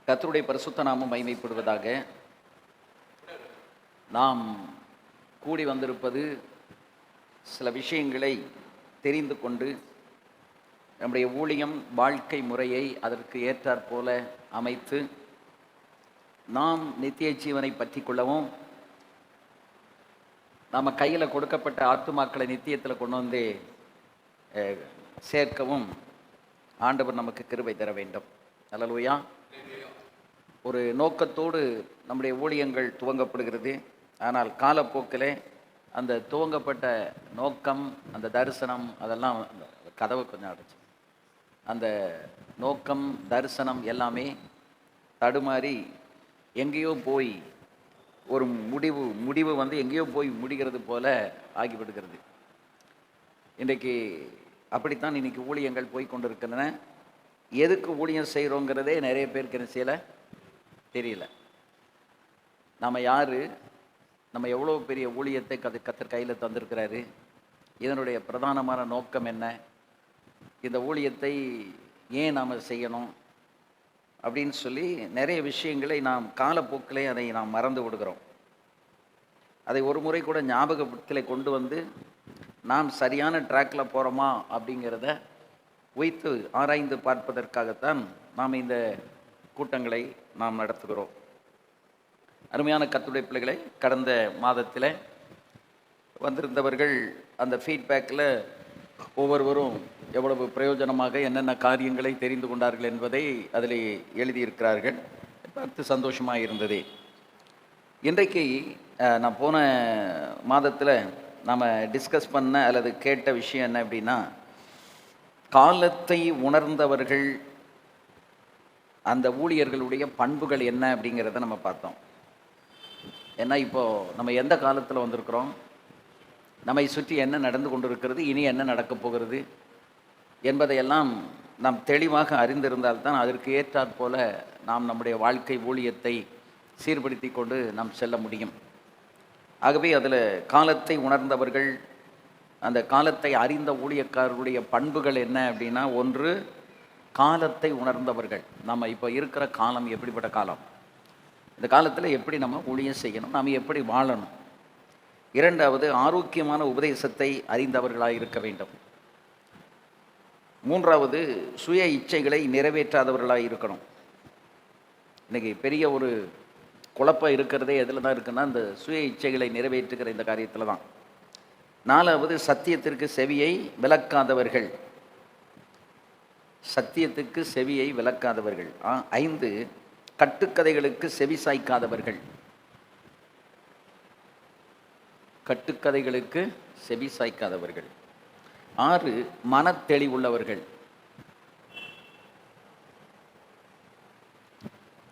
கர்த்தருடைய பரிசுத்த நாமம் மகிமைப்படுவதாக. நாம் கூடி வந்திருப்பது சில விஷயங்களை தெரிந்து கொண்டு நம்முடைய ஊழியம் வாழ்க்கை முறையை அதற்கு ஏற்றாற்போல அமைத்து நாம் நித்திய ஜீவனை பற்றி கொள்ளவும், நம்ம கையில் கொடுக்கப்பட்ட ஆத்துமாக்களை நித்தியத்தில் கொண்டு வந்து சேர்க்கவும் ஆண்டவர் நமக்கு கிருபை தர வேண்டும். அல்லேலூயா. ஒரு நோக்கத்தோடு நம்முடைய ஊழியங்கள் துவங்கப்படுகிறது. ஆனால் காலப்போக்கில் அந்த துவங்கப்பட்ட நோக்கம், அந்த தரிசனம், அதெல்லாம் கதவை கொஞ்சம் அடைச்சு, அந்த நோக்கம் தரிசனம் எல்லாமே தடுமாறி எங்கேயோ போய் ஒரு முடிவு வந்து எங்கேயோ போய் முடிகிறது போல ஆகிவிடுகிறது. இன்றைக்கு அப்படித்தான் இன்றைக்கி ஊழியங்கள் போய் கொண்டிருக்கின்றன. எதுக்கு ஊழியம் செய்கிறோங்கிறதே நிறைய பேருக்கு என்ன செய்யலை, தெரியல. நம்ம யார், நம்ம எவ்வளோ பெரிய ஊழியத்தை கர்த்தர் கையில் தந்திருக்கிறாரு, இதனுடைய பிரதானமான நோக்கம் என்ன, இந்த ஊழியத்தை ஏன் நாம் செய்யணும் அப்படின்னு சொல்லி நிறைய விஷயங்களை நாம் காலப்போக்கிலே அதை நாம் மறந்து விடுகிறோம். அதை ஒரு முறை கூட ஞாபகத்தில் கொண்டு வந்து நாம் சரியான ட்ராக்கில் போகிறோமா அப்படிங்கிறத வைத்து ஆராய்ந்து பார்ப்பதற்காகத்தான் நாம் இந்த கூட்டங்களை நாம் நடத்துகிறோம். அருமையான கர்த்தருடைய பிள்ளைகளை, கடந்த மாதத்தில் வந்திருந்தவர்கள் அந்த ஃபீட்பேக்கில் ஒவ்வொருவரும் எவ்வளவு பிரயோஜனமாக என்னென்ன காரியங்களை தெரிந்து கொண்டார்கள் என்பதை அதில் எழுதியிருக்கிறார்கள். பார்த்து சந்தோஷமாக இருந்தது. இன்றைக்கு நான் போன மாதத்தில் நாம் டிஸ்கஸ் பண்ண அல்லது கேட்ட விஷயம் என்ன அப்படின்னா, காலத்தை உணர்ந்தவர்கள் அந்த ஊழியர்களுடைய பண்புகள் என்ன அப்படிங்கிறத நம்ம பார்த்தோம். ஏன்னா இப்போது நம்ம எந்த காலத்தில் வந்திருக்கிறோம், நம்மை சுற்றி என்ன நடந்து கொண்டிருக்கிறது, இனி என்ன நடக்கப் போகிறது என்பதையெல்லாம் நாம் தெளிவாக அறிந்திருந்தால்தான் அதற்கு ஏற்றாற்போல நாம் நம்முடைய வாழ்க்கை ஊழியத்தை சீர்படுத்தி கொண்டு நாம் செல்ல முடியும். ஆகவே அதில் காலத்தை உணர்ந்தவர்கள், அந்த காலத்தை அறிந்த ஊழியக்காரருடைய பண்புகள் என்ன அப்படின்னா, ஒன்று, காலத்தை உணர்ந்தவர்கள். நம்ம இப்போ இருக்கிற காலம் எப்படிப்பட்ட காலம், இந்த காலத்தில் எப்படி நம்ம ஊழியம் செய்யணும், நாம் எப்படி வாழணும். இரண்டாவது, ஆரோக்கியமான உபதேசத்தை அறிந்தவர்களாக இருக்க வேண்டும். மூன்றாவது, சுய இச்சைகளை நிறைவேற்றாதவர்களாக இருக்கணும். இன்றைக்கி பெரிய ஒரு குழப்பம் இருக்கிறதே எதில் தான் இருக்குன்னா, இந்த சுய இச்சைகளை நிறைவேற்றுகிற இந்த காரியத்தில் தான். நாலாவது, சத்தியத்திற்கு செவியை விலக்காதவர்கள். சத்தியத்துக்கு செவியை விலக்காதவர்கள். 5, கட்டுக்கதைகளுக்கு செவி சாய்க்காதவர்கள். கட்டுக்கதைகளுக்கு செவி சாய்க்காதவர்கள். 6, மனத்தெளிவுள்ளவர்கள்.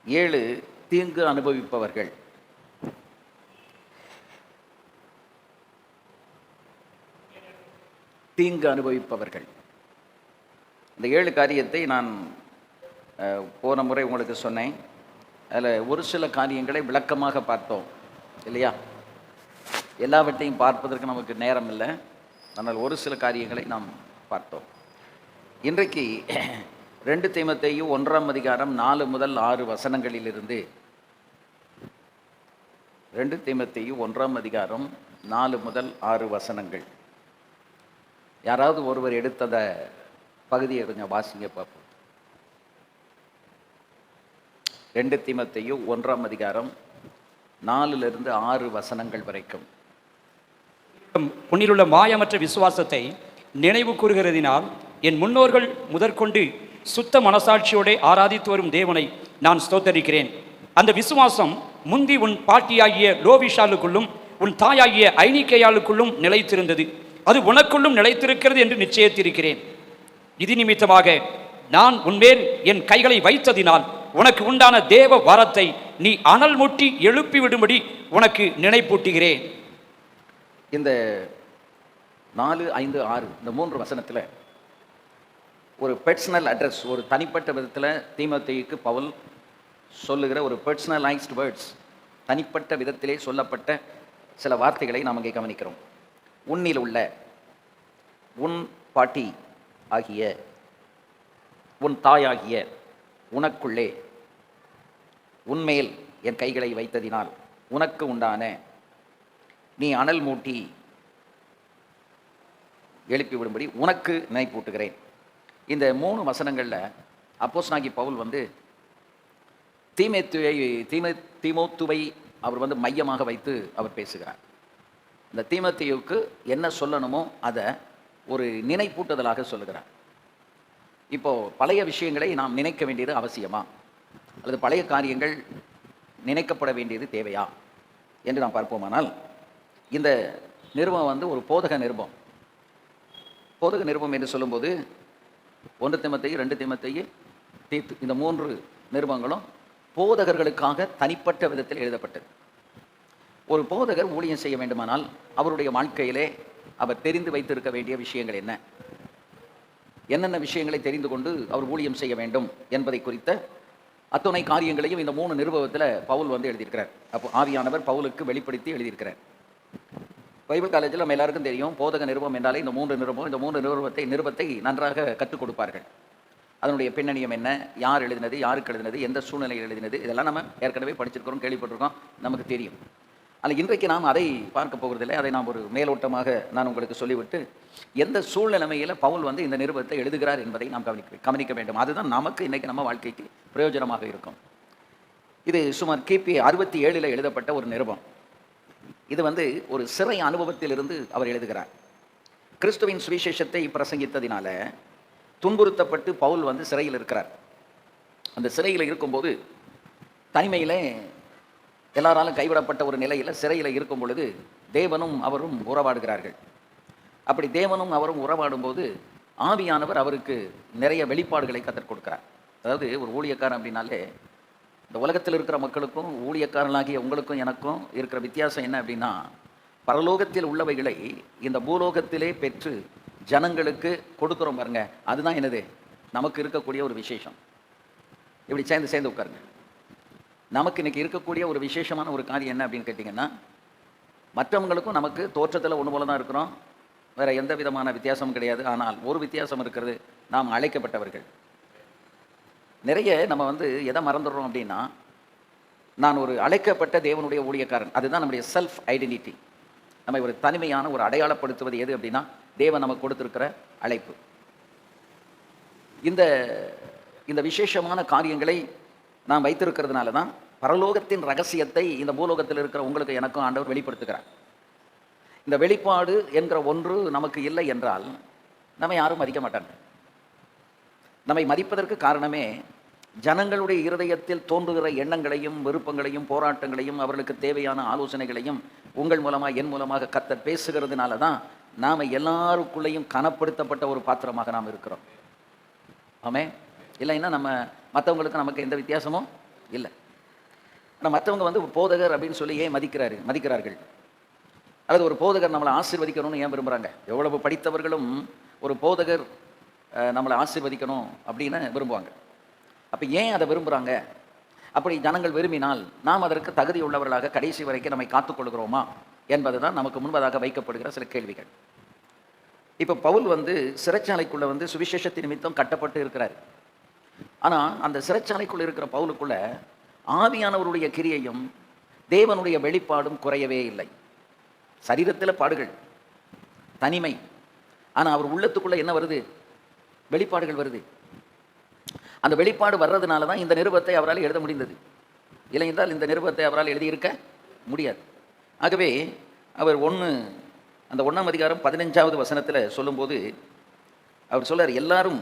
7, தீங்கு அனுபவிப்பவர்கள். 8 இந்த 7 காரியத்தை நான் போன முறை உங்களுக்கு சொன்னேன். அதில் ஒரு சில காரியங்களை விளக்கமாக பார்த்தோம் இல்லையா? எல்லாவற்றையும் பார்ப்பதற்கு நமக்கு நேரம் இல்லை. ஆனால் ஒரு சில காரியங்களை நாம் பார்த்தோம். இன்றைக்கு 2 தீமோத்தேயு 1ஆம் அதிகாரம் 4 முதல் 6 வசனங்களிலிருந்து 2 தீமோத்தேயு 1ஆம் அதிகாரம் 4 முதல் 6 வசனங்கள். யாராவது ஒருவர் எடுத்தத பகுதியை கொஞ்சம் வாசிங்க பார்ப்போம். 2 தீமோத்தேயு 1ஆம் அதிகாரம் 4லிருந்து 6 வசனங்கள் வரைக்கும். உன்னிலுள்ள மாயமற்ற விசுவாசத்தை நினைவு கூறுகிறதினால் என் முன்னோர்கள் முதற்கொண்டு சுத்த மனசாட்சியோடு ஆராதித்து வரும் தேவனை நான் ஸ்தோத்தரிக்கிறேன். அந்த விசுவாசம் முந்தி உன் பாட்டியாகிய லோவிஷாலுக்குள்ளும் உன் தாயாகிய ஐனிக்கையாளுக்குள்ளும் நிலைத்திருந்தது. அது உனக்குள்ளும் நிலைத்திருக்கிறது என்று நிச்சயித்திருக்கிறேன். இது நிமித்தமாக நான் உன்மேல் என் கைகளை வைத்ததினால் உனக்கு உண்டான தேவ வரத்தை நீ அனல் முட்டி எழுப்பி விடும்படி உனக்கு நினைப்பூட்டுகிறேன். இந்த 4, 5, 6 இந்த 3 வசனத்தில் ஒரு பர்சனல் அட்ரஸ், ஒரு தனிப்பட்ட விதத்தில் தீமோத்தேயுக்கு பவுல் சொல்லுகிற ஒரு பர்சனலைஸ்டு வேர்ட்ஸ், தனிப்பட்ட விதத்திலே சொல்லப்பட்ட சில வார்த்தைகளை நாம் இங்கே கவனிக்கிறோம். உன்னில் உள்ள, உன் பாட்டி ஆகிய, உன் தாயாகிய, உனக்குள்ளே, உன்மேல் என் கைகளை வைத்ததினால் உனக்கு உண்டான நீ அனல் மூட்டி எழுப்பி விடும்படி உனக்கு நினைப்பூட்டுகிறேன். இந்த 3 வசனங்களில் அப்போஸ்தலனாகிய பவுல் வந்து தீமோத்துவை அவர் வந்து மையமாக வைத்து அவர் பேசுகிறார். இந்த தீமோத்தேயுவுக்கு என்ன சொல்லணுமோ அதை ஒரு நினைப்பூட்டுதலாக சொல்லுகிறார். இப்போ பழைய விஷயங்களை நாம் நினைக்க வேண்டியது அவசியமா, அல்லது பழைய காரியங்கள் நினைக்கப்பட வேண்டியது தேவையா என்று நாம் பார்ப்போமானால், இந்த நிருபம் வந்து ஒரு போதக நிருபம். போதக நிருபம் என்று சொல்லும்போது 1 தீமோத்தேயு, 2 தீமோத்தேயு, தீத்து, இந்த 3 நிருபங்களும் போதகர்களுக்காக தனிப்பட்ட விதத்தில் எழுதப்பட்டது. ஒரு போதகர் ஊழியம் செய்ய வேண்டுமானால் அவருடைய வாழ்க்கையிலே அவர் தெரிந்து வைத்திருக்க வேண்டிய விஷயங்கள் என்னென்ன விஷயங்களை தெரிந்து கொண்டு அவர் ஊழியம் செய்ய வேண்டும் என்பதை குறித்த அத்துணை காரியங்களையும் இந்த 3 நிருபத்தில் பவுல் வந்து எழுதியிருக்கிறார். அப்போ ஆவியானவர் பவுலுக்கு வெளிப்படுத்தி எழுதியிருக்கிறார். பைபிள் காலேஜில் நம்ம எல்லாருக்கும் தெரியும், போதக நிருபம் என்றாலே இந்த 3 நிருபம், இந்த 3 நிருபத்தை நன்றாக கற்றுக் கொடுப்பார்கள். அதனுடைய பின்னணியம் என்ன, யார் எழுதினது, யாருக்கு எழுதினது, எந்த சூழ்நிலையில் எழுதினது, இதெல்லாம் நம்ம ஏற்கனவே படிச்சிருக்கிறோம், கேள்விப்பட்டிருக்கோம், நமக்கு தெரியும். ஆனால் இன்றைக்கு நாம் அதை பார்க்க போகிறதில்லை. அதை நாம் ஒரு மேலோட்டமாக நான் உங்களுக்கு சொல்லிவிட்டு, எந்த சூழ்நிலைமையில் பவுல் வந்து இந்த நிருபத்தை எழுதுகிறார் என்பதை நாம் கவனிக்க வேண்டும். அதுதான் நமக்கு இன்றைக்கி நம்ம வாழ்க்கைக்கு பிரயோஜனமாக இருக்கும். இது சுமார் கிபி 67 எழுதப்பட்ட ஒரு நிருபம். இது வந்து ஒரு சிறை அனுபவத்திலிருந்து அவர் எழுதுகிறார். கிறிஸ்துவின் சுவிசேஷத்தை பிரசங்கித்ததினால துன்புறுத்தப்பட்டு பவுல் வந்து சிறையில் இருக்கிறார். அந்த சிறையில் இருக்கும்போது தனிமையில் எல்லாராலும் கைவிடப்பட்ட ஒரு நிலையில் சிறையில் இருக்கும் பொழுது தேவனும் அவரும் உறவாடுகிறார்கள். அப்படி தேவனும் அவரும் உறவாடும்போது ஆவியானவர் அவருக்கு நிறைய வெளிப்பாடுகளை கற்றுக் கொடுக்கிறார். அதாவது ஒரு ஊழியக்காரன் அப்படின்னாலே, இந்த உலகத்தில் இருக்கிற மக்களுக்கும் ஊழியக்காரனாகிய உங்களுக்கும் எனக்கும் இருக்கிற வித்தியாசம் என்ன அப்படின்னா, பரலோகத்தில் உள்ளவைகளை இந்த பூலோகத்திலே பெற்று ஜனங்களுக்கு கொடுக்குறோம் பாருங்க, அதுதான் என்னது நமக்கு இருக்கக்கூடிய ஒரு விசேஷம். இப்படி சேர்ந்து உட்காருங்க. நமக்கு இன்றைக்கி இருக்கக்கூடிய ஒரு விசேஷமான ஒரு காரியம் என்ன அப்படின்னு கேட்டிங்கன்னா, மற்றவங்களுக்கும் நமக்கு தோற்றத்தில் ஒன்று போல தான் இருக்கிறோம், வேறு எந்த விதமான வித்தியாசமும் கிடையாது. ஆனால் ஒரு வித்தியாசம் இருக்கிறது, நாம் அழைக்கப்பட்டவர்கள். நிறைய நம்ம வந்து எதை மறந்துடுறோம் அப்படின்னா, நான் ஒரு அழைக்கப்பட்ட தேவனுடைய ஊழியக்காரன், அதுதான் நம்முடைய செல்ஃப் ஐடென்டிட்டி. நம்ம ஒரு தனிமையான ஒரு அடையாளப்படுத்துவது எது அப்படின்னா, தேவன் நமக்கு கொடுத்துருக்கிற அழைப்பு. இந்த விசேஷமான காரியங்களை நாம் வைத்திருக்கிறதுனால தான் பரலோகத்தின் ரகசியத்தை இந்த பூலோகத்தில் இருக்கிற உங்களுக்கு எனக்கும் ஆண்டவர் வெளிப்படுத்துகிறார். இந்த வெளிப்பாடு என்கிற ஒன்று நமக்கு இல்லை என்றால் நம்ம யாரும் மதிக்க மாட்டாங்க. நம்மை மதிப்பதற்கு காரணமே ஜனங்களுடைய இருதயத்தில் தோன்றுகிற எண்ணங்களையும் விருப்பங்களையும் போராட்டங்களையும் அவர்களுக்கு தேவையான ஆலோசனைகளையும் உங்கள் மூலமாக என் மூலமாக கர்த்தர் பேசுகிறதுனால தான் நாம் எல்லாருக்குள்ளேயும் கனப்படுத்தப்பட்ட ஒரு பாத்திரமாக நாம் இருக்கிறோம். ஆமே, இல்லைன்னா நம்ம மற்றவங்களுக்கு நமக்கு எந்த வித்தியாசமும் இல்லை. ஆனால் மற்றவங்க வந்து போதகர் அப்படின்னு சொல்லி ஏன் மதிக்கிறார்கள்? அல்லது ஒரு போதகர் நம்மளை ஆசீர்வதிக்கணும்னு ஏன் விரும்புகிறாங்க? எவ்வளவு படித்தவர்களும் ஒரு போதகர் நம்மளை ஆசீர்வதிக்கணும் அப்படின்னு விரும்புவாங்க. அப்போ ஏன் அதை விரும்புகிறாங்க? அப்படி ஜனங்கள் விரும்பினால் நாம் அதற்கு தகுதி உள்ளவர்களாக கடைசி வரைக்கும் நம்மை காத்துக்கொள்கிறோமா என்பது தான் நமக்கு முன்பதாக வைக்கப்படுகிற சில கேள்விகள். இப்போ பவுல் வந்து சிறைச்சாலைக்குள்ளே வந்து சுவிசேஷத்தின் நிமித்தம் கட்டப்பட்டு இருக்கிறார். ஆனால் அந்த சிறைச்சாலைக்குள்ளே இருக்கிற பவுலுக்குள்ள ஆவியானவருடைய கிரியையும் தேவனுடைய வெளிப்பாடும் குறையவே இல்லை. சரீரத்தில் பாடுகள், தனிமை, ஆனால் அவர் உள்ளத்துக்குள்ளே என்ன வருது? வெளிப்பாடுகள் வருது. அந்த வெளிப்பாடு வர்றதுனால தான் இந்த நிருபத்தை அவரால் எழுத முடிந்தது. இல்லை என்றால் இந்த நிருபத்தை அவரால் எழுதியிருக்க முடியாது. ஆகவே அவர் அந்த 1ஆம் அதிகாரம் 15வது வசனத்தில் சொல்லும்போது அவர் சொல்றார், எல்லாரும்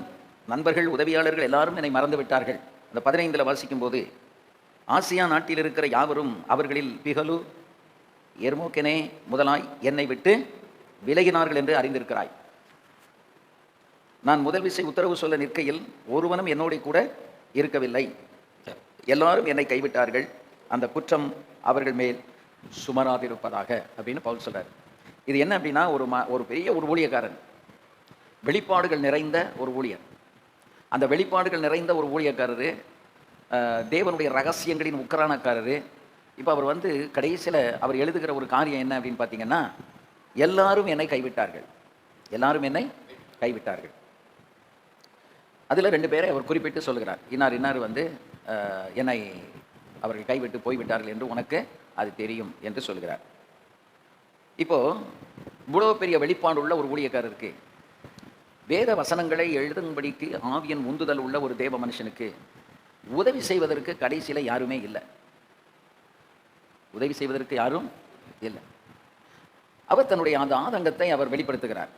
நண்பர்கள் உதவியாளர்கள் எல்லாரும் என்னை மறந்து விட்டார்கள். அந்த 15 வாசிக்கும்போது, ஆசியா நாட்டில் இருக்கிற யாவரும் அவர்களில் பிகலு எர்மோக்கெனே முதலாய் என்னை விட்டு விலகினார்கள் என்று அறிந்திருக்கிறாய். நான் முதல் விசை உத்தரவு சொல்ல நிற்கையில் ஒருவனும் என்னோட கூட இருக்கவில்லை. எல்லாரும் என்னை கைவிட்டார்கள். அந்த குற்றம் அவர்கள் மேல் சுமராதிருப்பதாக அப்படின்னு பவுல் சொல்றார். இது என்ன அப்படின்னா, ஒரு பெரிய ஒரு ஊழியக்காரன், வெளிப்பாடுகள் நிறைந்த ஒரு ஊழியர். அந்த வெளிப்பாடுகள் நிறைந்த ஒரு ஊழியக்காரரு, தேவனுடைய ரகசியங்களின் உக்கரானக்காரரு. இப்போ அவர் வந்து கடைசியில் அவர் எழுதுகிற ஒரு காரியம் என்ன அப்படின்னு பார்த்தீங்கன்னா, எல்லாரும் என்னை கைவிட்டார்கள். எல்லாரும் என்னை கைவிட்டார்கள். அதில் 2 பேரை அவர் குறிப்பிட்டு சொல்கிறார். இன்னார் வந்து என்னை அவர்கள் கைவிட்டு போய்விட்டார்கள் என்று உனக்கு அது தெரியும் என்று சொல்கிறார். இப்போ இவ்வளவு பெரிய வெளிப்பாடு உள்ள ஒரு ஊழியக்காரருக்கு, வேத வசனங்களை எழுதும்படிக்கு ஆவியின் உந்துதல் உள்ள ஒரு தேவ மனுஷனுக்கு உதவி செய்வதற்கு கடைசியில் யாருமே இல்லை. உதவி செய்வதற்கு யாரும் இல்லை. அவர் தன்னுடைய அந்த ஆதங்கத்தை அவர் வெளிப்படுத்துகிறார்.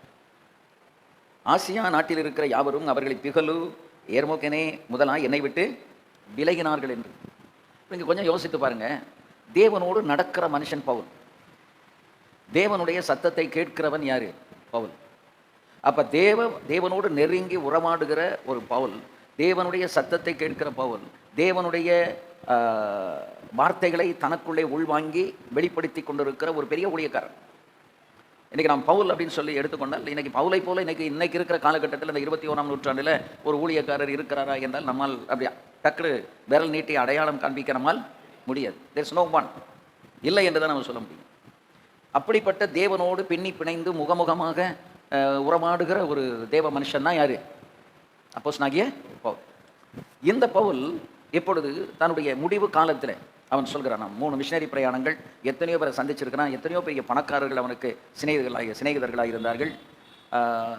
ஆசியா நாட்டில் இருக்கிற யாவரும் அவர்களை பிகலு ஏர்மோக்கனே முதலாய் என்னை விட்டு விலகினார்கள் என்று. நீங்கள் கொஞ்சம் யோசித்து பாருங்க. தேவனோடு நடக்கிற மனுஷன் பவுல், தேவனுடைய சத்தத்தை கேட்கிறவன் யாரு? பவுல். அப்ப தேவனோடு நெருங்கி உறவாடுகிற ஒரு பவுல், தேவனுடைய சத்தத்தை கேட்கிற பவுல், தேவனுடைய வார்த்தைகளை தனக்குள்ளே உள்வாங்கி வெளிப்படுத்தி கொண்டிருக்கிற ஒரு பெரிய ஊழியக்காரன். இன்றைக்கி நாம் பவுல் அப்படின்னு சொல்லி எடுத்துக்கொண்டால், இன்றைக்கி பவுலை போல இன்னைக்கு இருக்கிற காலகட்டத்தில் இந்த 21ஆம் நூற்றாண்டில் ஒரு ஊழியக்காரர் இருக்கிறாரா என்றால் நம்மால் அப்படியா டக்கு விரல் நீட்டி அடையாளம் காண்பிக்க நம்மால் முடியாது. தேர் இஸ் நோ ஒன், இல்லை என்று தான் நம்ம சொல்ல முடியும். அப்படிப்பட்ட தேவனோடு பின்னி பிணைந்து முகமுகமாக உறவாடுகிற ஒரு தேவ மனுஷன் தான் யாரு? அப்போஸ்தலனாகிய பவுல். இந்த பவுல் இப்பொழுது தன்னுடைய முடிவு காலத்தில் அவன் சொல்கிறான், நான் 3 மிஷனரி பிரயாணங்கள், எத்தனையோ பேரை சந்திச்சிருக்கிறான், எத்தனையோ பெரிய பணக்காரர்கள் அவனுக்கு சிநேகிதர்களாக இருந்தார்கள்.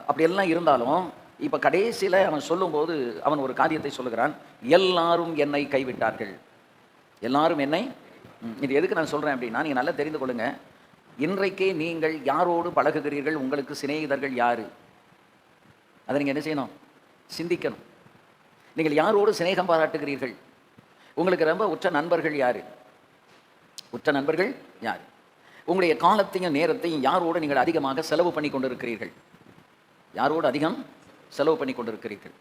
அப்படியெல்லாம் இருந்தாலும் இப்போ கடைசியில் அவன் சொல்லும்போது அவன் ஒரு காரியத்தை சொல்லுகிறான், எல்லாரும் என்னை கைவிட்டார்கள். எல்லாரும் என்னை, இது எதுக்கு நான் சொல்கிறேன் அப்படின்னா, நீங்கள் நல்லா தெரிந்து கொள்ளுங்க, இன்றைக்கே நீங்கள் யாரோடு பழகுகிறீர்கள், உங்களுக்கு சிநேகிதர்கள் யார், அதை நீங்கள் என்ன செய்யணும்? சிந்திக்கணும். நீங்கள் யாரோடு சிநேகம் பாராட்டுகிறீர்கள், உங்களுக்கு ரொம்ப உற்ற நண்பர்கள் யார்? உற்ற நண்பர்கள் யார்? உங்களுடைய காலத்தையும் நேரத்தையும் யாரோடு நீங்கள் அதிகமாக செலவு பண்ணி கொண்டிருக்கிறீர்கள்? யாரோடு அதிகம் செலவு பண்ணி கொண்டிருக்கிறீர்கள்?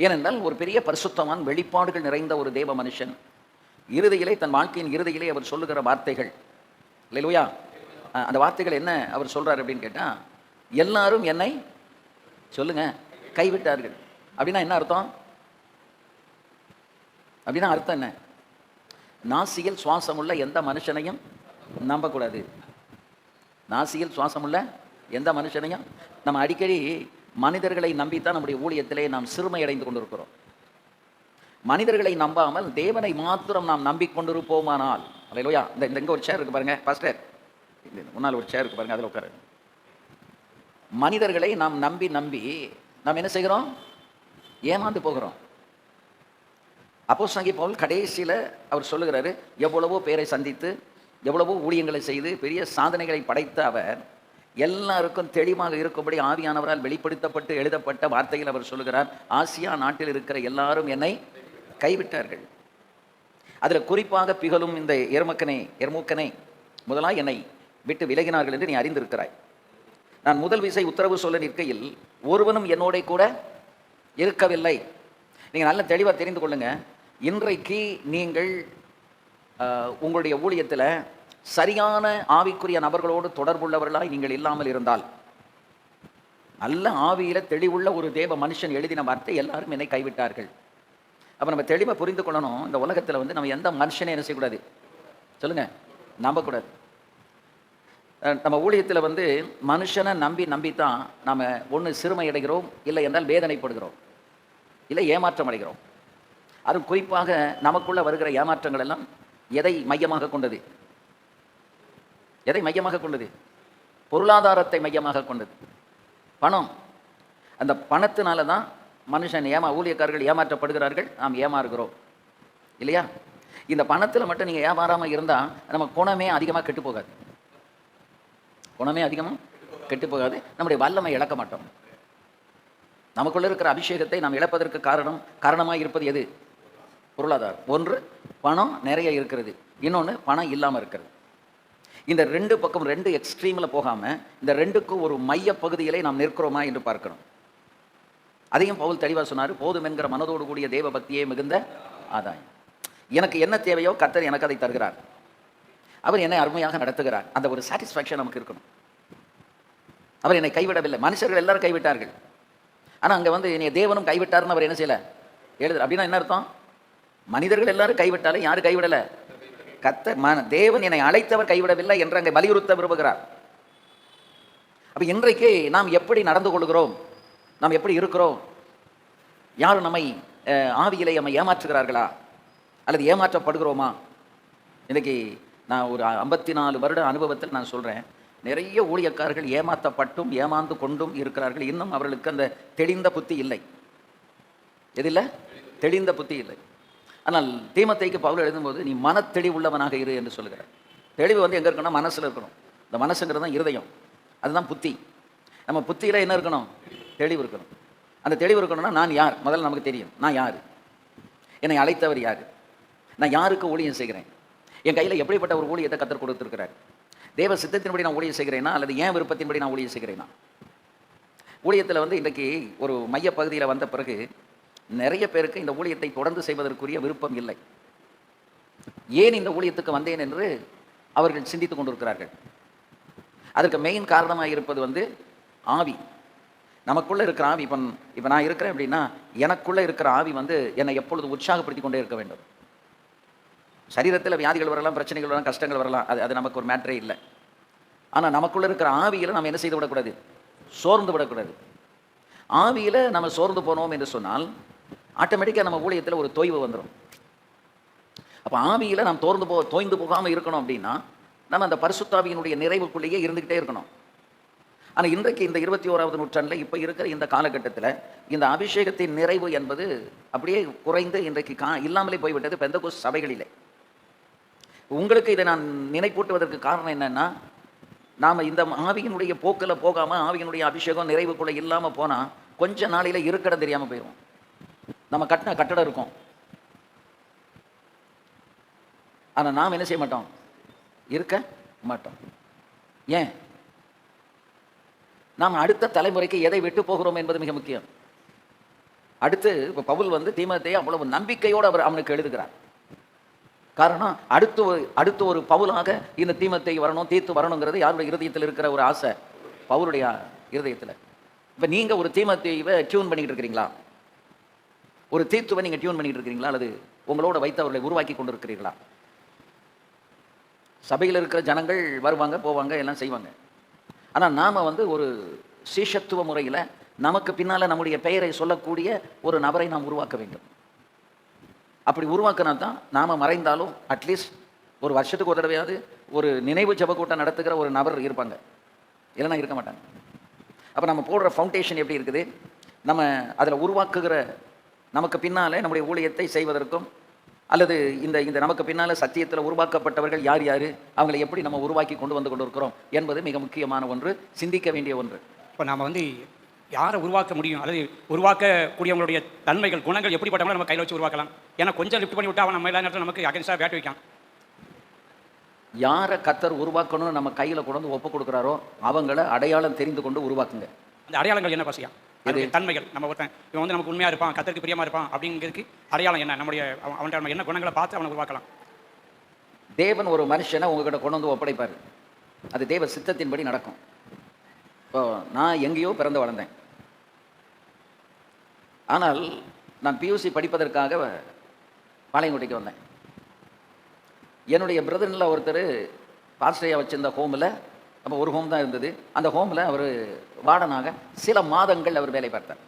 ஏனென்றால் ஒரு பெரிய பரிசுத்தவான், வெளிப்பாடுகள் நிறைந்த ஒரு தேவ மனுஷன், இறுதியிலே, தன் வாழ்க்கையின் இறுதியிலே அவர் சொல்லுகிற வார்த்தைகள், அல்லேலூயா, அந்த வார்த்தைகள் என்ன அவர் சொல்றாரு அப்படின்னு கேட்டால், எல்லாரும் என்னை சொல்லுங்க கைவிட்டார்கள். அப்படின்னா என்ன அர்த்தம்? அப்படின்னா அர்த்தம் என்ன? நாசியில் சுவாசமுள்ள எந்த மனுஷனையும் நம்பக்கூடாது. நாசியில் சுவாசமுள்ள எந்த மனுஷனையும் நம்ம அடிக்கடி மனிதர்களை நம்பித்தான் நம்முடைய ஊழியத்திலே நாம் சிறுமை அடைந்து கொண்டிருக்கிறோம். மனிதர்களை நம்பாமல் தேவனை மாத்திரம் நாம் நம்பிக்கொண்டிருப்போமானால், அல்லேலூயா, இந்த இங்கே ஒரு சேர் இருக்கு பாருங்க பாஸ்டர், முன்னால் ஒரு சேர் இருக்கு பாருங்க, அதில் உட்காரு. மனிதர்களை நாம் நம்பி நாம் என்ன செய்கிறோம்? ஏமாந்து போகிறோம். அப்போஸ்தலனாகிய பவுல் கடைசியில் அவர் சொல்லுகிறாரு, எவ்வளவோ பேரை சந்தித்து எவ்வளவோ ஊழியங்களை செய்து பெரிய சாதனைகளை படைத்த அவர் எல்லாருக்கும் தெளிவாக இருக்கும்படி ஆவியானவரால் வெளிப்படுத்தப்பட்டு எழுதப்பட்ட வார்த்தையில் அவர் சொல்லுகிறார், ஆசியா நாட்டில் இருக்கிற எல்லாரும் என்னை கைவிட்டார்கள். அதில் குறிப்பாக பிகலும் இந்த எர்மோக்கனே முதலாய் என்னை விட்டு விலகினார்கள் என்று நீ அறிந்திருக்கிறாய். நான் முதல் விசை உத்தரவு சொல்ல நிற்கையில் ஒருவனும் என்னோட கூட இருக்கவில்லை. நீங்கள் நல்ல தெளிவாக தெரிந்து கொள்ளுங்க, இன்றைக்கு நீங்கள் உங்களுடைய ஊழியத்தில் சரியான ஆவிக்குரிய நபர்களோடு தொடர்புள்ளவர்களாய் நீங்கள் இல்லாமல் இருந்தால், நல்ல ஆவியில் தெளிவுள்ள ஒரு தேவ மனுஷன் எழுதின வார்த்தை, எல்லாரும் என்னை கைவிட்டார்கள். அப்போ நம்ம தெளிவாக புரிந்து கொள்ளணும், இந்த உலகத்தில் நம்ம எந்த மனுஷனே என்ன செய்யக்கூடாது? சொல்லுங்கள், நம்பக்கூடாது. நம்ம ஊழியத்தில் மனுஷனை நம்பித்தான் நாம் ஒன்று சிறுமை அடைகிறோம், இல்லை என்றால் வேதனைப்படுகிறோம், இல்லை ஏமாற்றம் அடைகிறோம். அது குறிப்பாக நமக்குள்ள வருகிற ஏமாற்றங்கள் எல்லாம் எதை மையமாக கொண்டது? எதை மையமாக கொண்டது? பொருளாதாரத்தை மையமாக கொண்டது. பணம். அந்த பணத்தினால தான் மனுஷன் ஊழியக்காரர்கள் ஏமாற்றப்படுகிறார்கள், நாம் ஏமாறுகிறோம், இல்லையா? இந்த பணத்தில் மட்டும் நீங்கள் ஏமாறாமல் இருந்தால் நம்ம குணமே அதிகமாக கெட்டு போகாது. குணமே அதிகமாக கெட்டு போகாது. நம்முடைய வல்லமை இழக்க மாட்டோம். நமக்குள்ள இருக்கிற அபிஷேகத்தை நாம் இழப்பதற்கு காரணமாக இருப்பது எது? பொருளாதாரம். ஒன்று பணம் நிறைய இருக்கிறது, இன்னொன்று பணம் இல்லாமல் இருக்கிறது. இந்த ரெண்டு பக்கம், ரெண்டு எக்ஸ்ட்ரீமில் போகாமல் இந்த ரெண்டுக்கும் ஒரு மைய பகுதியிலே நாம் நிற்கிறோமா என்று பார்க்கணும். அதையும் பவுல் தெளிவாக சொன்னார், போதும் என்கிற மனதோடு கூடிய தேவ பக்தியே மிகுந்த ஆதாயம். எனக்கு என்ன தேவையோ கர்த்தர் எனக்கு அதை தருகிறார், அவர் என்னை அருமையாக நடத்துகிறார், அந்த ஒரு சாட்டிஸ்ஃபேக்ஷன் நமக்கு இருக்கணும். அவர் என்னை கைவிடவில்லை. மனுஷர்கள் எல்லாரும் கைவிட்டார்கள், ஆனால் அங்கே என்னை தேவனும் கைவிட்டார்னு அவர் என்ன செய்யலை எழுதுற. அப்படின்னா என்ன அர்த்தம்? மனிதர்கள் எல்லாரும் கைவிட்டாலும் யாரும் கைவிடலை, கர்த்தர் தேவன் என்னை அழைத்தவர் கைவிடவில்லை என்று அங்கே வலியுறுத்த விரும்புகிறார். அப்போ இன்றைக்கு நாம் எப்படி நடந்து கொள்கிறோம், நாம் எப்படி இருக்கிறோம்? யாரும் நம்மை ஆவியிலே நம்மை ஏமாற்றுகிறார்களா? அல்லது ஏமாற்றப்படுகிறோமா? இன்றைக்கி நான் ஒரு 54 வருட அனுபவத்தில் நான் சொல்கிறேன், நிறைய ஊழியக்காரர்கள் ஏமாற்றப்பட்டும் ஏமாந்து கொண்டும் இருக்கிறார்கள். இன்னும் அவர்களுக்கு அந்த தெளிந்த புத்தி இல்லை. எதில்லை? தெளிந்த புத்தி இல்லை. ஆனால் தீமோத்தேயுக்கு பவுல் எழுதும்போது நீ மனத்தெளிவுள்ளவனாக இரு என்று சொல்கிறார். தெளிவு வந்து எங்கே இருக்கணும்? மனசில் இருக்கணும். இந்த மனசுங்கிறது தான் இருதயம், அதுதான் புத்தி. நம்ம புத்தியில் என்ன இருக்கணும்? தெளிவு இருக்கணும். அந்த தெளிவு இருக்கணும்னா நான் யார் முதல்ல நமக்கு தெரியும். நான் யார்? என்னை அழைத்தவர் யார்? நான் யாருக்கு ஊழியம் செய்கிறேன்? என் கையில் எப்படிப்பட்ட ஒரு ஊழியத்தை கத்தர் கொடுத்துருக்கிறார்? தேவ சித்தத்தின்படி நான் ஊழியம் செய்கிறேனா அல்லது ஏன் விருப்பத்தின்படி நான் ஊழியம் செய்கிறேனா? ஊழியத்தில் வந்து இன்றைக்கி ஒரு மையப்பகுதியில் வந்த பிறகு நிறைய பேருக்கு இந்த ஊழியத்தை தொடர்ந்து செய்வதற்குரிய விருப்பம் இல்லை. ஏன் இந்த ஊழியத்துக்கு வந்தேன் என்று அவர்கள் சிந்தித்து கொண்டிருக்கிறார்கள். அதற்கு மெயின் காரணமாக இருப்பது வந்து ஆவி. நமக்குள்ளே இருக்கிற ஆவி. இப்போ நான் இருக்கிறேன் அப்படின்னா எனக்குள்ளே இருக்கிற ஆவி வந்து என்னை எப்பொழுது உற்சாகப்படுத்தி கொண்டே இருக்க வேண்டும். சரீரத்தில் வியாதிகள் வரலாம், பிரச்சனைகள் வரலாம், கஷ்டங்கள் வரலாம், அது நமக்கு ஒரு மேட்டரே இல்லை. ஆனால் நமக்குள்ளே இருக்கிற ஆவியில் நம்ம என்ன செய்து விடக்கூடாது? சோர்ந்து விடக்கூடாது. ஆவியில் நம்ம சோர்ந்து போனோம் என்று சொன்னால் ஆட்டோமேட்டிக்காக நம்ம ஊழியத்தில் ஒரு தொய்வு வந்துடும். அப்போ ஆவியில் நாம் தோய்ந்து போகாமல் இருக்கணும் அப்படின்னா நம்ம அந்த பரிசுத்தாவியினுடைய நிறைவுக்குள்ளேயே இருந்துக்கிட்டே இருக்கணும். ஆனால் இன்றைக்கு இந்த 21ஆவது நூற்றாண்டில் இப்போ இருக்கிற இந்த காலகட்டத்தில் இந்த அபிஷேகத்தின் நிறைவு என்பது அப்படியே குறைந்து இன்றைக்கு இல்லாமலே போய்விட்டது பெந்தகோஸ்து சபைகளிலே. உங்களுக்கு இதை நான் நினைப்பூட்டுவதற்கு காரணம் என்னென்னா, நாம் இந்த ஆவியினுடைய போக்கில் போகாமல் ஆவியினுடைய அபிஷேகம் நிறைவுக்குள்ளே இல்லாமல் போனால் கொஞ்ச நாளையில் இருக்கடம் தெரியாமல் போயிடும். நம்ம கட்டின கட்டடம் இருக்கும், ஆனால் நாம் என்ன செய்ய மாட்டோம்? இருக்க மாட்டோம். ஏன்? நாம் அடுத்த தலைமுறைக்கு எதை விட்டு போகிறோம் என்பது மிக முக்கியம். அடுத்து இப்போ பவுல் வந்து தீமோத்தேயை அவ்வளவு நம்பிக்கையோடு அவனுக்கு எழுதுகிறார். காரணம் அடுத்து ஒரு பவுலாக இந்த தீமோத்தேயு வரணும், தீத்து வரணுங்கிறது யாருடைய இருதயத்தில் இருக்கிற ஒரு ஆசை? பவுலுடைய இருதயத்தில். இப்போ நீங்கள் ஒரு தீமோத்தேயுவை டியூன் பண்ணிக்கிட்டு இருக்கிறீங்களா? ஒரு தீத்துவை நீங்கள் டியூன் பண்ணிக்கிட்டு இருக்கிறீங்களா? அல்லது உங்களோட வைத்து அவர்களை உருவாக்கி கொண்டு இருக்கிறீர்களா? சபையில் இருக்கிற ஜனங்கள் வருவாங்க, போவாங்க, எல்லாம் செய்வாங்க. ஆனால் நாம் வந்து ஒரு சீஷத்துவ முறையில் நமக்கு பின்னால் நம்முடைய பெயரை சொல்லக்கூடிய ஒரு நபரை நாம் உருவாக்க வேண்டும். அப்படி உருவாக்கினா தான் நாம் மறைந்தாலும் அட்லீஸ்ட் ஒரு வருஷத்துக்கு ஒரு தடவையாவது ஒரு நினைவு ஜெப கூட்டம் நடத்துகிற ஒரு நபர் இருப்பாங்க, இல்லைன்னா இருக்க மாட்டாங்க. அப்போ நம்ம போடுற ஃபவுண்டேஷன் எப்படி இருக்குது? நம்ம அதில் உருவாக்குகிற நமக்கு பின்னால் நம்முடைய ஊழியத்தை செய்வதற்கும் அல்லது இந்த நமக்கு பின்னால் சத்தியத்தில் உருவாக்கப்பட்டவர்கள் யார் யார், அவங்களை எப்படி நம்ம உருவாக்கி கொண்டு வந்து இருக்கிறோம் என்பது மிக முக்கியமான ஒன்று, சிந்திக்க வேண்டிய ஒன்று. இப்போ நாம் வந்து யாரை உருவாக்க முடியும் அல்லது உருவாக்கக்கூடியவங்களுடைய தன்மைகள், குணங்கள் எப்படிப்பட்டவங்களும் நம்ம கையில் வச்சு உருவாக்கலாம். ஏன்னா கொஞ்சம் லிஃப்ட் பண்ணி விட்டா அவன் நம்ம எல்லா நேரத்தில் நமக்கு அகேன்ஸ்டாக பேட் வைக்கான். யாரை கத்தர் உருவாக்கணும்னு நம்ம கையில் கொண்டு வந்து ஒப்பு கொடுக்குறாரோ அவங்கள அடையாளம் தெரிந்து கொண்டு உருவாக்குங்க. அந்த அடையாளங்கள் என்ன பசியா? அது தன்மைகள். நம்ம ஒருத்தன் இவன் வந்து நமக்கு உண்மையாக இருப்பான், கத்தருக்கு பிரியமாக இருப்பான் அப்படிங்கிறதுக்கு அடையாளம் என்ன? நம்முடைய அவன்கிட்ட நம்ம என்ன குணங்களை பார்த்து அவனை உருவாக்கலாம். தேவன் ஒரு மனுஷனை உங்ககிட்ட கொண்டு வந்து ஒப்படைப்பார், அது தேவ சித்தத்தின்படி நடக்கும். இப்போ நான் எங்கேயோ பிறந்து வளர்ந்தேன். ஆனால் நான் பியூசி படிப்பதற்காக பாளையங்கோட்டைக்கு வந்தேன். என்னுடைய பிரதரில் ஒருத்தர் பாஸ்டரையாக வச்சிருந்த ஹோமில், அப்போ ஒரு ஹோம் தான் இருந்தது, அந்த ஹோமில் அவர் வார்டனாக சில மாதங்கள் அவர் வேலை பார்த்தார்,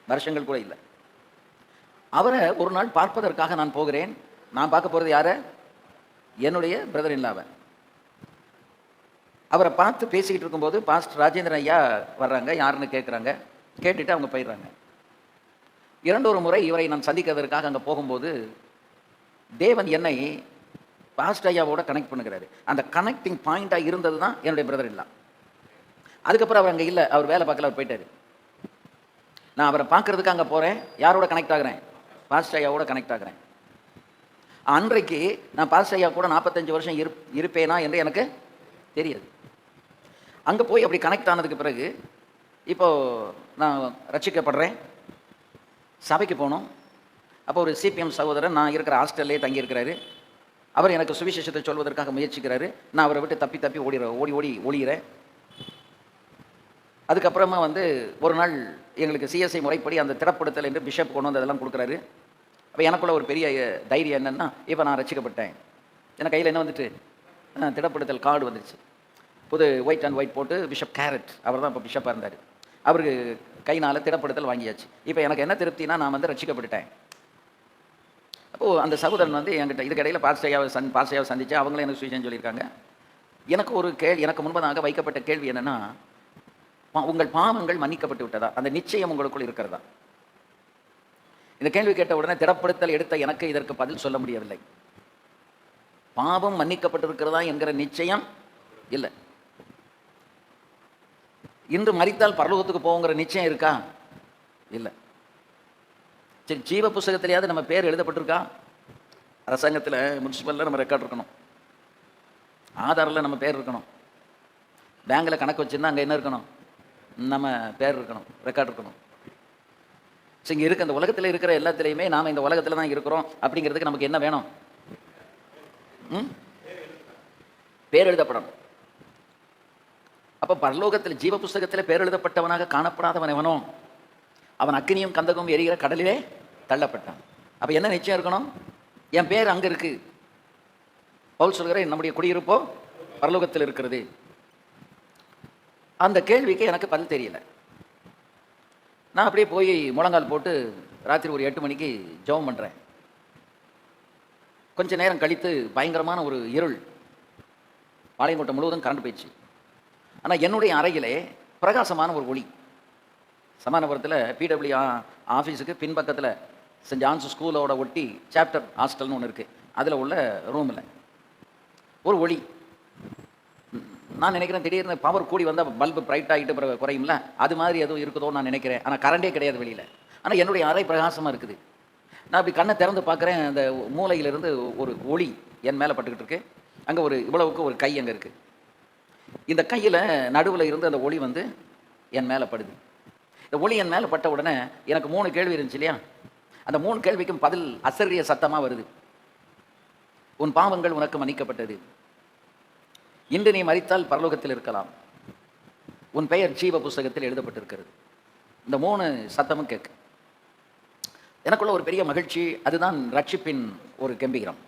வருஷங்கள் கூட இல்லை. அவரை ஒரு நாள் பார்ப்பதற்காக நான் போகிறேன். நான் பார்க்க போகிறது யாரை? என்னுடைய பிரதர் இல்லாவை. அவரை பார்த்து பேசிக்கிட்டு இருக்கும்போது பாஸ்டர் ராஜேந்திரன் ஐயா வர்றாங்க, யாருன்னு கேட்குறாங்க. கேட்டுட்டு அவங்க போயிடுறாங்க. 2 முறை இவரை நான் சந்திக்கிறதற்காக அங்கே போகும்போது தேவன் என்னை பாஸ்டர் ஐயாவோட கனெக்ட் பண்ணுகிறாரு. அந்த கனெக்டிங் பாயிண்டாக இருந்தது தான் என்னுடைய பிரதர் இல்லா. அதுக்கப்புறம் அவர் அங்கே இல்லை, அவர் வேலை பார்க்கல, அவர் போயிட்டார். நான் அவரை பார்க்கறதுக்கு அங்கே போகிறேன். யாரோட கனெக்ட் ஆகிறேன்? பாஸ்டர் ஐயாவோட கனெக்ட் ஆகிறேன். அன்றைக்கு நான் பாஸ்டர் ஐயா கூட 45 வருஷம் இருப்பேனா என்று எனக்கு தெரியாது. அங்கே போய் அப்படி கனெக்ட் ஆனதுக்கு பிறகு இப்போது நான் ரட்சிக்கப்படுறேன், சபைக்கு போனோம். அப்போ ஒரு சிபிஎம் சகோதரன் நான் இருக்கிற ஹாஸ்டல்லே தங்கியிருக்கிறாரு. அவர் எனக்கு சுவிசேஷத்தை சொல்வதற்காக முயற்சிக்கிறாரு. நான் அவரை விட்டு தப்பி ஓடி ஒளிகிறேன். அதுக்கப்புறமா வந்து ஒரு நாள் எங்களுக்கு சிஎஸ்ஐ முறைப்படி அந்த திறப்படுத்தல் என்று பிஷப் கொண்டு வந்து அதெல்லாம் கொடுக்குறாரு. அப்போ எனக்குள்ள ஒரு பெரிய தைரியம் என்னென்னா, இப்போ நான் ரட்சிக்கப்பட்டேன். எனக்கு கையில் என்ன வந்துட்டு திடப்படுத்தல் கார்டு வந்துடுச்சு. புது ஒயிட் அண்ட் ஒயிட் போட்டு பிஷப் கேரட், அவர் தான் இப்போ பிஷப்பாக இருந்தார். அவருக்கு கைனால் திடப்படுத்தல் வாங்கியாச்சு. இப்போ எனக்கு என்ன திருப்தினா, நான் வந்து ரட்சிக்கப்பட்டுட்டேன். அப்போது அந்த சகோதரன் வந்து என்கிட்ட இதுக்கு இடையில் பாஸ்டையாவை சந்தித்து அவங்களும் எனக்கு சுவிசேஷம் சொல்லியிருக்காங்க. எனக்கு ஒரு எனக்கு முன்பதாக வைக்கப்பட்ட கேள்வி என்னென்னா, உங்கள் பாவங்கள் மன்னிக்கப்பட்டு விட்டதா? அந்த நிச்சயம் உங்களுக்குள் இருக்கிறதா? இந்த கேள்வி கேட்ட உடனே திடப்படுத்தல் எடுத்த எனக்கு இதற்கு பதில் சொல்ல முடியவில்லை. பாவம் மன்னிக்கப்பட்டிருக்கிறதா என்கிற நிச்சயம் இல்லை. இன்று மரித்தால் பரலோகத்துக்கு போங்கிற நிச்சயம் இருக்கா? இல்லை. சரி, ஜீவ புஸ்தகத்திலேயாவது நம்ம பேர் எழுதப்பட்டிருக்கா? அரசாங்கத்தில் முனிசிபலில் நம்ம ரெக்கார்ட் இருக்கணும், ஆதாரில் நம்ம பேர் இருக்கணும், பேங்கில் கணக்கு வச்சுருந்தா அங்கே என்ன இருக்கணும்? நம்ம பேர் இருக்கணும், ரெக்கார்ட் இருக்கணும். ஸோ இங்கே இருக்க அந்த உலகத்தில் இருக்கிற எல்லாத்துலேயுமே நாம் இந்த உலகத்தில் தான் இருக்கிறோம் அப்படிங்கிறதுக்கு நமக்கு என்ன வேணும்? பேர் எழுதப்படணும். அப்போ பரலோகத்தில் ஜீவ புஸ்தகத்தில் பேர் எழுதப்பட்டவனாக காணப்படாதவன் எவனோ அவன் அக்னியும் கந்தகம் எரிகிற கடலிலே தள்ளப்பட்டான். அப்போ என்ன நிச்சயம் இருக்கணும்? என் பேர் அங்கே இருக்கு. பவுல் சொல்கிற நம்முடைய குடியிருப்போ பரலோகத்தில் இருக்கிறது. அந்த கேள்விக்கு எனக்கு பதில் தெரியல. நான் அப்படியே போய் முழங்கால் போட்டு ராத்திரி ஒரு 8 மணிக்கு ஜெபம் பண்ணுறேன். கொஞ்ச நேரம் கழித்து பயங்கரமான ஒரு இருள், பாளையங்கோட்டை முழுவதும் கரண்ட் போயிடுச்சு. ஆனால் என்னுடைய அறையிலே பிரகாசமான ஒரு ஒளி. சமாதானபுரத்தில் பிடபிள்யூ ஆஃபீஸுக்கு பின்பக்கத்தில் சென்ட் ஜான்ஸ் ஸ்கூலோட ஒட்டி சாப்டர் ஹாஸ்டல்னு ஒன்று இருக்குது. அதில் உள்ள ரூமில் ஒரு ஒளி. நான் நினைக்கிறேன் திடீர்னு பவர் கூடி வந்தால் பல்பு பிரைட் ஆகிட்டு பிறகு குறையும்ல, அது மாதிரி எதுவும் இருக்குதோன்னு நான் நினைக்கிறேன். ஆனால் கரண்டே கிடையாது வெளியில். ஆனால் என்னுடைய அறை பிரகாசமாக இருக்குது. நான் அப்படி கண்ணை திறந்து பார்க்குறேன். அந்த மூலையிலிருந்து ஒரு ஒளி என் மேலே பட்டுக்கிட்டு இருக்கு. அங்கே ஒரு இவ்வளவுக்கு ஒரு கை அங்கே இருக்குது. இந்த கையில் நடுவில் இருந்து அந்த ஒளி வந்து என் மேலே படுது. இந்த ஒளி என் மேலே பட்ட உடனே எனக்கு 3 கேள்வி இருந்துச்சு இல்லையா? அந்த 3 கேள்விக்கும் பதில் அசரிய சத்தமாக வருது. உன் பாவங்கள் உனக்கு மன்னிக்கப்பட்டது, இன்று நீ மரித்தால் பரலோகத்தில் இருக்கலாம், உன் பெயர் ஜீவ புஸ்தகத்தில் எழுதப்பட்டிருக்கிறது. இந்த 3 சத்தமும் கேட்கு. எனக்குள்ள ஒரு பெரிய மகிழ்ச்சி. அதுதான் ரட்சிப்பின் ஒரு கம்பீரம்.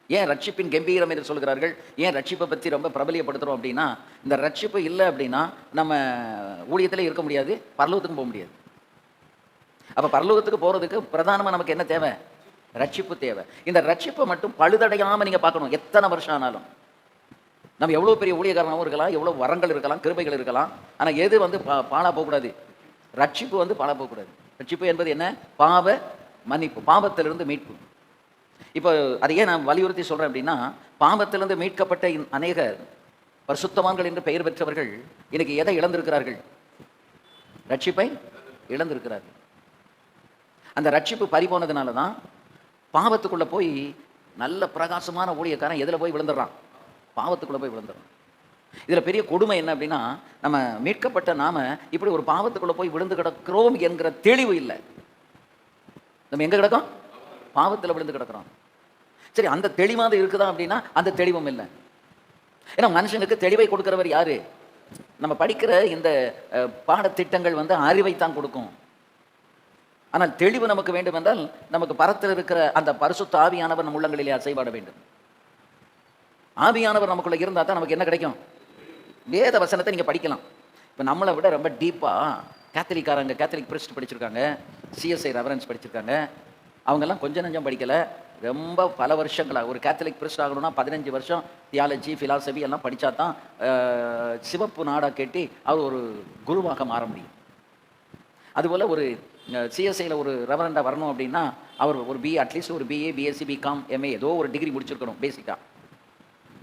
ஏன் ரட்சிப்பின் கம்பீரம் என்று சொல்கிறார்கள்? ஏன் ரட்சிப்பை பற்றி ரொம்ப பிரபலியப்படுத்துகிறோம் அப்படின்னா, இந்த ரட்சிப்பு இல்லை அப்படின்னா நம்ம ஊழியத்தில் இருக்க முடியாது, பரலோகத்துக்கும் போக முடியாது. அப்போ பரலோகத்துக்கு போகிறதுக்கு பிரதானமாக நமக்கு என்ன தேவை? ரட்சிப்பு தேவை. இந்த ரட்சிப்பை மட்டும் பழுதடையாமல் நீங்கள் பார்க்கணும். எத்தனை வருஷம் ஆனாலும் நம்ம எவ்வளோ பெரிய ஊழியக்காரனாகவும் இருக்கலாம், எவ்வளோ வரங்கள் இருக்கலாம், கிருபைகள் இருக்கலாம். ஆனால் எது வந்து பாழா போகக்கூடாது? ரட்சிப்பு வந்து பாழா போகக்கூடாது. ரட்சிப்பு என்பது என்ன? பாவ மன்னிப்பு, பாவத்திலிருந்து மீட்பு. இப்போ அதையே நான் வலியுறுத்தி சொல்கிறேன் அப்படின்னா, பாவத்திலிருந்து மீட்கப்பட்ட அநேக பரிசுத்தவான்கள் என்று பெயர் பெற்றவர்கள் இன்னைக்கு எதை இழந்திருக்கிறார்கள்? ரட்சிப்பை இழந்திருக்கிறார்கள். அந்த ரட்சிப்பு பறிபோனதுனால தான் பாவத்துக்குள்ளே போய் நல்ல பிரகாசமான ஊழியக்காரன் எதில் போய் விழுந்துடுறான்? பாவத்துக்குள்ளே போய் விழுந்துடுறான். இதில் பெரிய கொடுமை என்ன அப்படின்னா, நம்ம மீட்கப்பட்ட நாம இப்படி ஒரு பாவத்துக்குள்ளே போய் விழுந்து கிடக்கிறோம் என்கிற தெளிவு இல்லை. நம்ம எங்கே கிடக்கோம்? பாவத்தில் விழுந்து கிடக்கிறோம். சரி, அந்த தெளிவாக இருக்குதா அப்படின்னா அந்த தெளிவும் இல்லை. ஏன்னா மனுஷனுக்கு தெளிவை கொடுக்கிறவர் யாரு? நம்ம படிக்கிற இந்த பாடத்திட்டங்கள் வந்து அறிவைத்தான் கொடுக்கும். ஆனால் தெளிவு நமக்கு வேண்டும் என்றால் நமக்கு பரத்தில் இருக்கிற அந்த பரிசுத்த ஆவியானவர் நம் உள்ளங்களிலே அசைவாட வேண்டும். ஆவியானவர் நமக்குள்ள இருந்தால் தான் நமக்கு என்ன கிடைக்கும்? வேத வசனத்தை நீங்கள் படிக்கலாம். இப்போ நம்மளை விட ரொம்ப டீப்பாக கேத்தலிக் பிரிஸ்ட் படிச்சிருக்காங்க, சிஎஸ்ஐ ரெவரன்ஸ் படிச்சிருக்காங்க. அவங்கெல்லாம் கொஞ்சம் நஞ்சம் படிக்கலை, ரொம்ப பல வருஷங்களாக. ஒரு கேத்தலிக் பிரிஸ்ட் ஆகணும்னா 15 வருஷம் தியாலஜி, ஃபிலாசபி எல்லாம் படித்தா தான் சிவப்பு நாடாக கேட்டி அவர் ஒரு குருவாக மாற முடியும். அதுபோல் ஒரு சிஎஸ்ஐயில் ஒரு ரெவரண்டாக வரணும் அப்படின்னா அவர் ஒரு அட்லீஸ்ட் ஒரு பிஏ, பிஎஸ்சி, பிகாம், எம்ஏ ஏதோ ஒரு டிகிரி முடிச்சிருக்கணும் பேசிக்காக.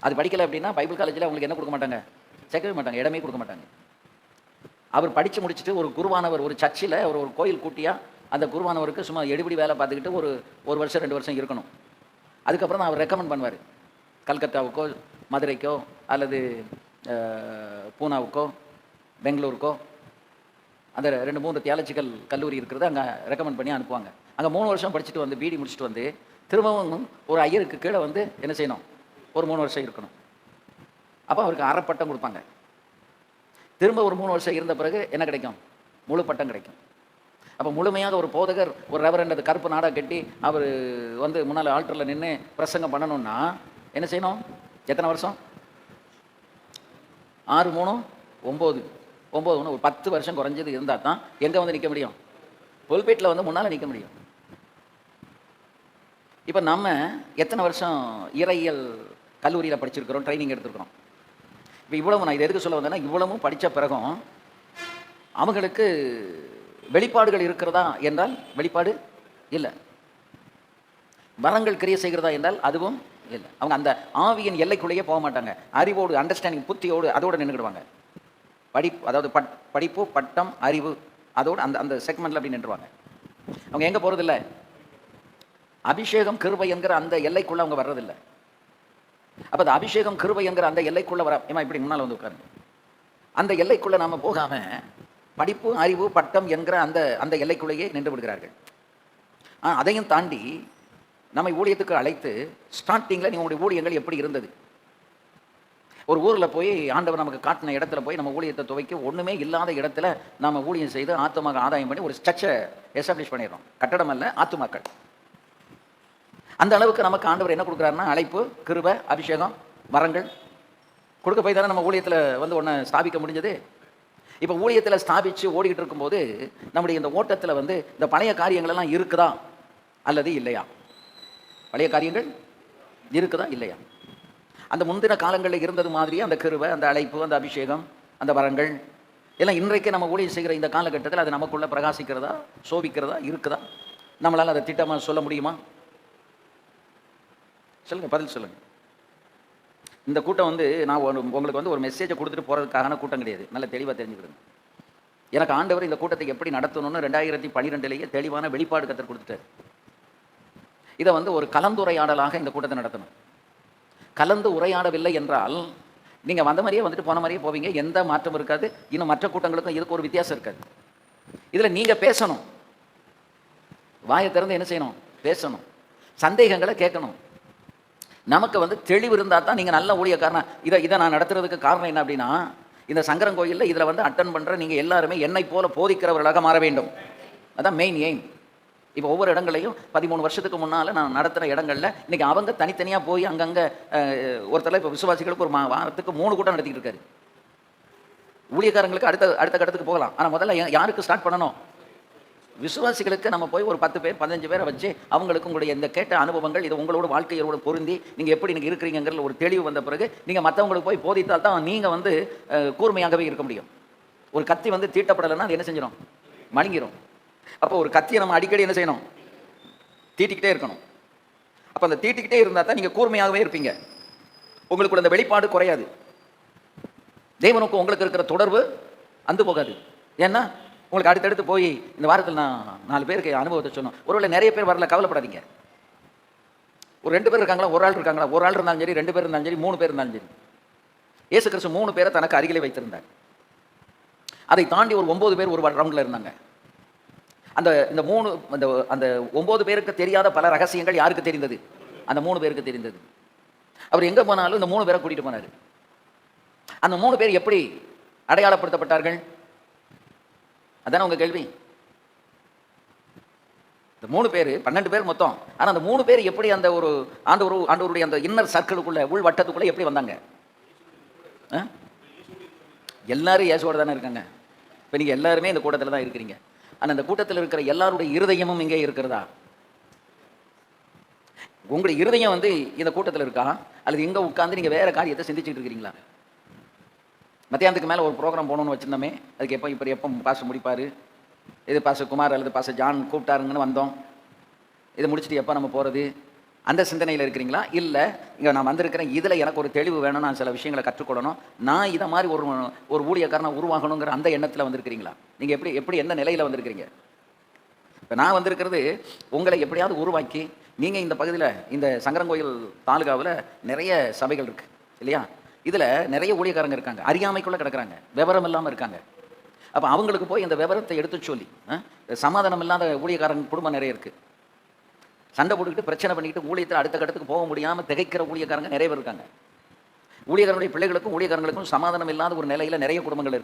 அது படிக்கலை அப்படின்னா பைபிள் காலேஜில் அவங்களுக்கு என்ன கொடுக்க மாட்டாங்க? சேர்க்கவே மாட்டாங்க, இடமே கொடுக்க மாட்டாங்க. அவர் படித்து முடிச்சுட்டு ஒரு குருவானவர் ஒரு சர்ச்சில் ஒரு கோயில் கூட்டியாக அந்த குருவானவருக்கு சும்மா எடுபடி வேலை பார்த்துக்கிட்டு ஒரு வருஷம் 2 வருஷம் இருக்கணும். அதுக்கப்புறம் தான் அவர் ரெக்கமெண்ட் பண்ணுவார் கல்கத்தாவுக்கோ, மதுரைக்கோ, அல்லது பூனாவுக்கோ, பெங்களூருக்கோ, அந்த 2-3 தியாலஜிக்கல் கல்லூரி இருக்கிறது அங்கே ரெக்கமெண்ட் பண்ணி அனுப்புவாங்க. அங்கே 3 வருஷம் படிச்சுட்டு வந்து பிடி முடிச்சுட்டு வந்து திரும்பவும் ஒரு ஐயருக்கு கீழே வந்து என்ன செய்யணும்? ஒரு 3 வருஷம் இருக்கணும். அப்போ அவருக்கு அரை பட்டம் கொடுப்பாங்க. திரும்ப ஒரு 3 வருஷம் இருந்த பிறகு என்ன கிடைக்கும்? முழு பட்டம் கிடைக்கும். அப்போ முழுமையாக ஒரு போதகர், ஒரு ரெவரண்ட், அது கருப்பு நாடாக கட்டி அவர் வந்து முன்னால் ஆல்டரில் நின்று பிரசங்கம் பண்ணணும்னா என்ன செய்யணும்? எத்தனை வருஷம்? 6, 3, 9 1 ஒரு 10 வருஷம் குறைஞ்சது இருந்தால் தான் எங்கே வந்து நிற்க முடியும்? புல்பீட்டில் வந்து முன்னால் நிற்க முடியும். இப்போ நம்ம எத்தனை வருஷம் இறையியல் கல்லூரியில் படிச்சிருக்கிறோம், ட்ரைனிங் எடுத்துருக்கிறோம். இப்போ இவ்வளவு நான் இதை எதுக்கு சொல்ல வந்தேன்னா, இவ்வளவும் படித்த பிறகும் அவங்களுக்கு வெளிப்பாடுகள் இருக்கிறதா என்றால் வெளிப்பாடு இல்லை. வரங்கள் கிரியை செய்கிறதா என்றால் அதுவும் இல்லை. அவங்க அந்த ஆவியின் எல்லைக்குள்ளேயே போக மாட்டாங்க. அறிவோடு, அண்டர்ஸ்டாண்டிங், புத்தியோடு அதோடு நின்றுடுவாங்க. அதாவது படிப்பு, பட்டம், அறிவு அதோடு அந்த அந்த செக்மெண்ட்டில் அப்படி நின்றுவாங்க. அவங்க எங்கே போகிறதில்ல, அபிஷேகம் கிருபை என்கிற அந்த எல்லைக்குள்ளே அவங்க வர்றதில்லை. அப்போ அந்த அபிஷேகம் கிருபை என்கிற அந்த எல்லைக்குள்ளே வர ஏமா இப்படி முன்னால் வந்து உட்காருங்க. அந்த எல்லைக்குள்ளே நாம் போகாமல் படிப்பு, அறிவு, பட்டம் என்கிற அந்த அந்த எல்லைக்குள்ளேயே நின்று விடுகிறார்கள். அதையும் தாண்டி நம்மை ஊழியத்துக்கு அழைத்து ஸ்டார்டிங்கில் உங்களுடைய ஊழியங்கள் எப்படி இருந்தது? ஒரு ஊரில் போய் ஆண்டவர் நமக்கு காட்டின இடத்துல போய் நம்ம ஊழியத்தை துவைக்க ஒன்றுமே இல்லாத இடத்துல நம்ம ஊழியம் செய்து ஆத்துமாக ஆதாயம் பண்ணி ஒரு ஸ்ட்ரக்சரை எஸ்டாப்ளிஷ் பண்ணிடுறோம். கட்டடம் அல்ல, ஆத்துமாக்கள். அந்த அளவுக்கு நமக்கு ஆண்டவர் என்ன கொடுக்குறாருன்னா, அழைப்பு, கிருபை, அபிஷேகம், வரங்கள் கொடுக்க போய் தானே நம்ம ஊழியத்தில் வந்து ஒன்று ஸ்தாபிக்க முடிஞ்சது. இப்போ ஊழியத்தில் ஸ்தாபித்து ஓடிக்கிட்டு இருக்கும்போது நம்முடைய இந்த ஓட்டத்தில் வந்து இந்த பழைய காரியங்களெல்லாம் இருக்குதா அல்லது இல்லையா? பழைய காரியங்கள் இருக்குதா இல்லையா? அந்த முந்தின காலங்களில் இருந்தது மாதிரியே அந்த கிருபை, அந்த அழைப்பு, அந்த அபிஷேகம், அந்த வரங்கள் எல்லாம் இன்றைக்கு நம்ம ஊழியம் செய்கிற இந்த காலகட்டத்தில் அது நமக்குள்ளே பிரகாசிக்கிறதா, சோபிக்கிறதா, இருக்குதா? நம்மளால் அதை திட்டமாக சொல்ல முடியுமா? சொல்லுங்கள், பதில் சொல்லுங்கள். இந்த கூட்டம் வந்து நான் உங்களுக்கு வந்து ஒரு மெசேஜை கொடுத்துட்டு போகிறதுக்கான கூட்டம் கிடையாது. நல்ல தெளிவாக தெரிஞ்சுக்கிடுங்க. எனக்கு ஆண்டவர் இந்த கூட்டத்தை எப்படி நடத்தணும்னு 2012 தெளிவான வெளிப்பாடு கற்றுக் கொடுத்துட்டார். இதை வந்து ஒரு கலந்துரையாடலாக இந்த கூட்டத்தை நடத்தணும். கலந்து உரையாடவில்லை என்றால் நீங்கள் வந்த மாதிரியே வந்துட்டு போன மாதிரியே போவீங்க. எந்த மாற்றம் இருக்காது. இன்னும் மற்ற கூட்டங்களுக்கும் இதுக்கு ஒரு வித்தியாசம் இருக்காது. இதில் நீங்கள் பேசணும், வாயை திறந்து என்ன செய்யணும், பேசணும், சந்தேகங்களை கேட்கணும். நமக்கு வந்து தெளிவு இருந்தால் தான் நீங்கள் நல்ல ஊழியக்காரனா. இதை நான் நடத்துறதுக்கு காரணம் என்ன அப்படின்னா, இந்த சங்கரங்கோயிலில் இதில் வந்து அட்டன் பண்ணுற நீங்கள் எல்லாருமே என்னை போல போதிக்கிறவர்களாக மாற வேண்டும். அதான் மெயின் எய்ம். இப்போ ஒவ்வொரு இடங்களையும் 13 வருஷத்துக்கு முன்னால் நான் நடத்துகிற இடங்களில் இன்றைக்கி அவங்க தனித்தனியாக போய் அங்கங்கே ஒருத்தர் இப்போ விசுவாசிகளுக்கு ஒரு வாரத்துக்கு 3 கூட்டம் நடத்திக்கிட்டு இருக்காரு. ஊழியக்காரங்களுக்கு அடுத்த கட்டத்துக்கு போகலாம். ஆனால் முதல்ல யாருக்கு ஸ்டார்ட் பண்ணணும்? விசுவாசிகளுக்கு நம்ம போய் ஒரு 10 பேர் 15 பேரை வச்சு அவங்களுக்கு உங்களுடைய இந்த கேட்ட அனுபவங்கள் இது உங்களோட வாழ்க்கையோட பொருந்தி நீங்கள் எப்படி நீங்கள் இருக்கிறீங்கிற ஒரு தெளிவு வந்த பிறகு நீங்கள் மற்றவங்களுக்கு போய் போதித்தால் தான் நீங்கள் வந்து கூர்மையாகவே இருக்க முடியும். ஒரு கத்தி வந்து தீட்டப்படலைன்னா அது என்ன செஞ்சிடும், மழுங்கிடும். அப்போ ஒரு கத்தியை நம்ம அடிக்கடி என்ன செய்யணும், தீட்டிக்கிட்டே இருக்கணும். அப்போ அந்த தீட்டிக்கிட்டே இருந்தால் தான் நீங்கள் கூர்மையாகவே இருப்பீங்க. உங்களுக்கு அந்த வெளிப்பாடு குறையாது. தேவனுக்கு உங்களுக்கு இருக்கிற தொடர்பு அந்து போகாது. ஏன்னா உங்களுக்கு அடுத்தடுத்து போய் இந்த வாரத்தில் நான் 4 பேருக்கு அனுபவத்தை சொன்னோம். ஒருவேளை நிறைய பேர் வரல, கவலைப்படாதீங்க. ஒரு 2 பேர் இருக்காங்களா, ஒரு ஆள் இருக்காங்களா, ஒரு ஆள் இருந்தாலும் சரி, 2 பேர் இருந்தாலும் சரி, 3 பேர் இருந்தாலும் சரி, இயேசு கிறிஸ்து 3 பேரை தனக்கு அருகிலே வைத்திருந்தார். அதை தாண்டி ஒரு 9 பேர் ஒரு ரவுண்டில் இருந்தாங்க. அந்த 9 பேருக்கு தெரியாத பல ரகசியங்கள் யாருக்கு தெரிந்தது? அந்த 3 பேருக்கு தெரிந்தது. அவர் எங்கே போனாலும் இந்த 3 பேரை கூட்டிகிட்டு போனார். அந்த 3 பேர் எப்படி அடையாளப்படுத்தப்பட்டார்கள்? அதானே உங்கள் கேள்வி. இந்த 3 பேர் 12 பேர் மொத்தம். ஆனால் அந்த 3 பேர் எப்படி அந்த ஒரு ஆண்டவருடைய அந்த இன்னர் சர்க்கிளுக்குள்ள, உள் வட்டத்துக்குள்ளே எப்படி வந்தாங்க? எல்லாரும் இயேசுவோட தானே இருக்காங்க. இப்போ நீங்கள் எல்லாருமே இந்த கூட்டத்தில் தான் இருக்கிறீங்க. ஆனால் இந்த கூட்டத்தில் இருக்கிற எல்லாருடைய இருதயமும் இங்கே இருக்கிறதா? உங்களுடைய இருதயம் வந்து இந்த கூட்டத்தில் இருக்கா, அல்லது இங்கே உட்காந்து நீங்கள் வேறு காரியத்தை சிந்திச்சுட்டு இருக்கிறீங்களா? மத்தியானத்துக்கு மேலே ஒரு ப்ரோக்ராம் போகணுன்னு வச்சுருந்தோமே, அதுக்கு எப்போ பாச முடிப்பார், இது பாச குமார் அல்லது பாச ஜான் கூப்பிட்டாருங்கன்னு வந்தோம், இதை முடிச்சுட்டு எப்போ நம்ம போகிறது, அந்த சிந்தனையில் இருக்கிறீங்களா? இல்லை, இங்கே நான் வந்திருக்கிறேன், இதில் எனக்கு ஒரு தெளிவு வேணும், நான் சில விஷயங்களை கற்றுக்கொள்ளணும், நான் இதை மாதிரி ஒரு ஊழியக்காரனை உருவாகணுங்கிற அந்த எண்ணத்தில் வந்திருக்கிறீங்களா? நீங்கள் எப்படி எந்த நிலையில் வந்திருக்கிறீங்க? இப்போ நான் வந்திருக்கிறது உங்களை எப்படியாவது உருவாக்கி, நீங்கள் இந்த பகுதியில் இந்த சங்கரங்கோயில் தாலுகாவில் நிறைய சபைகள் இருக்குது இல்லையா? இதில் நிறைய ஊழியக்காரங்க இருக்காங்க, அறியாமைக்குள்ளே கிடக்கிறாங்க, விவரம் இல்லாமல் இருக்காங்க. அப்போ அவங்களுக்கு போய் இந்த விவரத்தை எடுத்து சொல்லி, சமாதானம் இல்லாத ஊழியக்காரங்க குடும்பம் நிறைய இருக்குது. சண்டை போட்டுக்கிட்டு பிரச்சனை பண்ணிக்கிட்டு ஊழியத்தில் அடுத்த கட்டத்துக்கு போக முடியாமல் திகைக்கிற ஊழியக்காரங்க நிறைய பேர் இருக்காங்க. ஊழியக்காரனுடைய பிள்ளைகளுக்கும் ஊழியக்காரங்களுக்கும் சமாதானம் இல்லாத ஒரு நிலையில் நிறைய குடும்பங்கள்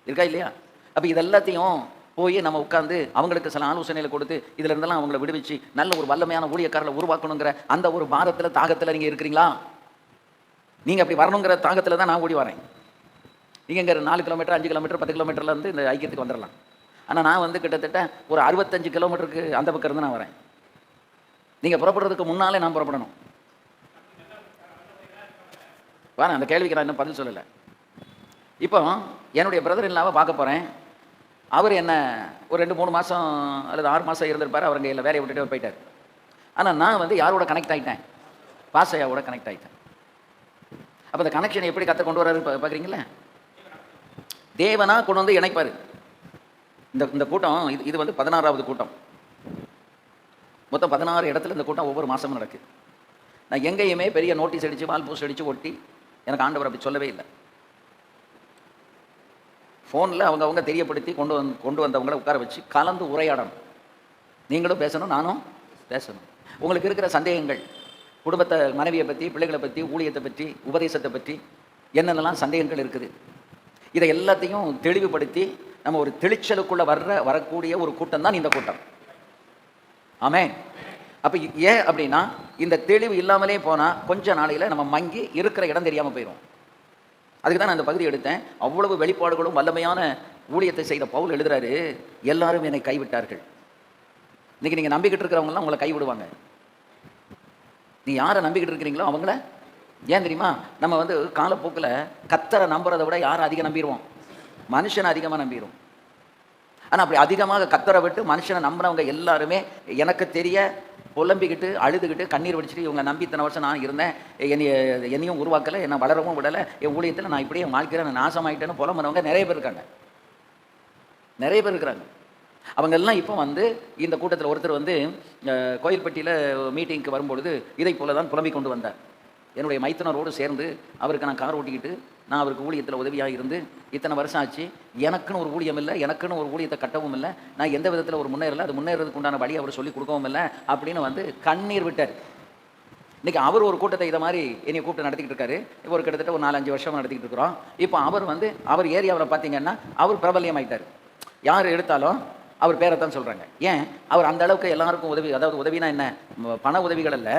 இருக்கா இல்லையா? அப்போ இது எல்லாத்தையும் போய் நம்ம உட்காந்து அவங்களுக்கு சில ஆலோசனைகளை கொடுத்து இதில் இருந்தெல்லாம் அவங்களை விடுவிச்சு நல்ல ஒரு வல்லமையான ஊழியக்காரர்களை உருவாக்கணுங்கிற அந்த ஒரு பாரத்தில் தாகத்தில் நீங்கள் இருக்கிறீங்களா? நீங்கள் அப்படி வரணுங்கிற தாகத்தில் தான் நான் ஓடி வரேன். நீங்கள் இங்கே 4 கிலோமீட்டர் 5 கிலோமீட்டர் 10 கிலோமீட்டரில் இருந்து இந்த ஐக்கியத்துக்கு வந்துடலாம். ஆனால் நான் வந்து கிட்டத்தட்ட ஒரு 65 கிலோமீட்டருக்கு அந்த பக்கம் இருந்து நான் வரேன். நீங்கள் புறப்படுறதுக்கு முன்னாலே நான் புறப்படணும். வாங்க, அந்த கேள்விக்கு நான் இன்னும் பதில் சொல்லலை. இப்போ என்னுடைய பிரதர் இல்லாமல் பார்க்க போகிறேன். அவர் என்ன ஒரு 2-3 மாதம் அல்லது 6 மாதம் இருந்திருப்பார். அவங்க இல்லை வேலையை விட்டுட்டு அவர் போயிட்டார். ஆனால் நான் வந்து யாரோட கனெக்ட் ஆகிட்டேன்? பாசையாவோட கனெக்ட் ஆகிட்டேன். அப்போ அந்த கனெக்ஷனை எப்படி கற்று கொண்டு வர்றாரு பார்க்குறீங்களா? தேவனா கொண்டு வந்து இணைப்பார். இந்த கூட்டம் இது வந்து 16வது கூட்டம். மொத்தம் 16 இடத்துல இந்த கூட்டம் ஒவ்வொரு மாதமும் நடக்குது. நான் எங்கேயுமே பெரிய நோட்டீஸ் அடித்து வால் போஸ்ட் அடித்து ஒட்டி எனக்கு ஆண்டவர் அப்படி சொல்லவே இல்லை. ஃபோனில் அவங்கவுங்க தெரியப்படுத்தி கொண்டு வந்தவங்கள உட்கார வச்சு கலந்து உரையாடணும். நீங்களும் பேசணும், நானும் பேசணும். உங்களுக்கு இருக்கிற சந்தேகங்கள், குடும்பத்தை, மனைவியை பற்றி, பிள்ளைகளை பற்றி, ஊழியத்தை பற்றி, உபதேசத்தை பற்றி என்னென்னலாம் சந்தேகங்கள் இருக்குது, இதை எல்லாத்தையும் தெளிவுபடுத்தி நம்ம ஒரு தெளிச்சலுக்குள்ளே வரக்கூடிய ஒரு கூட்டம் தான் இந்த கூட்டம். ஆமென். அப்போ ஏன் அப்படின்னா, இந்த தெளிவு இல்லாமலே போனால் கொஞ்ச நாளையில் நம்ம மங்கி இருக்கிற இடம் தெரியாமல் போயிடும். அதுக்கு தான் நான் இந்த பகுதி எடுத்தேன். அவ்வளவு வெளிப்பாடுகளும் வல்லமையான ஊழியத்தை செய்த பவுல் எழுதுறாரு, எல்லாரும் என்னை கைவிட்டார்கள். இன்னைக்கு நீங்கள் நம்பிக்கிட்டு இருக்கிறவங்களாம் உங்களை கைவிடுவாங்க. நீ யாரை நம்பிக்கிட்டு இருக்கிறீங்களோ அவங்கள, ஏன் தெரியுமா, நம்ம வந்து காலப்போக்கில் கர்த்தரை நம்புறதை விட யாரை அதிகம் நம்பிடுவோம்? மனுஷனை அதிகமாக நம்பிடுவோம். ஆனால் அப்படி அதிகமாக கர்த்தரை விட்டு மனுஷனை நம்பினவங்க எல்லாருமே எனக்கு தெரிய புலம்பிக்கிட்டு அழுதுகிட்டு கண்ணீர் வடிச்சிட்டு இவங்க நம்பி இத்தனை வருஷம் நான் இருந்தேன், என்னையும் உருவாக்கலை, என்னை வளரவும் விடலை, என் ஊழியத்தில் நான் இப்படியே வாழ்க்கையில் நான் நாசமாயிட்டேன்னு புலம்புறவங்க நிறைய பேர் இருக்காங்க. நிறைய பேர் இருக்கிறாங்க. அவங்கெல்லாம் இப்போ வந்து இந்த கூட்டத்தில் ஒருத்தர் வந்து கோயில்பட்டியில் மீட்டிங்க்கு வரும்பொழுது இதை போல தான் புலம்பிக் கொண்டு வந்தார். என்னுடைய மைத்துனரோடு சேர்ந்து அவருக்கு நான் கார் ஓட்டிக்கிட்டு நான் அவருக்கு ஊழியத்தில் உதவியாக இருந்து இத்தனை வருஷம் ஆச்சு, எனக்குன்னு ஒரு ஊழியம் இல்லை, எனக்குன்னு ஒரு ஊழியத்தை கட்டவும் இல்லை, நான் எந்த விதத்தில் ஒரு முன்னேறலை, அது முன்னேறதுக்கு உண்டான வழி அவர் சொல்லி கொடுக்கவும் இல்லை அப்படின்னு வந்து கண்ணீர் விட்டார். இன்றைக்கி அவர் ஒரு கூட்டத்தை இதை மாதிரி என்னை கூப்பிட்டு நடத்திக்கிட்டு இருக்காரு. இப்போ ஒரு கிட்டத்தட்ட ஒரு 4-5 வருஷமாக நடத்திக்கிட்டு இருக்கிறோம். இப்போ அவர் ஏரியாவில் பார்த்தீங்கன்னா அவர் பிரபல்யமாயிட்டார். யார் எடுத்தாலும் அவர் பேரைத்தான் சொல்கிறாங்க. ஏன்? அவர் அந்த அளவுக்கு எல்லாருக்கும் உதவி, அதாவது உதவினா என்ன, பண உதவிகள் அல்ல,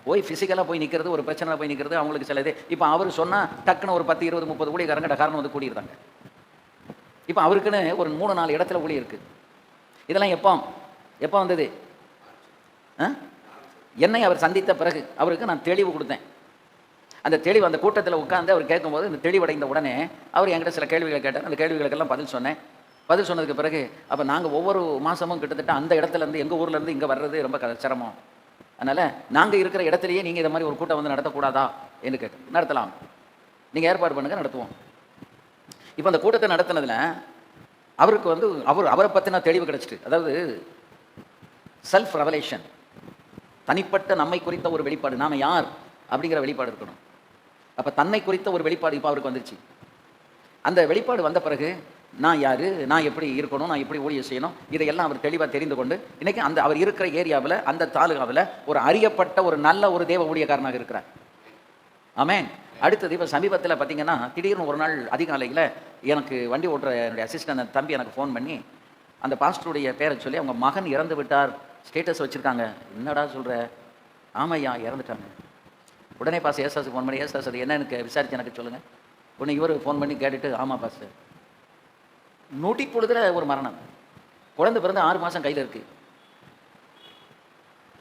போய் ஃபிசிக்கலாக போய் நிற்கிறது, ஒரு பிரச்சனை போய் நிற்கிறது, அவங்களுக்கு சில இது. இப்போ அவர் சொன்னால் டக்குன்னு ஒரு 10-20-30 ஊழியக்காரங்க காரணம் வந்து கூடியிருந்தாங்க. இப்போ அவருக்குன்னு ஒரு 3-4 இடத்துல ஊழியம் இருக்குது. இதெல்லாம் எப்போ வந்தது? என்னை அவர் சந்தித்த பிறகு அவருக்கு நான் தெளிவு கொடுத்தேன். அந்த தெளிவு அந்த கூட்டத்தில் உட்காந்து அவர் கேட்கும்போது இந்த தெளிவடைந்த உடனே அவர் என்கிட்ட சில கேள்விகளை கேட்டார். அந்த கேள்விகளுக்கெல்லாம் பதில் சொன்னேன். பதில் சொன்னதுக்கு பிறகு அப்போ நாங்கள் ஒவ்வொரு மாதமும் கிட்டத்தட்ட அந்த இடத்துலேருந்து எங்கள் ஊர்லேருந்து இங்கே வர்றது ரொம்ப சிரமம், அதனால் நாங்கள் இருக்கிற இடத்துலையே நீங்கள் இதை மாதிரி ஒரு கூட்டம் வந்து நடத்தக்கூடாதா என்று கேட்டு, நடத்தலாம், நீங்கள் ஏற்பாடு பண்ணுங்கள், நடத்துவோம். இப்போ அந்த கூட்டத்தை நடத்தினதில் அவருக்கு வந்து அவரை பற்றின தெளிவு கிடச்சிட்டு, அதாவது செல்ஃப் ரெவலேஷன், தனிப்பட்ட நம்மை குறித்த ஒரு வெளிப்பாடு, நாம் யார் அப்படிங்கிற வெளிப்பாடு இருக்கணும். அப்போ தன்னை குறித்த ஒரு வெளிப்பாடு இப்போ அவருக்கு வந்துருச்சு. அந்த வெளிப்பாடு வந்த பிறகு நான் யார், நான் எப்படி இருக்கணும், நான் எப்படி ஊழியம் செய்யணும், இதையெல்லாம் அவர் தெளிவாக தெரிந்து கொண்டு இன்றைக்கி அந்த அவர் இருக்கிற ஏரியாவில், அந்த தாலுகாவில் ஒரு அறியப்பட்ட ஒரு நல்ல ஒரு தேவ ஊழியக்காரனாக இருக்கிறார். ஆமென். அடுத்தது இப்போ சமீபத்தில் பார்த்தீங்கன்னா, திடீர்னு ஒரு நாள் அதிகாலையில் எனக்கு வண்டி ஓட்டுற என்னுடைய அசிஸ்டன்ட் தம்பி எனக்கு ஃபோன் பண்ணி அந்த பாஸ்டருடைய பேரை சொல்லி அவங்க மகன் இறந்து விட்டார் ஸ்டேட்டஸ் வச்சுருக்காங்க. என்னடா சொல்கிற? ஆமையா, இறந்துட்டாங்க. உடனே பாஸ் ஏசாஸுக்கு ஃபோன் பண்ணி, ஏசாஸ் அது என்ன எனக்கு விசாரிச்சு எனக்கு சொல்லுங்கள். உடனே இவர் ஃபோன் பண்ணி கேட்டுட்டு, ஆமாம் பாஸ், நூட்டி பொழுதுல ஒரு மரணம், குழந்தை பிறந்து 6 மாதம் கையில் இருக்குது,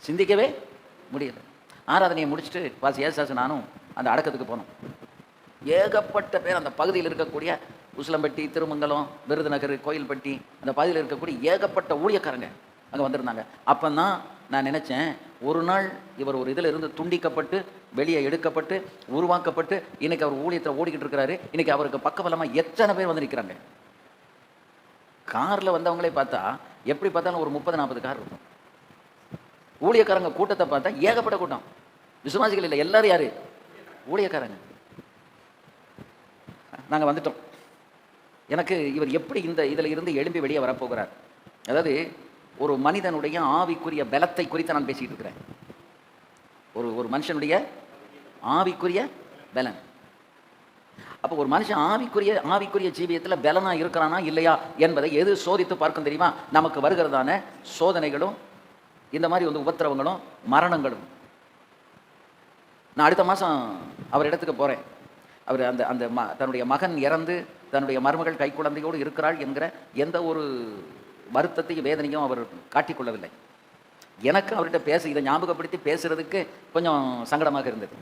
சிந்திக்கவே முடியல. ஆராதனையை முடிச்சுட்டு பாஸ் ஏசாஸ் நானும் அந்த அடக்கத்துக்கு போனோம். ஏகப்பட்ட பேர் அந்த பகுதியில் இருக்கக்கூடிய உசிலம்பட்டி, திருமங்கலம், விருதுநகர், கோயில்பட்டி அந்த பகுதியில் இருக்கக்கூடிய ஏகப்பட்ட ஊழியக்காரங்க அங்கே வந்திருந்தாங்க. அப்போ தான் நான் நினச்சேன், ஒரு நாள் இவர் ஒரு இதில் இருந்து துண்டிக்கப்பட்டு வெளியே எடுக்கப்பட்டு உருவாக்கப்பட்டு இன்றைக்கி அவர் ஊழியத்தில் ஓடிக்கிட்டு இருக்கிறாரு. இன்றைக்கி அவருக்கு பக்கபலமாக எத்தனை பேர் வந்து நிற்கிறாங்க. காரில் வந்தவங்களே பார்த்தா எப்படி பார்த்தாலும் ஒரு 30-40 கார் இருக்கும். ஊழியக்காரங்க கூட்டத்தை பார்த்தா ஏகப்பட்ட கூட்டம். விசுவாசிகள் இல்லை, எல்லாரும் யாரு? ஊழியக்காரங்க. நாங்கள் வந்துட்டோம். எனக்கு இவர் எப்படி இதில் இருந்து எழும்பி வெளியே வரப்போகிறார், அதாவது ஒரு மனிதனுடைய ஆவிக்குரிய பலத்தை குறித்து நான் பேசிக்கிட்டு இருக்கிறேன். ஒரு மனுஷனுடைய ஆவிக்குரிய பலன். அப்போ ஒரு மனுஷன் ஆவிக்குரிய ஜீவியத்தில் பலனாக இருக்கிறானா இல்லையா என்பதை எது சோதித்து பார்க்கும் தெரியுமா? நமக்கு வருகிறதான சோதனைகளும் இந்த மாதிரி வந்து உபத்திரவங்களும் மரணங்களும். நான் அடுத்த மாதம் அவர் இடத்துக்கு போகிறேன். அவர் அந்த தன்னுடைய மகன் இறந்து தன்னுடைய மருமகள் கைக்குழந்தையோடு இருக்கிறாள் என்கிற எந்த ஒரு வருத்தத்தையும் வேதனையும் அவர் காட்டிக்கொள்ளவில்லை. எனக்கு அவர்கிட்ட இதை ஞாபகப்படுத்தி பேசுறதுக்கு கொஞ்சம் சங்கடமாக இருந்தது.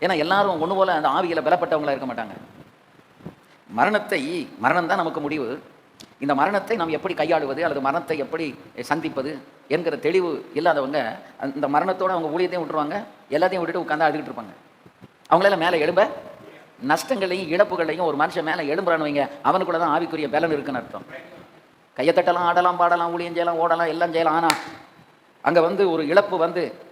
ஏன்னா எல்லாரும் ஒன்று போல அந்த ஆவியில் பலப்பட்டவங்களா இருக்க மாட்டாங்க. மரணம் தான் நமக்கு முடிவு. இந்த மரணத்தை நாம் எப்படி கையாளுவது அல்லது மரணத்தை எப்படி சந்திப்பது என்கிற தெளிவு இல்லாதவங்க இந்த மரணத்தோடு அவங்க ஊழியத்தையும் விட்டுருவாங்க, எல்லாத்தையும் விட்டுட்டு உட்காந்து அழுதுகிட்டு இருப்பாங்க. அவங்களால மேலே எழும்ப நஷ்டங்களையும் இழப்புகளையும் ஒரு மனுஷன் மேலே எழும்புறான்னு வைங்க, அவனுக்குள்ள தான் ஆவிக்குரிய பலன் இருக்குன்னு அர்த்தம். கையத்தட்டலாம், ஆடலாம், பாடலாம், ஊழியம் செய்யலாம், ஓடலாம், எல்லாம் செய்யலாம். ஆனால் அங்கே ஒரு இழப்பு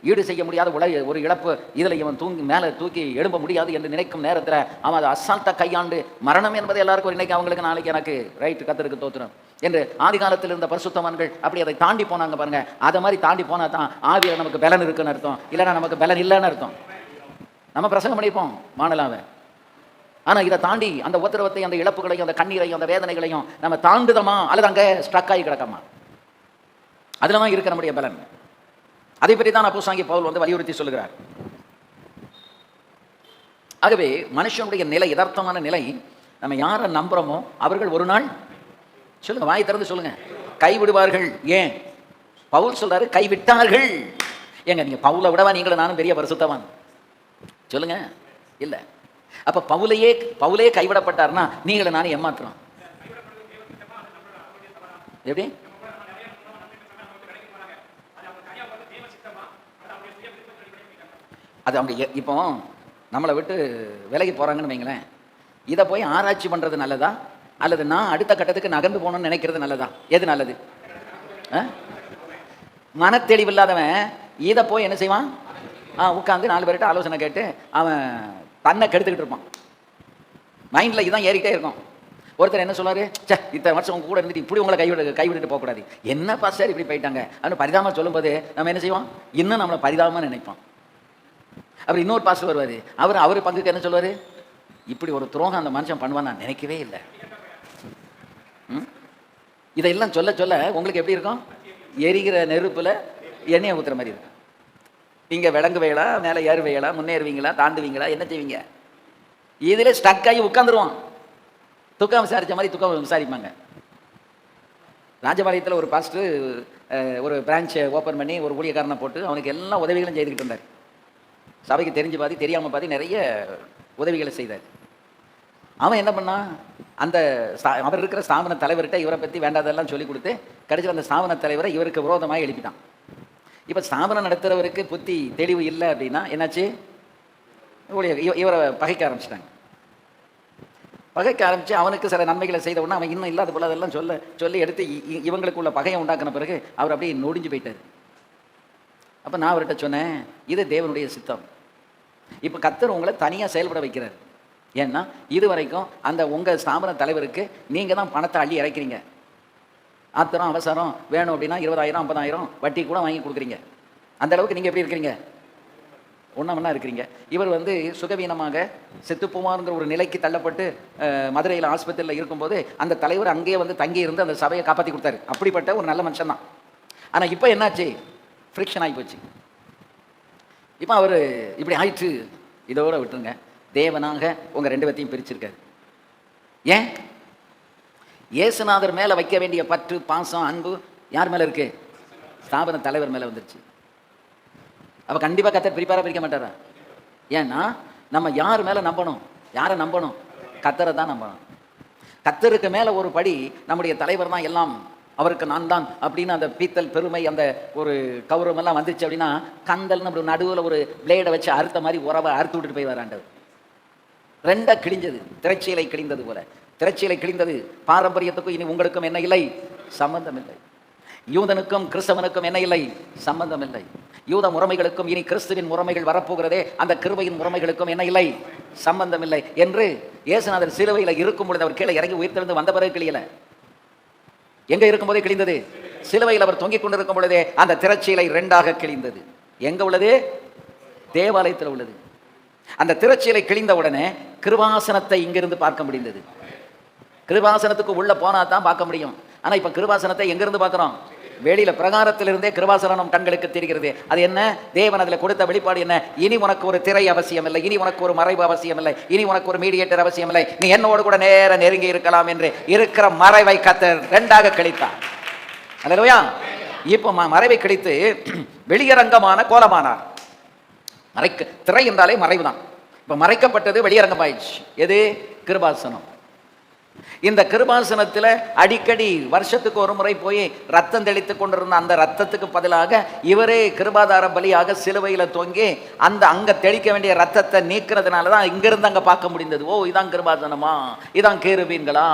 ஈடு செய்ய முடியாத ஒரு இழப்பு, இதில் இவன் மேலே தூக்கி எழும்ப முடியாது என்று நினைக்கும் நேரத்தில் அவன் அதை அசால்ட்டாக கையாண்டு மரணம் என்பது எல்லாருக்கும் இன்னைக்கு அவங்களுக்கு நாளைக்கு எனக்கு ரைட்டு கத்தருக்கு தோத்துறோம் என்று ஆதி காலத்தில் இருந்த பரிசுத்தவான்கள் அப்படி அதை தாண்டி போனாங்க பாருங்க. அதை மாதிரி தாண்டி போனால் தான் ஆவியில் நமக்கு பலன் இருக்குன்னு அர்த்தம், இல்லைன்னா நமக்கு பலன் இல்லைன்னு அர்த்தம். நம்ம பிரசங்கம் பண்ணியிருப்போம் மானலாவை, ஆனால் இதை தாண்டி அந்த உத்தரவத்தையும் அந்த இழப்புகளையும் அந்த கண்ணீரையும் அந்த வேதனைகளையும் நம்ம தாண்டுதமா அல்லது அங்கே ஸ்ட்ரக் ஆகி கிடக்கமா, அதில் தான் இருக்க நம்முடைய பலன். அதை பற்றி தான் அப்போஸ்தலனாகிய பவுல் வலியுறுத்தி சொல்லுகிறார். ஆகவே மனுஷனுடைய நிலை, யதார்த்தமான நிலை, நம்ம யாரை நம்புறோமோ அவர்கள் ஒரு நாள் சொல்லுங்க, வாய் திறந்து சொல்லுங்க, கைவிடுவார்கள். ஏன் பவுல் சொல்றாரு கைவிட்டார்கள்? ஏங்க நீங்க பவுலை விடவா நீங்களும் நானும் பெரிய பரிசுத்தவான்? சொல்லுங்க. இல்லை. அப்ப பவுலே கைவிடப்பட்டார்னா நீங்களும் நானும் ஏமாத்துறோம். எப்படி? அது அவங்க இப்போ நம்மளை விட்டு விலகி போகிறாங்கன்னு வைங்களேன், இதை போய் ஆராய்ச்சி பண்ணுறது நல்லதா அல்லது நான் அடுத்த கட்டத்துக்கு நகர்ந்து போகணும்னு நினைக்கிறது நல்லதா? எது நல்லது? மனத்தெளிவு இல்லாதவன் இதை போய் என்ன செய்வான்? உட்காந்து 4 பேர்கிட்ட ஆலோசனை கேட்டு அவன் தன்னை கெடுத்துக்கிட்டு இருப்பான். மைண்டில் இதுதான் ஏறிக்கிட்டே இருக்கும். ஒருத்தர் என்ன சொல்லுவார், இத்தனை வருஷம் உங்க கூட இருந்துட்டு இப்படி உங்களை கைவிட்டுட்டு போகக்கூடாது, என்னப்பா சார் இப்படி போயிட்டாங்க அப்படின்னு பரிதாபமாக சொல்லும்போது நம்ம என்ன செய்வோம்? இன்னும் நம்மளை பரிதாபமாக நினைப்போம். அப்புறம் இன்னொரு பாஸ்டர் வருவார், அவர் பங்குக்கு என்ன சொல்லுவார், இப்படி ஒரு துரோகம் அந்த மனுஷன் பண்ணுவான் நான் நினைக்கவே இல்லை. இதையெல்லாம் சொல்ல சொல்ல உங்களுக்கு எப்படி இருக்கும்? எரிகிற நெருப்பில் எண்ணெயை ஊற்றுற மாதிரி இருக்கும். நீங்கள் விளங்குவீங்களா, மேலே ஏறுவீங்களா, முன்னேறுவீங்களா, தாண்டுவீங்களா, என்ன செய்வீங்க? இதில் ஸ்டக் ஆகி உட்காந்துருவான். துக்கம் விசாரித்த மாதிரி துக்கம் விசாரிப்பாங்க. ராஜபாளையத்தில் ஒரு பாஸ்டர் ஒரு பிரான்ச்சை ஓப்பன் பண்ணி ஒரு ஊழியக்காரனை போட்டு அவனுக்கு எல்லா உதவிகளும் செய்துக்கிட்டு இருந்தார். சபைக்கு தெரிஞ்சு பாதி தெரியாமல் பாதி நிறைய உதவிகளை செய்தார். அவன் என்ன பண்ணான், அந்த அவர் இருக்கிற ஸ்தாபன தலைவர்கிட்ட இவரை பற்றி வேண்டாதெல்லாம் சொல்லி கொடுத்து கடைசியில் அந்த ஸ்தாபன தலைவரை இவருக்கு விரோதமாக எழுப்பிட்டான். இப்போ ஸ்தாபனம் நடத்துகிறவருக்கு புத்தி தெளிவு இல்லை அப்படின்னா என்னாச்சு? இவரை பகைக்க ஆரம்பிச்சிட்டாங்க. பகைக்க ஆரம்பித்து அவனுக்கு சில நன்மைகளை செய்த உடனே அவன் இன்னும் இல்லாத போல அதெல்லாம் சொல்லி எடுத்து இவங்களுக்குள்ள பகையை உண்டாக்கின பிறகு அவர் அப்படியே நொடிஞ்சு போயிட்டார். அப்போ நான் அவர்கிட்ட சொன்னேன், இது தேவனுடைய சித்தம். இப்போ கர்த்தர் உங்களை தனியாக செயல்பட வைக்கிறார். ஏன்னா இது வரைக்கும் அந்த உங்கள் ஸ்தாபன தலைவருக்கு நீங்கள் தான் பணத்தை அள்ளி இறக்கிறீங்க. ஆத்திரம் அவசரம் வேணும் அப்படின்னா 20,000 50,000 வட்டி கூட வாங்கி கொடுக்குறீங்க. அந்த அளவுக்கு நீங்கள் எப்படி இருக்கிறீங்க? ஒன்றா இருக்கிறீங்க. இவர் சுகவீனமாக செத்துப்போமாங்கிற ஒரு நிலைக்கு தள்ளப்பட்டு மதுரையில் ஆஸ்பத்திரியில் இருக்கும்போது அந்த தலைவர் அங்கேயே தங்கி இருந்து அந்த சபையை காப்பாற்றி கொடுத்தாரு. அப்படிப்பட்ட ஒரு நல்ல மனுஷன் தான். ஆனால் இப்போ என்னாச்சு? ஃப்ரிக்ஷன் ஆகி போச்சு. இப்போ அவர் இப்படி ஆயிடுச்சு, இதோட விட்டுருங்க. தேவனாக உங்கள் 2 பேர்த்தையும் பிரிச்சிருக்காரு. ஏன்? இயேசுநாதர் மேலே வைக்க வேண்டிய பற்று, பாசம், அன்பு யார் மேலே இருக்கு? ஸ்தாபன தலைவர் மேலே வந்துருச்சு. அப்போ கண்டிப்பாக கர்த்தர் பிரிக்க மாட்டாரா? ஏன்னா நம்ம யார் மேலே நம்பணும்? யாரை நம்பணும்? கர்த்தரை தான் நம்பணும். கர்த்தருக்கு மேலே ஒரு படி நம்முடைய தலைவர் தான் எல்லாம், அவருக்கு நான் தான் அப்படின்னு அந்த பீத்தல் பெருமை அந்த ஒரு கௌரவம் எல்லாம் வந்துச்சு அப்படின்னா கந்தல்னு அப்படி நடுவில் ஒரு பிளேடை வச்சு அறுத்த மாதிரி உறவை அறுத்து விட்டுட்டு போய் வராண்டது. 2 கிழிஞ்சது, திரைச்சீலை கிழிந்தது போல. திரைச்சீலை கிழிந்தது. பாரம்பரியத்துக்கும் இனி உங்களுக்கும் என்ன இல்லை? சம்பந்தம் இல்லை. யூதனுக்கும் கிறிஸ்தவனுக்கும் என்ன இல்லை? சம்பந்தம் இல்லை. யூத முறைமைகளுக்கும் இனி கிறிஸ்துவின் முறைமைகள் வரப்போகிறதே, அந்த கிருபையின் முறைமைகளுக்கும் என்ன இல்லை? சம்பந்தம் இல்லை என்று இயேசுநாதர் சிலுவையில் இருக்கும் பொழுது அவர் கீழே இறங்கி உயிர்த்தெழுந்து வந்த பிறகு கிளியல. எங்க இருக்கும்போதே கிழிந்தது? சிலுவையில் அவர் தொங்கிக் கொண்டிருக்கும் பொழுதே அந்த திரைச்சீலை 2ஆக கிழிந்தது. எங்க உள்ளது? தேவாலயத்தில் உள்ளது. அந்த திரைச்சீலை கிழிந்த உடனே கிருபாசனத்தை இங்கிருந்து பார்க்க முடிந்தது. கிருபாசனத்துக்கு உள்ள போனா தான் பார்க்க முடியும். ஆனா இப்ப கிருபாசனத்தை எங்கிருந்து பார்க்கிறோம்? வெளியில பிரகாரத்திலிருந்தே கிருபாசனம் கண்களுக்கு தெரிகிறது. அது என்ன? தேவன் அதில் கொடுத்த வெளிப்பாடு என்ன? இனி உனக்கு ஒரு திரை அவசியம் இல்லை, இனி உனக்கு ஒரு மறைவு அவசியம் இல்லை, இனி உனக்கு ஒரு மீடியேட்டர் அவசியம் இல்லை, நீ என்னோடு கூட நேர நெருங்கி இருக்கலாம் என்று இருக்கிற மறைவை கர்த்தர் 2ஆக கிழித்தார். அல்லேலூயா. இப்போ மறைவை கிடைத்து வெளியரங்கமான கோலமானார். திரை என்றாலே மறைவு தான். இப்போ மறைக்கப்பட்டது வெளியரங்கமாயிடுச்சு. எது? கிருபாசனம். இந்த கிருபாசனத்தில் அடிக்கடி வருஷத்துக்கு ஒரு முறை போய் ரத்தம் தெளித்து கொண்டிருந்த அந்த ரத்தத்துக்கு பதிலாக இவரே கிருபாதார பலியாக சிலுவையில் தொங்கி அங்கே தெளிக்க வேண்டிய ரத்தத்தை நீக்கிறதுனால தான் இங்கிருந்து அங்கே பார்க்க முடிந்தது. ஓ, இதான் கிருபாசனமா, இதான் கேருபீன்களா.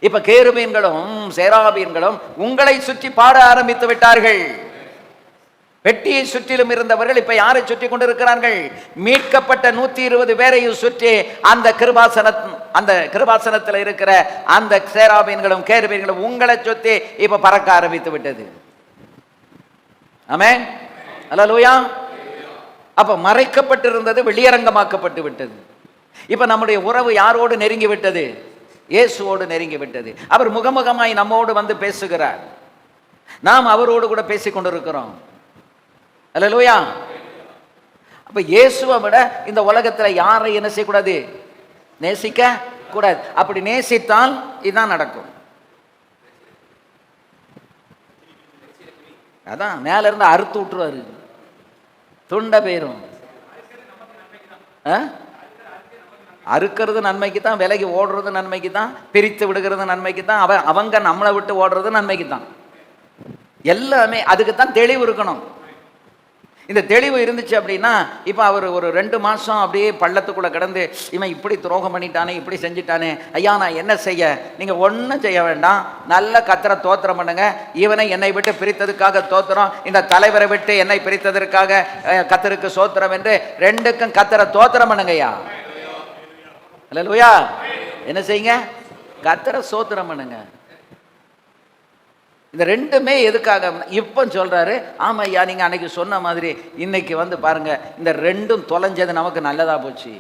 இப்ப கேருபீன்களும் சேராபீன்களும் உங்களை சுற்றி பாட ஆரம்பித்து விட்டார்கள். பெட்டியை சுற்றிலும் இருந்தவர்கள் இப்ப யாரை சுற்றி கொண்டிருக்கிறார்கள்? மீட்கப்பட்ட 120 பேரையும் சுற்றி அந்த கிருபாசனத்தில் இருக்கிற அந்த சேராபீன்களும் கேருபீன்களும் உங்களை சுற்றி இப்ப பறக்க ஆரம்பித்து விட்டது. ஆமென், அல்லேலூயா. அப்ப மறைக்கப்பட்டிருந்தது வெளியரங்கமாக்கப்பட்டு விட்டது. இப்ப நம்முடைய உறவு யாரோடு நெருங்கி விட்டது? இயேசுவோடு நெருங்கி விட்டது. அவர் முகமுகமாய் நம்மோடு வந்து பேசுகிறார். நாம் அவரோடு கூட பேசிக் கொண்டிருக்கிறோம். அல்லேலூயா. அப்ப இயேசுவை விட இந்த உலகத்துல யாரை என்ன செய்யக்கூடாது? நேசிக்க கூடாது. அப்படி நேசித்தால் இதுதான் நடக்கும். அதான் மேல இருந்து அறுத்து விட்டுருவாரு, துண்ட போயிரும். அறுக்கிறது நன்மைக்கு தான், விலகி ஓடுறது நன்மைக்கு தான், பிரித்து விடுகிறது நன்மைக்கு தான், அவங்க நம்மளை விட்டு ஓடுறது நன்மைக்கு தான். எல்லாமே அதுக்கு தான் தெளிவு இருக்கணும். இந்த தெளிவு இருந்துச்சு அப்படின்னா, இப்போ அவர் ஒரு 2 மாதம் அப்படியே பள்ளத்துக்குள்ளே கிடந்து இவன் இப்படி துரோகம் பண்ணிட்டானே, இப்படி செஞ்சுட்டானே, ஐயா நான் என்ன செய்ய? நீங்கள் ஒன்றும் செய்ய வேண்டாம், நல்ல கத்தரை தோத்திரம் பண்ணுங்க. இவனை என்னை விட்டு பிரித்ததுக்காக தோத்திரம், இந்த தலைவரை விட்டு என்னை பிரித்ததற்காக கத்தருக்கு சோத்திரம் என்று 2க்கும் கத்தரை தோத்திரம் பண்ணுங்கய்யா. அல்லேலூயா. என்ன செய்யுங்க? கத்தரை சோத்திரம் பண்ணுங்க. இந்த 2மே எதுக்காக இப்போ சொல்றாரு? ஆமா ஐயா, நீங்க அன்னைக்கு சொன்ன மாதிரி இன்னைக்கு வந்து பாருங்க, இந்த 2ம் தொலைஞ்சது நமக்கு நல்லதா போச்சு.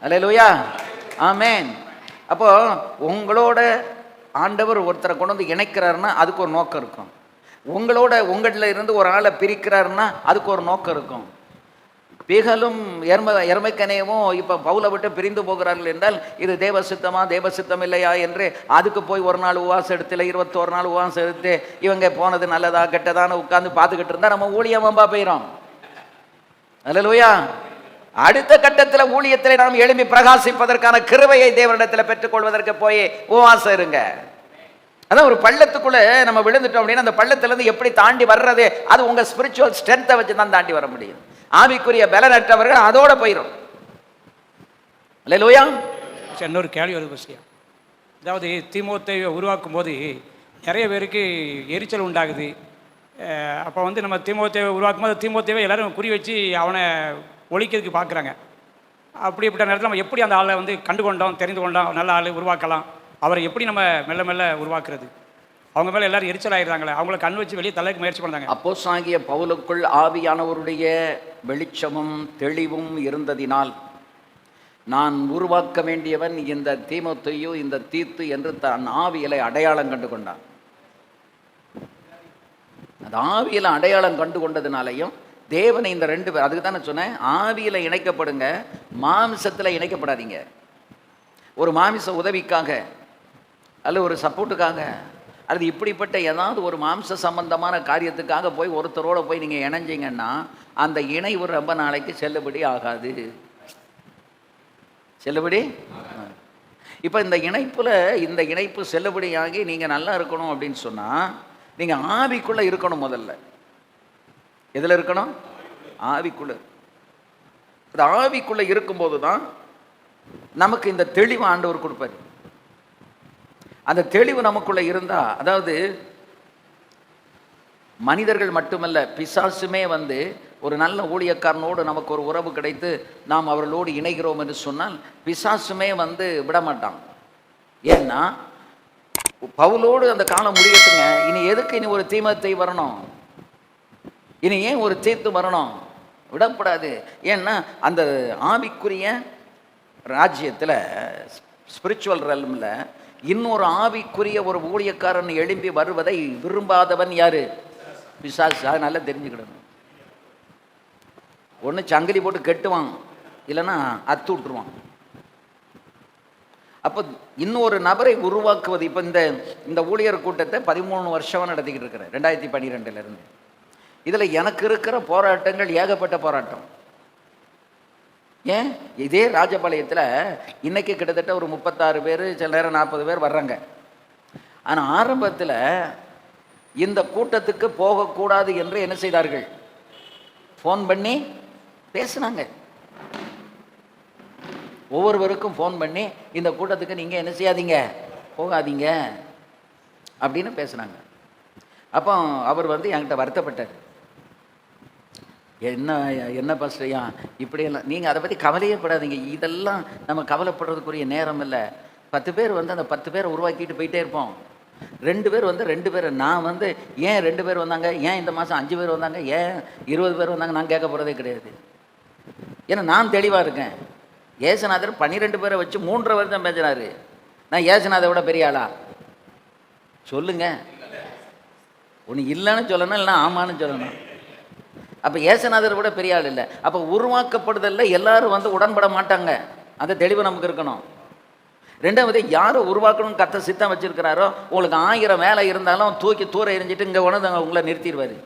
அல்லேலூயா, ஆமென். அப்போ உங்களோட ஆண்டவர் ஒருத்தரை கொண்டு வந்து இணைக்கிறாருன்னா அதுக்கு ஒரு நோக்கம் இருக்கும். உங்களில் இருந்து ஒரு ஆளை பிரிக்கிறாருன்னா அதுக்கு ஒரு நோக்கம் இருக்கும். பிகலும் எர்மைக்கனேவும் இப்போ பவுலை விட்டு பிரிந்து போகிறார்கள் என்றால் இது தேவ சித்தமா தேவ சித்தம் இல்லையா என்று அதுக்கு போய் ஒரு நாள் உபவாசம் எடுத்துல 21 நாள் உபவாசம் எடுத்து இவங்க போனது நல்லதா கெட்டதான்னு உட்கார்ந்து பார்த்துக்கிட்டு இருந்தா நம்ம ஊழியமா போயிடும். அல்லேலூயா. அடுத்த கட்டத்தில் ஊழியத்தில் நாம் எழும்பி பிரகாசிப்பதற்கான கிருபையை தேவனிடத்தில் பெற்றுக்கொள்வதற்கு போய் உபவாசம் இருங்க. அதான் ஒரு பள்ளத்துக்குள்ள நம்ம விழுந்துட்டோம் அப்படின்னா அந்த பள்ளத்திலிருந்து எப்படி தாண்டி வர்றது? அது உங்க ஸ்பிரிச்சுவல் ஸ்ட்ரென்த்தை வச்சு தான் தாண்டி வர முடியும். ஆவிக்குரிய பலனற்றவர்கள் அதோட போயிடும். அல்லேலூயா. இன்னொரு கேள்வி வருது விஷயம். அதாவது தீமோத்தேயுவை உருவாக்கும் போது நிறைய பேருக்கு எரிச்சல் உண்டாகுது. அப்போ வந்து நம்ம தீமோத்தேயுவை உருவாக்கும் போது தீமோத்தேயுவை எல்லாரும் குறி வச்சு அவனை ஒழிக்கிறதுக்கு பார்க்குறாங்க. அப்படிப்பட்ட நேரத்தில் நம்ம எப்படி அந்த ஆளை வந்து கண்டுகொண்டோம், தெரிந்து கொண்டோம், நல்ல ஆள் உருவாக்கலாம், அவரை எப்படி நம்ம மெல்ல மெல்ல உருவாக்குறது? அவங்க மேலே எல்லாரும் எரிச்சல் ஆயிடுறாங்களே, அவங்கள கண் வச்சு வெளியே தலைக்கு முயற்சி பண்ணாங்க. அப்போஸ்தலனாகிய பவுலுக்குள் ஆவியானவருடைய வெளிச்சமும் தெளிவும் இருந்ததினால் நான் உருவாக்க வேண்டியவன் இந்த தீமோத்தேயு, இந்த தீத்து என்று தன் ஆவியலை அடையாளம் கண்டு கொண்டான். அது ஆவியலை அடையாளம் கண்டு கொண்டதுனாலையும் தேவனை இந்த 2 பேர், அதுக்கு தானே சொன்னேன், ஆவியில இணைக்கப்படுங்க, மாமிசத்தில் இணைக்கப்படாதீங்க. ஒரு மாமிச உதவிக்காக அல்ல ஒரு சப்போர்ட்டுக்காக அல்லது இப்படிப்பட்ட ஏதாவது ஒரு மாம்ச சம்பந்தமான காரியத்துக்காக போய் ஒருத்தரோட போய் நீங்கள் இணைஞ்சிங்கன்னா அந்த இணைவு ரொம்ப நாளைக்கு செல்லுபடி ஆகாது. செல்லுபடி. இப்போ இந்த இணைப்பு செல்லுபடியாகி நீங்கள் நல்லா இருக்கணும் அப்படின்னு சொன்னால் நீங்கள் ஆவிக்குள்ளே இருக்கணும். முதல்ல எதில் இருக்கணும்? ஆவிக்குள்ளே. இந்த ஆவிக்குள்ளே இருக்கும்போது தான் நமக்கு இந்த தெளிவு ஆண்டவர் கொடுப்பார். அந்த தெளிவு நமக்குள்ள இருந்தா, அதாவது மனிதர்கள் மட்டுமல்ல, பிசாசுமே வந்து ஒரு நல்ல ஊழியக்காரனோடு நமக்கு ஒரு உறவு கிடைத்து நாம் அவர்களோடு இணைகிறோம் என்று சொன்னால் பிசாசுமே வந்து விடமாட்டான். ஏன்னா பவுலோடு அந்த காலம் முடியட்டுங்க, இனி எதுக்கு இனி ஒரு தீமோத்தேயு வரணும், இனி ஏன் ஒரு தீத்து வரணும்? விடப்படாது. ஏன்னா அந்த ஆவிக்குரிய ராஜ்யத்தில் ஸ்பிரிச்சுவல் ரெல்மில் இன்னொரு ஆவிக்குரிய ஒரு ஊழியக்காரன் எழும்பி வருவதை விரும்பாதவன் யாரு? பிசாசு. அதனால தெரிஞ்சுக்கிடணும். ஒன்று சங்கிலி போட்டு கெட்டுவான், இல்லைன்னா அத்து விட்டுருவான். அப்போ இன்னொரு நபரை உருவாக்குவது. இப்போ இந்த ஊழியர் கூட்டத்தை 13 வருஷமாக நடத்திக்கிட்டு இருக்கிறேன், 2012 இதில் எனக்கு இருக்கிற போராட்டங்கள் ஏகப்பட்ட போராட்டம். ஏன் இதே ராஜபாளையத்தில் இன்னைக்கு கிட்டத்தட்ட ஒரு 36 பேர், சில நேரம் 40 பேர் வர்றாங்க. ஆனால் ஆரம்பத்தில் இந்த கூட்டத்துக்கு போகக்கூடாது என்று என்ன செய்தார்கள்? ஃபோன் பண்ணி பேசினாங்க. ஒவ்வொருவருக்கும் ஃபோன் பண்ணி இந்த கூட்டத்துக்கு நீங்கள் என்ன செய்யாதீங்க, போகாதீங்க அப்படின்னு பேசுனாங்க. அப்போ அவர் என்கிட்ட வருத்தப்பட்டார். என்ன பாஸ்டர்யா இப்படியெல்லாம், நீங்கள் அதை பற்றி கவலையே படாதீங்க, இதெல்லாம் நம்ம கவலைப்படுறதுக்குரிய நேரம் இல்லை. 10 பேர் அந்த 10 பேரை உருவாக்கிட்டு போயிட்டே இருப்போம். 2 பேர் 2 பேர் நான் ஏன் 2 பேர் வந்தாங்க, ஏன் இந்த மாதம் 5 பேர் வந்தாங்க, ஏன் 20 பேர் வந்தாங்க, நான் கேட்க போகிறதே கிடையாது. ஏன்னா நான் தெளிவாக இருக்கேன். ஏசுநாதர் 12 பேரை வச்சு 3 வருஷம் பேசினார். நான் ஏசுநாதை விட பெரிய ஆளா? சொல்லுங்க. ஒன்று இல்லைன்னு சொல்லணும், இல்லைன்னா ஆமான்னு சொல்லணும். அப்போ ஏசுநாதரை விட பெரிய ஆள் இல்லை. அப்போ உருவாக்கப்படுதலில் எல்லாரும் உடன்பட மாட்டாங்க. அந்த தெளிவு நமக்கு இருக்கணும். 2வது, யாரை உருவாக்கணும்னு கத்த சித்தம் வச்சிருக்கிறாரோ, உங்களுக்கு 1000 வேலை இருந்தாலும் தூக்கி தூர எரிஞ்சிட்டு இங்கே உங்களை நிறுத்திடுவார்.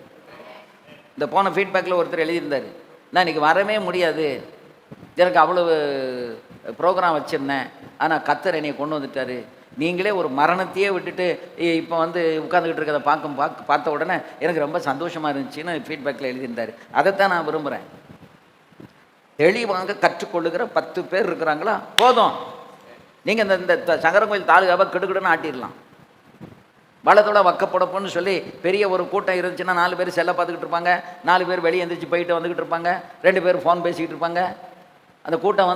இந்த போன ஃபீட்பேக்கில் ஒருத்தர் எழுதியிருந்தார், நான் இன்றைக்கி வரவே முடியாது, எனக்கு அவ்வளவு ப்ரோக்ராம் வச்சுருந்தேன், ஆனால் கத்தர் என்னை கொண்டு வந்துட்டார், நீங்களே ஒரு மரணத்தையே விட்டுட்டு இப்போ உட்காந்துக்கிட்டு இருக்கிறத பார்த்த உடனே எனக்கு ரொம்ப சந்தோஷமாக இருந்துச்சுன்னு ஃபீட்பேக்கில் எழுதியிருந்தார். அதைத்தான் நான் விரும்புகிறேன். தெளிவாக கற்றுக்கொள்ளுகிற 10 பேர் இருக்கிறாங்களா போதும். நீங்கள் இந்த சங்கரங்கோயில் தாலுகாவை கிடுக்கிடுன்னு ஆட்டிடலாம். வளத்தோட வக்கப்படப்புன்னு சொல்லி பெரிய ஒரு கூட்டம் இருந்துச்சுன்னா 4 பேர் செல்லை பார்த்துக்கிட்டு இருப்பாங்க, 4 பேர் வெளியே எந்திரிச்சு போயிட்டு வந்துக்கிட்டு இருப்பாங்க, 2 பேர் ஃபோன் பேசிக்கிட்டு இருப்பாங்க. அந்த கூட்டம்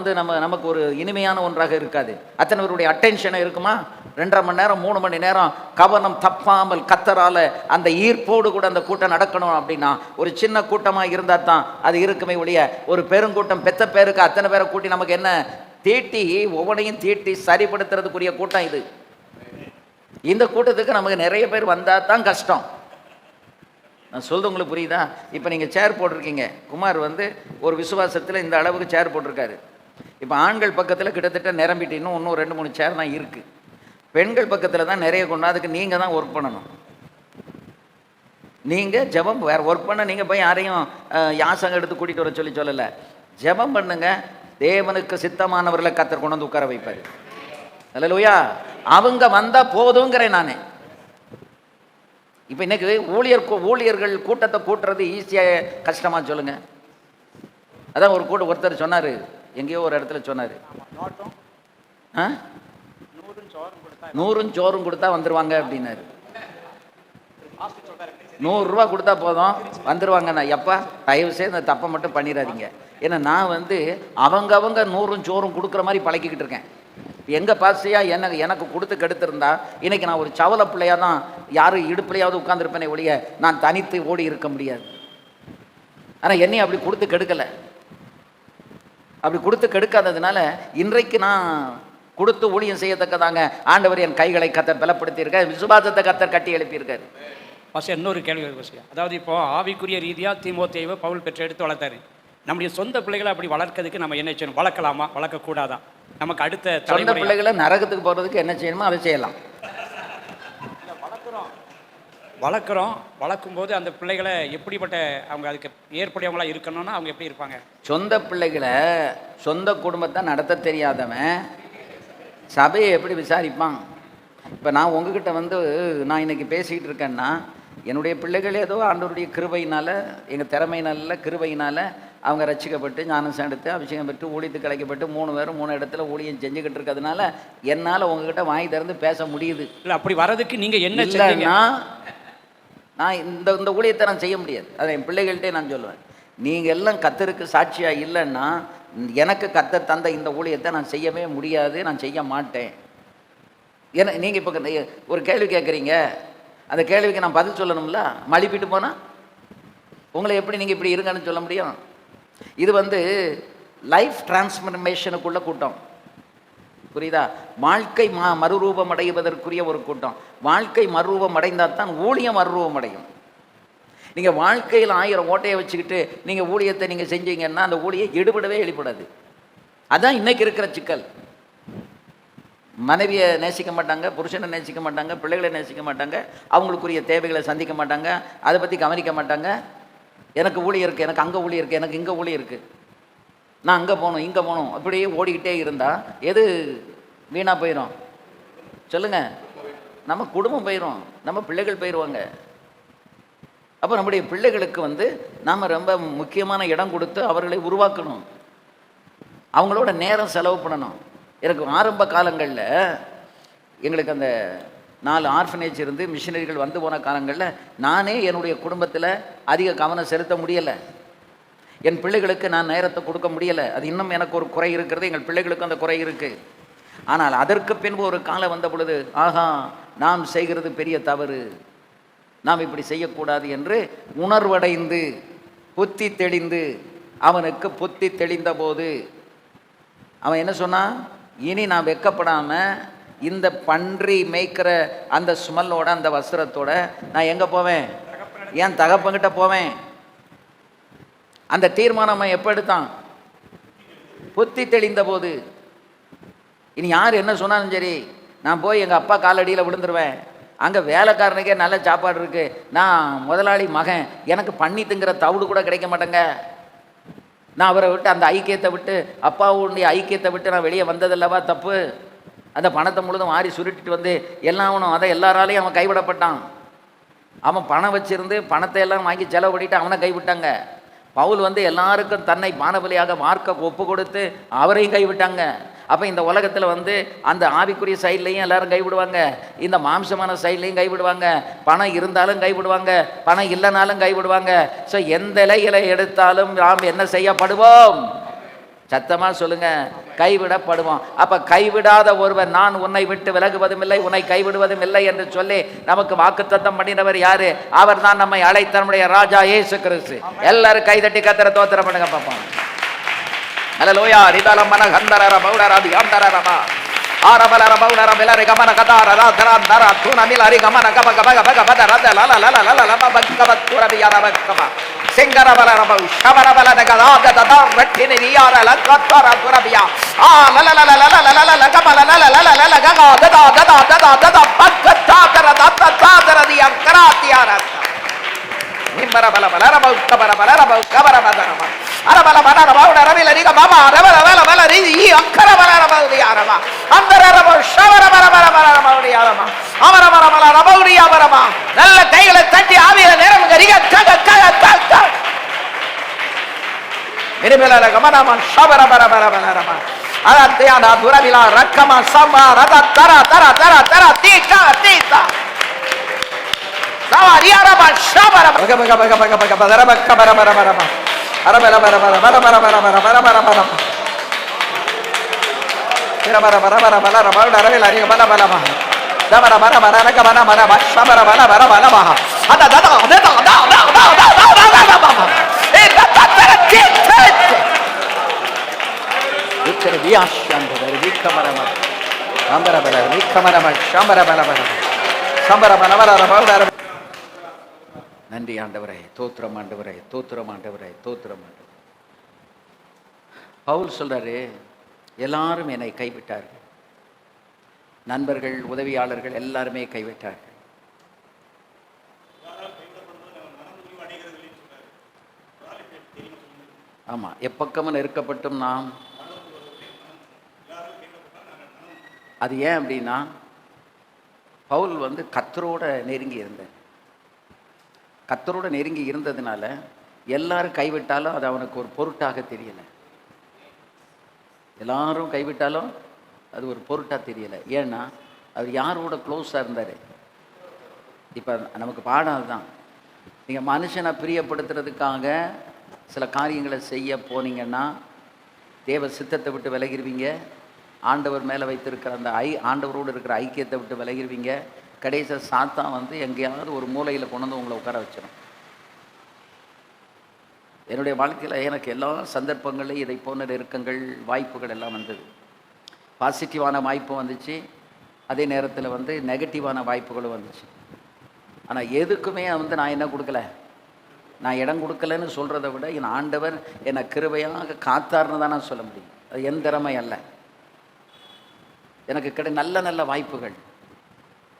நமக்கு ஒரு இனிமையான ஒன்றாக இருக்காது. அத்தனை பேருடைய அட்டென்ஷனை இருக்குமா? 2.5 மணி நேரம் 3 மணி நேரம் கவனம் தப்பாமல் கத்தரால் அந்த ஈர்ப்போடு கூட அந்த கூட்டம் நடக்கணும். அப்படின்னா ஒரு சின்ன கூட்டமாக இருந்தால் தான் அது இருக்குமே ஒழிய, ஒரு பெருங்கூட்டம் பெத்த பேருக்கு அத்தனை பேரை கூட்டி நமக்கு என்ன தீட்டி ஒவ்வொன்றையும் தீட்டி சரிப்படுத்துறதுக்குரிய கூட்டம் இது. இந்த கூட்டத்துக்கு நமக்கு நிறைய பேர் வந்தால் தான் கஷ்டம். நான் சொல்றது உங்களுக்கு புரியுதா? இப்போ நீங்கள் சேர் போட்டிருக்கீங்க, குமார் ஒரு விசுவாசத்தில் இந்த அளவுக்கு சேர் போட்டிருக்காரு. இப்போ ஆண்கள் பக்கத்தில் கிட்டத்தட்ட நிரம்பிட்டு இன்னும் 2-3 சேர் தான் இருக்குது. பெண்கள் பக்கத்தில் தான் நிறைய கொண்டு, அதுக்கு நீங்கள் தான் ஒர்க் பண்ணணும். நீங்கள் ஜெபம் வேறு ஒர்க் பண்ண, நீங்கள் போய் யாரையும் யாசகம் எடுத்து கூட்டிகிட்டு வர சொல்லலை. ஜெபம் பண்ணுங்க, தேவனுக்கு சித்தமானவர்களை கத்தர் கொண்டு உட்கார வைப்பார். அல்லேலூயா. அவங்க வந்தால் போதுங்கிறேன் நான். இப்போ இன்னைக்கு ஊழியர்கள் கூட்டத்தை கூட்டுறது ஈஸியாக கஷ்டமா சொல்லுங்க? அதான் ஒருத்தர் சொன்னார், எங்கேயோ ஒரு இடத்துல சொன்னார், 100 சோறும் கொடுத்தா வந்துடுவாங்க அப்படின்னாரு. 100 ரூபா கொடுத்தா போதும் வந்துடுவாங்க. நான் எப்பா தயவு செய்து அந்த தப்பை மட்டும் பண்ணிடாதீங்க. ஏன்னா நான் அவங்க 100 சோறும் கொடுக்குற மாதிரி பழக்கிக்கிட்டு இருக்கேன். எங்கள் பாசையா எனக்கு கொடுத்து கெடுத்திருந்தா இன்னைக்கு நான் ஒரு சவல பிள்ளையாக தான் யாரும் இடுப்பிலையாவது உட்காந்துருப்பேனே ஒழிய நான் தனித்து ஓடி இருக்க முடியாது. ஆனால் என்னையும் அப்படி கொடுத்து கெடுக்கலை. அப்படி கொடுத்து கெடுக்காததுனால இன்றைக்கு நான் கொடுத்து ஊழியம் செய்யத்தக்கதாங்க ஆண்டவர் என் கைகளை கத்தர் பலப்படுத்தியிருக்கார், விசுவாசத்தை கத்தர் கட்டி எழுப்பியிருக்காரு. பாஸ்டர், இன்னொரு கேள்வி பாஸ்டர். அதாவது இப்போ ஆவிக்குரிய ரீதியாக தீமோத்தேயுவை பவுல் பெற்று எடுத்து வளர்த்தாரு. நம்முடைய சொந்த பிள்ளைகளை அப்படி வளர்க்கறதுக்கு நம்ம என்ன செய்யணும்? வளர்க்கலாமா, வளர்க்கக்கூடாதா? நமக்கு அடுத்த சொந்த பிள்ளைகளை நரகத்துக்கு போகிறதுக்கு என்ன செய்யணுமோ அதை செய்யலாம். வளர்க்கும்போது அந்த பிள்ளைகளை எப்படிப்பட்ட அவங்க அதுக்கு ஏற்புடையவங்களா இருக்கணும்னா அவங்க எப்படி இருப்பாங்க? சொந்த பிள்ளைகளை சொந்த குடும்பத்தை நடத்த தெரியாதவன் சபையை எப்படி விசாரிப்பான்? இப்போ நான் உங்ககிட்ட நான் இன்னைக்கு பேசிக்கிட்டு இருக்கேன்னா என்னுடைய பிள்ளைகள் ஏதோ ஆண்டவருடைய கிருபையினால், எங்கள் திறமையினால கிருபையினால் அவங்க ரட்சிக்கப்பட்டு ஞானம் எடுத்து அபிஷேகம் பெற்று ஊழியத்துக்கு கிடைக்கப்பட்டு 3 பேரும் 3 இடத்துல ஊழியம் செஞ்சுக்கிட்டு இருக்கிறதுனால என்னால் உங்ககிட்ட வாங்கி திறந்து பேச முடியுது. இல்லை, அப்படி வர்றதுக்கு நீங்கள் என்ன இல்லைன்னா நான் இந்த ஊழியத்தை நான் செய்ய முடியாது. அதை என் பிள்ளைகள்கிட்டே நான் சொல்லுவேன், நீங்கள் எல்லாம் கத்தருக்கு சாட்சியாக இல்லைன்னா எனக்கு கத்தர் தந்த இந்த ஊழியத்தை நான் செய்யவே முடியாது, நான் செய்ய மாட்டேன். ஏன்னா நீங்கள் இப்போ ஒரு கேள்வி கேட்குறீங்க, அந்த கேள்விக்கு நான் பதில் சொல்லணும்ல. மழுப்பிட்டு போனால் உங்களை எப்படி நீங்கள் இப்படி இருங்கன்னு சொல்ல முடியும்? இது லைஃப் டிரான்ஸ்ஃபர்மேஷனுக்குள்ள கூட்டம், புரியுதா? வாழ்க்கை மறுரூபம் அடைவதற்குரிய ஒரு கூட்டம். வாழ்க்கை மறுரூபம் அடைந்தால் தான் ஊழியம் மறுரூபம் அடையும். நீங்கள் வாழ்க்கையில் 1000 ஓட்டையை வச்சுக்கிட்டு நீங்கள் ஊழியத்தை நீங்கள் செஞ்சீங்கன்னா அந்த ஊழியை எடுபடவே எழுப்படாது. அதுதான் இன்னைக்கு இருக்கிற சிக்கல். மனைவியை நேசிக்க மாட்டாங்க, புருஷனை நேசிக்க மாட்டாங்க, பிள்ளைகளை நேசிக்க மாட்டாங்க, அவங்களுக்குரிய தேவைகளை சந்திக்க மாட்டாங்க, அதை பற்றி கவனிக்க மாட்டாங்க. எனக்கு ஊழியம் இருக்குது, எனக்கு அங்கே ஊழியம் இருக்குது, எனக்கு இங்கே ஊழியம் இருக்குது, நான் அங்கே போகணும் இங்கே போகணும், அப்படியே ஓடிக்கிட்டே இருந்தால் எது வீணாக போயிடும் சொல்லுங்கள்? நம்ம குடும்பம் போயிடும், நம்ம பிள்ளைகள் போயிடுவாங்க. அப்போ நம்முடைய பிள்ளைகளுக்கு நாம் ரொம்ப முக்கியமான இடம் கொடுத்து அவர்களை உருவாக்கணும், அவங்களோட நேரம் செலவு பண்ணணும். எனக்கு ஆரம்ப காலங்களில் எங்களுக்கு அந்த 4 ஆர்ஃபனேஜ் இருந்து மிஷினரிகள் வந்து போன காலங்களில் நானே என்னுடைய குடும்பத்தில் அதிக கவனம் செலுத்த முடியலை. என் பிள்ளைகளுக்கு நான் நேரத்தை கொடுக்க முடியலை. அது இன்னும் எனக்கு ஒரு குறை இருக்கிறது, எங்கள் பிள்ளைகளுக்கும் அந்த குறை இருக்குது. ஆனால் அதற்கு பின்பு ஒரு காலம் வந்த பொழுது, ஆஹா, நாம் செய்கிறது பெரிய தவறு, நாம் இப்படி செய்யக்கூடாது என்று உணர்வடைந்து புத்தி தெளிந்து, அவனுக்கு புத்தி தெளிந்த போது அவன் என்ன சொன்னான்? இனி நான் வெக்கப்படாமல் இந்த பன்றி மேய்க்கிற அந்த ஸ்மெல்லோட அந்த வஸ்திரத்தோட நான் எங்கே போவேன்? என் தகப்பங்கிட்ட போவேன். அந்த தீர்மானம் எப்போ எடுத்தான்? புத்தி தெளிந்த போது. இனி யார் என்ன சொன்னாலும் சரி, நான் போய் எங்கள் அப்பா காலடியில் விழுந்துருவேன். அங்கே வேலைக்காரனுக்கே நல்ல சாப்பாடு இருக்குது, நான் முதலாளி மகன், எனக்கு பண்ணி திங்கிற தவிடு கூட கிடைக்க மாட்டேங்க. நான் அவரை விட்டு அந்த ஐக்கியத்தை விட்டு, அப்பாவுடைய ஐக்கியத்தை விட்டு நான் வெளியே வந்ததில்லவா தப்பு? அந்த பணத்தை முழுதும் வாரி சுருட்டிட்டு வந்து எல்லாவனும் அதை எல்லாராலையும் அவன் கைவிடப்பட்டான். அவன் பணம் வச்சிருந்து பணத்தை எல்லாம் வாங்கி செலவு பண்ணிட்டு அவனை கைவிட்டாங்க. பவுல் எல்லாருக்கும் தன்னை பானபலியாக மார்க்க ஒப்பு கொடுத்து அவரையும் கைவிட்டாங்க. அப்போ இந்த உலகத்தில் அந்த ஆவிக்குரிய சைட்லையும் எல்லாரும் கைவிடுவாங்க, இந்த மாம்சமான சைட்லையும் கைவிடுவாங்க, பணம் இருந்தாலும் கைவிடுவாங்க, பணம் இல்லைனாலும் கைவிடுவாங்க. ஸோ எந்த இலைகளை எடுத்தாலும் நாம் என்ன செய்யப்படுவோம்? சத்தமாக சொல்லுங்க, கைவிடப்படுவோம். அப்போ கைவிடாத ஒருவர், நான் உன்னை விட்டு விலகுவதும் இல்லை, உன்னை கைவிடுவதும் இல்லை என்று சொல்லி நமக்கு வாக்குத்தத்தம் பண்ணினவர் யாரு? அவர் தான் நம்மை அழைத்த நம்முடைய ராஜா இயேசு கிறிஸ்து. எல்லாரும் கைதட்டி கர்த்தரை ஸ்தோத்திரம் பண்ணுங்க பாப்போம். ஹல்லேலூயா. ரிதலமன கந்தரர பௌடரபி அந்தரரபா ஆரபலர பௌடர மிலரி கமன கதார ராதரந்தர துனமிலரி கமன கப கப கப கப ரத லல லல லல லப பக்கப துரபி யாரப கப சிங்கரபலர பௌ ஷபரபலன கதாத தத ரட்டினி ரியார லகத்தர துரபியா ஆ லல லல லல லல லல கமல லல லல லல ககா தத தத தத தத பக்கதா தர தத தர தியா கராத்தியார நிம்மர பல பலர பௌ கபர பலர பௌ கபர பதரப அரபல பலர பௌட ரபில ரிக பாபா ரபல பல பல ரி ஈ அக்கர பலர பௌதி யாரபா அந்தர பௌ ஷவர பல பல பல பௌடி யாரபா அமர பல பல பௌடி யாரபா நல்ல கைகளை தட்டி ஆவியில நேரம் ரிக கக கக கக மிரிபல கமனம ஷவர பல பல பலரபா அரத்தியானா துரபிலா ரக்கம சம்பா ரத தர தர தர தர தீகா தீதா சாவரியாரபா ஷவர பக பக பக பக பக பதர பக பர பர பர அரபல பர பர பர பர பர பர பர பர பர பர பர பர பர பர பர அரபல அரி பல பல பர தமர பர பர ரக பர பர ஷவர பர பர பர பர அத தத அத அத அத ஏ தத தர தீ இக்கர வியாஷந்த விக்கமர மர அம்பர பல விக்கமர மர ஷம்பர பல பல சம்பர பல பர பர. நன்றி ஆண்டவரே, தோத்திரம் ஆண்டவரே, தோத்திரம் ஆண்டவரே, தோத்திரம் ஆண்டவரே. பவுல் சொல்றாரு, எல்லாரும் என்னை கைவிட்டார்கள், நண்பர்கள் உதவியாளர்கள் எல்லாருமே கைவிட்டார்கள். ஆமா, எப்பக்கமும் நெருக்கப்பட்டும் நாம், அது ஏன் அப்படின்னா பவுல் கர்த்தரோட நெருங்கி இருந்தார். கர்த்தரோட நெருங்கி இருந்ததுனால எல்லாரும் கைவிட்டாலும் அது அவனுக்கு ஒரு பொருட்டாக தெரியலை. எல்லாரும் கைவிட்டாலும் அது ஒரு பொருட்டாக தெரியலை. ஏன்னா அவர் யாரோட க்ளோஸாக இருந்தார். இப்போ நமக்கு பாடம் அதுதான். நீங்கள் மனுஷனை பிரியப்படுத்துறதுக்காக சில காரியங்களை செய்ய போனீங்கன்னா தேவ சித்தத்தை விட்டு விலகிருவீங்க. ஆண்டவர் மேலே வைத்திருக்கிற அந்த ஆண்டவரோடு இருக்கிற ஐக்கியத்தை விட்டு விலகிருவீங்க. கடைசியாக சாத்தான் எங்கேயாவது ஒரு மூலையில் கொண்டு உங்களை உட்கார வச்சிடும். என்னுடைய வாழ்க்கையில் எனக்கு எல்லா சந்தர்ப்பங்களையும் இதை போன்ற நெருக்கங்கள் வாய்ப்புகள் எல்லாம் வந்தது. பாசிட்டிவான வாய்ப்பும் வந்துச்சு, அதே நேரத்தில் நெகட்டிவான வாய்ப்புகளும் வந்துச்சு. ஆனால் எதுக்குமே நான் என்ன கொடுக்கல, நான் இடம் கொடுக்கலன்னு சொல்கிறத விட என் ஆண்டவர் என்னை கிருபையாக காத்தார்னு தான் நான் சொல்ல முடியும். அது என் திறமை அல்ல. எனக்கு நல்ல நல்ல வாய்ப்புகள்.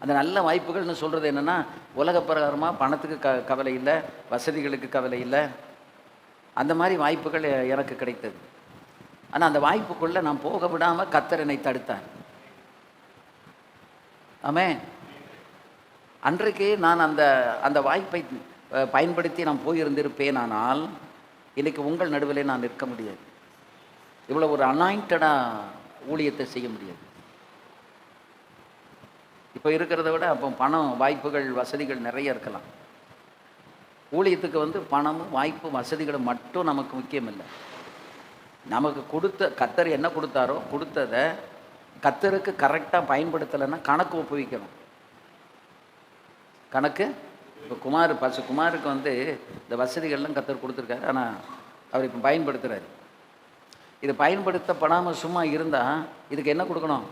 அந்த நல்ல வாய்ப்புகள்னு சொல்கிறது என்னென்னா, உலக பிரகாரமாக பணத்துக்கு கவலை இல்லை, வசதிகளுக்கு கவலை இல்லை, அந்த மாதிரி வாய்ப்புகள் எனக்கு கிடைத்தது. ஆனால் அந்த வாய்ப்புக்குள்ளே நான் போக விடாமல் கர்த்தர் என்னை தடுத்தார். ஆமென். அன்றைக்கு நான் அந்த அந்த வாய்ப்பை பயன்படுத்தி நான் போயிருந்திருப்பேன். ஆனால் இன்றைக்கு உங்கள் நடுவில் நான் நிற்க முடியாது. இவ்வளோ ஒரு அனாயிண்டடாக ஊழியத்தை செய்ய முடியாது. இப்போ இருக்கிறத விட அப்போ பணம், வாய்ப்புகள், வசதிகள் நிறைய இருக்கலாம். ஊழியத்துக்கு பணமும் வாய்ப்பு வசதிகளும் மட்டும் நமக்கு முக்கியம் இல்லை. நமக்கு கொடுத்த கர்த்தர் என்ன கொடுத்தாரோ கொடுத்ததை கர்த்தருக்கு கரெக்டாக பயன்படுத்தலைன்னா கணக்கு ஒப்புவிக்கணும். கணக்கு இப்போ குமாருக்கு இந்த வசதிகள்லாம் கர்த்தர் கொடுத்துருக்காரு. ஆனால் அவர் இப்போ பயன்படுத்துகிறாரு. இது பயன்படுத்தப்படாமல் சும்மா இருந்தால் இதுக்கு என்ன கொடுக்கணும்?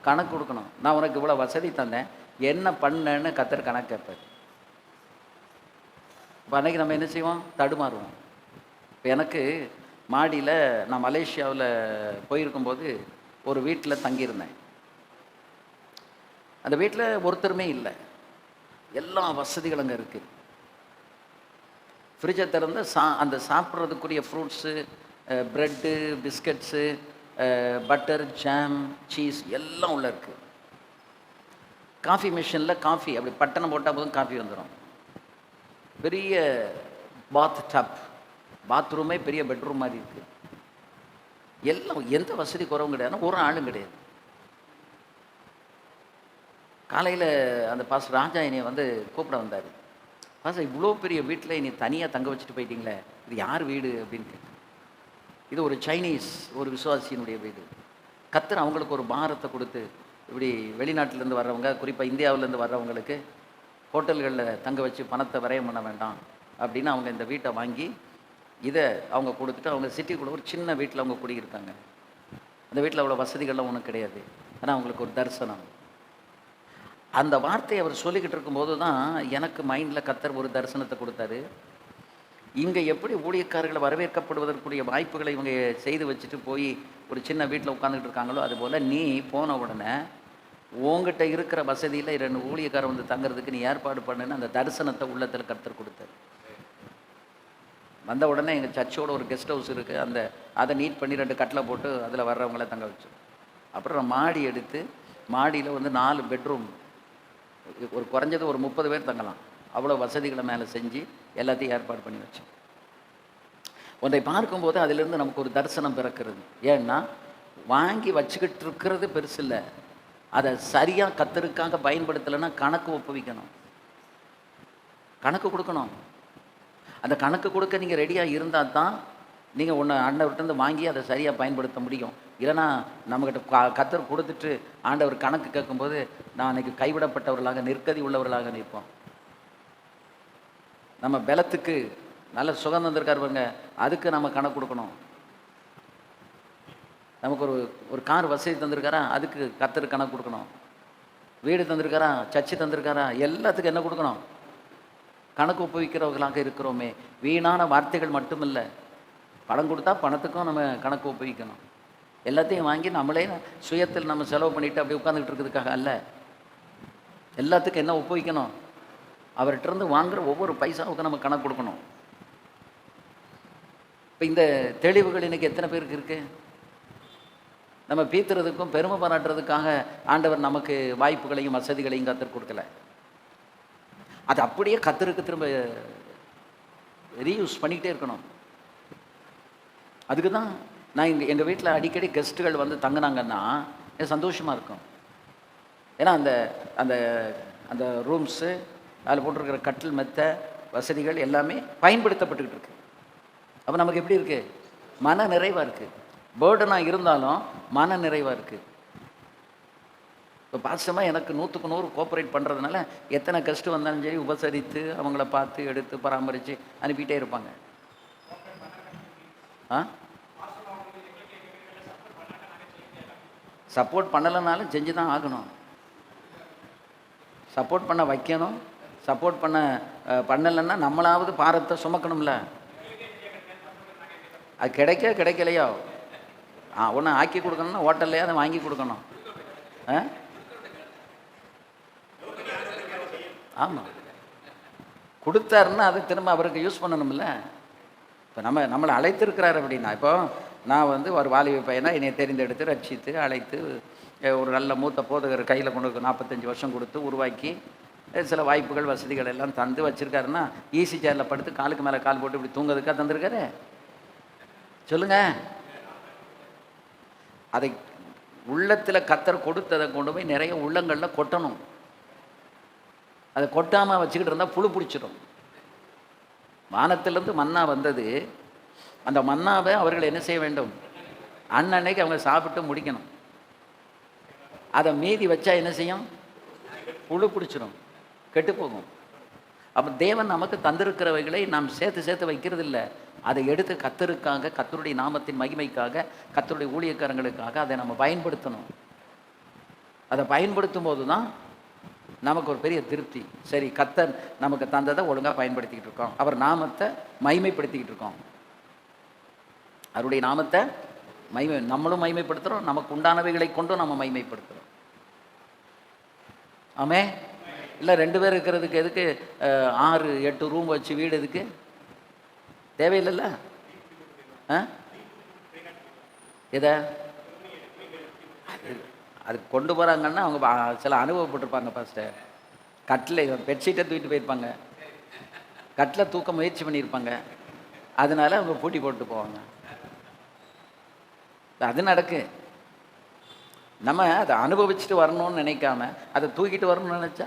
கணக்கு கொடுக்கணும். நான் உனக்கு இவ்வளோ வசதி தந்தேன், என்ன பண்ணேன்னு கர்த்தர் கணக்கு கேட்பார். இப்போ அன்றைக்கி நம்ம என்ன செய்வோம்? தடுமாறுவோம். இப்போ எனக்கு மாடியில் நான் மலேசியாவில் போயிருக்கும்போது ஒரு வீட்டில் தங்கியிருந்தேன். அந்த வீட்டில் ஒருத்தருமே இல்லை. எல்லா வசதிகளும் அங்கே இருக்குது. ஃப்ரிட்ஜை திறந்து அந்த சாப்பிட்றதுக்குரிய fruits, bread, biscuits, butter, jam, cheese எல்லாம் உள்ளே இருக்குது. காஃபி மிஷினில் காஃபி அப்படி பட்டணம் போட்டால் போதும் காஃபி வந்துடும். பெரிய டப், பாத்ரூமே பெரிய பெட்ரூம் மாதிரி இருக்குது. எல்லாம் எந்த வசதி குறவும் கிடையாது, ஒரு ஆளும் கிடையாது. காலையில் அந்த பாஸ்டர் ராஜா என்னை கூப்பிட வந்தார். பாஸ்டர், இவ்வளோ பெரிய வீட்டில் என்னை தனியாக தங்க வச்சுட்டு போயிட்டீங்களே, இது யார் வீடு அப்படின்னு கேட்டேன். இது ஒரு சைனீஸ் ஒரு விசுவாசியினுடைய வீடு. கர்த்தர் அவங்களுக்கு ஒரு பாரத்தை கொடுத்து, இப்படி வெளிநாட்டிலேருந்து வர்றவங்க, குறிப்பாக இந்தியாவிலேருந்து வர்றவங்களுக்கு ஹோட்டல்களில் தங்க வச்சு பணத்தை விரயம் பண்ண வேண்டாம் அப்படின்னு அவங்க இந்த வீட்டை வாங்கி இதை அவங்க கொடுத்துட்டு அவங்க சிட்டிக்குள்ளே ஒரு சின்ன வீட்டில் அவங்க குடியிருக்காங்க. அந்த வீட்டில் அவ்வளோ வசதிகள்லாம் ஒன்றும் கிடையாது. ஆனால் அவங்களுக்கு ஒரு தரிசனம். அந்த வார்த்தையை அவர் சொல்லிக்கிட்டு இருக்கும்போது தான் எனக்கு மைண்டில் கர்த்தர் ஒரு தரிசனத்தை கொடுத்தாரு. இங்கே எப்படி ஊழியக்காரர்களை வரவேற்கப்படுவதற்குரிய வாய்ப்புகளை இவங்க செய்து வச்சுட்டு போய் ஒரு சின்ன வீட்டில் உட்காந்துக்கிட்டு இருக்காங்களோ, அதுபோல் நீ போன உடனே உங்ககிட்ட இருக்கிற வசதியில் 2 ஊழியக்காரர் தங்கிறதுக்கு நீ ஏற்பாடு பண்ணுன்னு அந்த தரிசனத்தை உள்ளத்தில் கர்த்தர் கொடுத்தார். வந்த உடனே எங்கள் சர்ச்சோட ஒரு கெஸ்ட் ஹவுஸ் இருக்குது, அதை நீட் பண்ணி 2 கட்டில் போட்டு அதில் வர்றவங்கள தங்க வச்சோம். அப்புறம் மாடி எடுத்து மாடியில் 4 பெட்ரூம், ஒரு குறைஞ்சது ஒரு 30 பேர் தங்கலாம், அவ்வளோ வசதிகளை மேலே செஞ்சு எல்லாத்தையும் ஏற்பாடு பண்ணி வச்சோம். ஒன்றை பார்க்கும்போது அதிலிருந்து நமக்கு ஒரு தரிசனம் பிறக்கிறது. ஏன்னா வாங்கி வச்சுக்கிட்டு இருக்கிறது பெருசு இல்லை, அதை சரியாக கர்த்தருக்காக பயன்படுத்தலைன்னா கணக்கு ஒப்புவிக்கணும், கணக்கு கொடுக்கணும். அந்த கணக்கு கொடுக்க நீங்கள் ரெடியாக இருந்தால் தான் நீங்கள் ஆண்டவர்கிட்ட வாங்கி அதை சரியாக பயன்படுத்த முடியும். இல்லைனா நம்மக்கிட்ட கர்த்தர் கொடுத்துட்டு ஆண்டவர் கணக்கு கேட்கும்போது நான் அன்றைக்கி கைவிடப்பட்டவர்களாக, நிற்கதி உள்ளவர்களாக நிற்போம். நம்ம பலத்துக்கு நல்ல சுகம் தந்திருக்கார் பாருங்க, அதுக்கு நம்ம கணக்கு கொடுக்கணும். நமக்கு ஒரு கார் வசதி தந்திருக்காரா, அதுக்கு கர்த்தர் கணக்கு கொடுக்கணும். வீடு தந்திருக்காரா, சர்ச்சு தந்திருக்காரா, எல்லாத்துக்கும் என்ன கொடுக்கணும்? கணக்கு ஒப்புவிக்கிறவர்களாக இருக்கிறோமே. வீணான வார்த்தைகள் மட்டுமில்லை, பணம் கொடுத்தா பணத்துக்கும் நம்ம கணக்கு ஒப்புவிக்கணும். எல்லாத்தையும் வாங்கி நம்மளே சுயத்தில் நம்ம செலவு பண்ணிவிட்டு அப்படி உட்காந்துக்கிட்டு இருக்கிறதுக்காக அல்ல. எல்லாத்துக்கும் என்ன ஒப்புவிக்கணும்? அவர்கிட்டருந்து வாங்குகிற ஒவ்வொரு பைசாவுக்கும் நம்ம கணக்கு கொடுக்கணும். இப்போ இந்த தெளிவுகள் இன்றைக்கி எத்தனை பேருக்கு இருக்குது? நம்ம பீத்துறதுக்கும் பெருமை பாராட்டுறதுக்காக ஆண்டவர் நமக்கு வாய்ப்புகளையும் வசதிகளையும் கர்த்தர் கொடுக்கல. அது அப்படியே கர்த்தருக்கு திரும்ப ரீயூஸ் பண்ணிக்கிட்டே இருக்கணும். அதுக்கு தான் நான் எங்கள் வீட்டில் அடிக்கடி கெஸ்ட்டுகள் தங்கினாங்கன்னா எனக்கு சந்தோஷமாக இருக்கும். ஏன்னா அந்த அந்த அந்த ரூம்ஸு, அதில் போட்டிருக்கிற கட்டில், மெத்தை, வசதிகள் எல்லாமே பயன்படுத்தப்பட்டுக்கிட்டு இருக்கு. அப்போ நமக்கு எப்படி இருக்குது? மன நிறைவாக இருக்குது. பேர்டனாக இருந்தாலும் மன நிறைவாக இருக்குது. இப்போ பாசமாக எனக்கு 100க்கு 100 கோஆப்ரேட் பண்ணுறதுனால எத்தனை கெஸ்ட்டு வந்தாலும் சரி உபசரித்து அவங்கள பார்த்து எடுத்து பராமரித்து அனுப்பிட்டே இருப்பாங்க. சப்போர்ட் பண்ணலைனாலும் செஞ்சு தான் ஆகணும். சப்போர்ட் பண்ண வைக்கணும். சப்போர்ட் பண்ணலைன்னா நம்மளாவது பாரத்தை சுமக்கணும்ல. அது கிடைக்கலையோ ஒன்று ஆக்கி கொடுக்கணும்னா ஹோட்டல்லையே அதை வாங்கி கொடுக்கணும். ஆ? ஆமாம், கொடுத்தாருன்னா அதை திரும்ப அவருக்கு யூஸ் பண்ணணும்ல. இப்போ நம்மளை அழைத்திருக்கிறார் அப்படின்னா, இப்போ நான் வந்து ஒரு வாலிப பையனா என்னை தெரிந்தெடுத்து ரட்சித்து அழைத்து ஒரு நல்ல மூத்த போதகர் கையில் கொண்டு 45 வருஷம் கொடுத்து உருவாக்கி சில வாய்ப்புகள் வசதிகள் எல்லாம் தந்து வச்சுருக்காருன்னா, ஈஸி சேரில் படுத்து காலுக்கு மேலே கால் போட்டு இப்படி தூங்குறதுக்காக தந்திருக்காரு? சொல்லுங்க. அதை உள்ளத்தில் கத்தர் கொடுத்ததை கொண்டு போய் நிறைய உள்ளங்களில் கொட்டணும். அதை கொட்டாமல் வச்சுக்கிட்டு இருந்தால் புழு பிடிச்சிடும். வானத்திலிருந்து மன்னா வந்தது. அந்த மன்னாவை அவர்கள் என்ன செய்ய வேண்டும்? அன்னன்னைக்கு அவங்க சாப்பிட்டு முடிக்கணும். அதை மீதி வச்சா என்ன செய்யும்? புழு பிடிச்சிடும், கெட்டு போகும். அப்போ தேவன் நமக்கு தந்திருக்கிறவைகளை நாம் சேர்த்து சேர்த்து வைக்கிறது இல்லை. அதை எடுத்து கத்தருக்காக, கத்தருடைய நாமத்தின் மகிமைக்காக, கத்தருடைய ஊழியக்காரங்களுக்காக அதை நம்ம பயன்படுத்தணும். அதை பயன்படுத்தும் போது தான் நமக்கு ஒரு பெரிய திருப்தி. சரி, கத்தர் நமக்கு தந்ததை ஒழுங்காக பயன்படுத்திக்கிட்டு இருக்கோம், அவர் நாமத்தை மகிமைப்படுத்திக்கிட்டு இருக்கோம். அவருடைய நாமத்தை நம்மளும் மகிமைப்படுத்துகிறோம், நமக்கு உண்டானவைகளை கொண்டும் நம்ம மகிமைப்படுத்துகிறோம். ஆமே. இல்லை 2 பேர் இருக்கிறதுக்கு எதுக்கு 6-8 ரூம் வச்சு வீடு எதுக்கு? தேவையில்லைல்ல. எதை அது கொண்டு போகிறாங்கன்னா அவங்க சில அனுபவப்பட்டிருப்பாங்க. ஃபஸ்ட்டு கட்டில் பெட்ஷீட்டை தூக்கிட்டு போயிருப்பாங்க, கட்டில் தூக்க முயற்சி பண்ணியிருப்பாங்க, அதனால அவங்க பூட்டி போட்டு போவாங்க. அது நடக்கு. நம்ம அதை அனுபவிச்சுட்டு வரணும்னு நினைக்காம அதை தூக்கிட்டு வரணும்னு நினச்சா,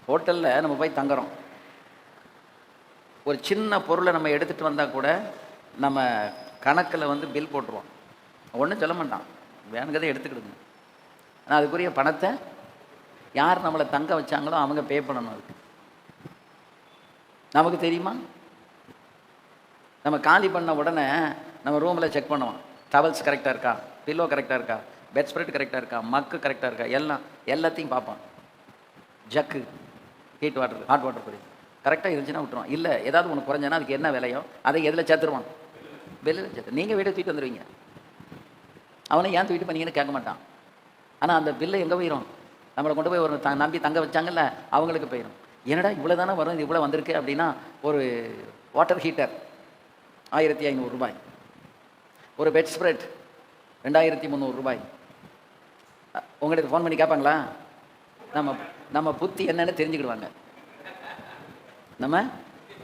ஹோட்டலில் நம்ம போய் தங்குறோம், ஒரு சின்ன பொருளை நம்ம எடுத்துகிட்டு வந்தால் கூட நம்ம கணக்கில் வந்து பில் போட்டுருவோம். ஒன்றும் சொல்ல மாட்டான், வேணுங்கிறதை எடுத்துக்கிடுங்க. ஆனால் அதுக்குரிய பணத்தை யார் நம்மளை தங்க வச்சாங்களோ அவங்க பே பண்ணணும். அதுக்கு நமக்கு தெரியுமா? நம்ம காலி பண்ண உடனே நம்ம ரூமில் செக் பண்ணுவோம், டவல்ஸ் கரெக்டாக இருக்கா, பில்லோ கரெக்டாக இருக்கா, பெட் ஸ்ப்ரெட் கரெக்டாக இருக்கா, மக்கு கரெக்டாக இருக்கா, எல்லாத்தையும் பார்ப்போம். Jug, heat water, hot water பொடி கரெக்டாக இருந்துச்சுன்னா விட்டுருவோம். இல்லை ஏதாவது ஒன்று குறைஞ்சனா அதுக்கு என்ன விலையோ அதை எதில் சேர்த்துருவான்? வெளியில் சேர்த்து. நீங்கள் வீட்டை தூக்கிட்டு வந்துடுவீங்க, அவனை ஏன் தூக்கிட்டு பண்ணீங்கன்னு கேட்க மாட்டான். ஆனால் அந்த பில்லை எங்கே போயிடும்? நம்மளை கொண்டு போய் ஒரு நம்பி தங்க வச்சாங்கல்ல அவங்களுக்கு போயிடும். என்னடா இவ்வளோ தானே வரும், இது இவ்வளோ வந்திருக்கு அப்படின்னா, ஒரு வாட்டர் ஹீட்டர் 1500 ரூபாய், ஒரு பெட் ஸ்ப்ரெட் 2300 ரூபாய். உங்களுக்கு ஃபோன் பண்ணி கேட்பாங்களா? நம்ம புத்தி என்னன்னு தெரிஞ்சுக்கிடுவாங்க. நம்ம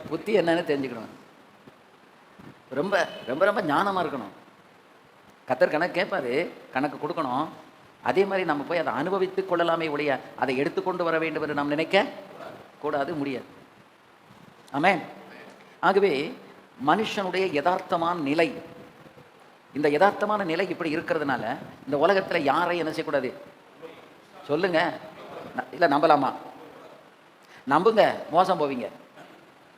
புத்தி என்னன்னு தெரிஞ்சுக்கிடுவாங்க. ரொம்ப ரொம்ப ரொம்ப ஞானமாக இருக்கணும். கத்தர் கணக்கு கேட்பாரு, கணக்கு கொடுக்கணும். அதே மாதிரி நம்ம போய் அதை அனுபவித்து கொள்ளலாமே ஒழிய அதை எடுத்துக்கொண்டு வர வேண்டும் என்று நாம் நினைக்க கூடாது, முடியாது. ஆமென். ஆகவே மனுஷனுடைய யதார்த்தமான நிலை, இந்த யதார்த்தமான நிலை இப்படி இருக்கிறதுனால இந்த உலகத்தில் யாரையும் என்ன செய்யக்கூடாது? சொல்லுங்க. இல்லை நம்பலாமா? நம்புங்க, மோசம் போவீங்க.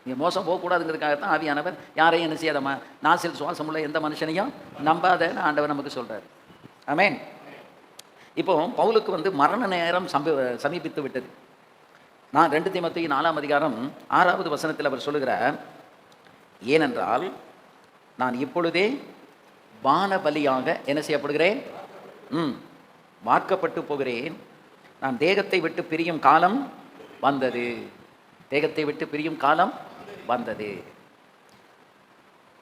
நீங்கள் மோசம் போகக்கூடாதுங்கிறதுக்காகத்தான் ஆவியானவர் யாரையும் என்ன செய்யாதம்மா, நாசில் சுவாசம் உள்ள எந்த மனுஷனையும் நம்பாதன்னு ஆண்டவர் நமக்கு சொல்கிறார். ஆமென். இப்போ பவுலுக்கு வந்து மரண நேரம் சமீபித்து விட்டது. நான் 2 தீமோத்தேயு 4ஆம் அதிகாரம் 6வது வசனத்தில் அவர் சொல்லுகிறார், ஏனென்றால் நான் இப்பொழுதே வான பலியாக என்ன செய்யப்படுகிறேன்? வார்க்கப்பட்டு போகிறேன். நான் தேகத்தை விட்டு பிரியும் காலம் வந்தது. தேகத்தை விட்டு பிரியும் காலம் வந்தது.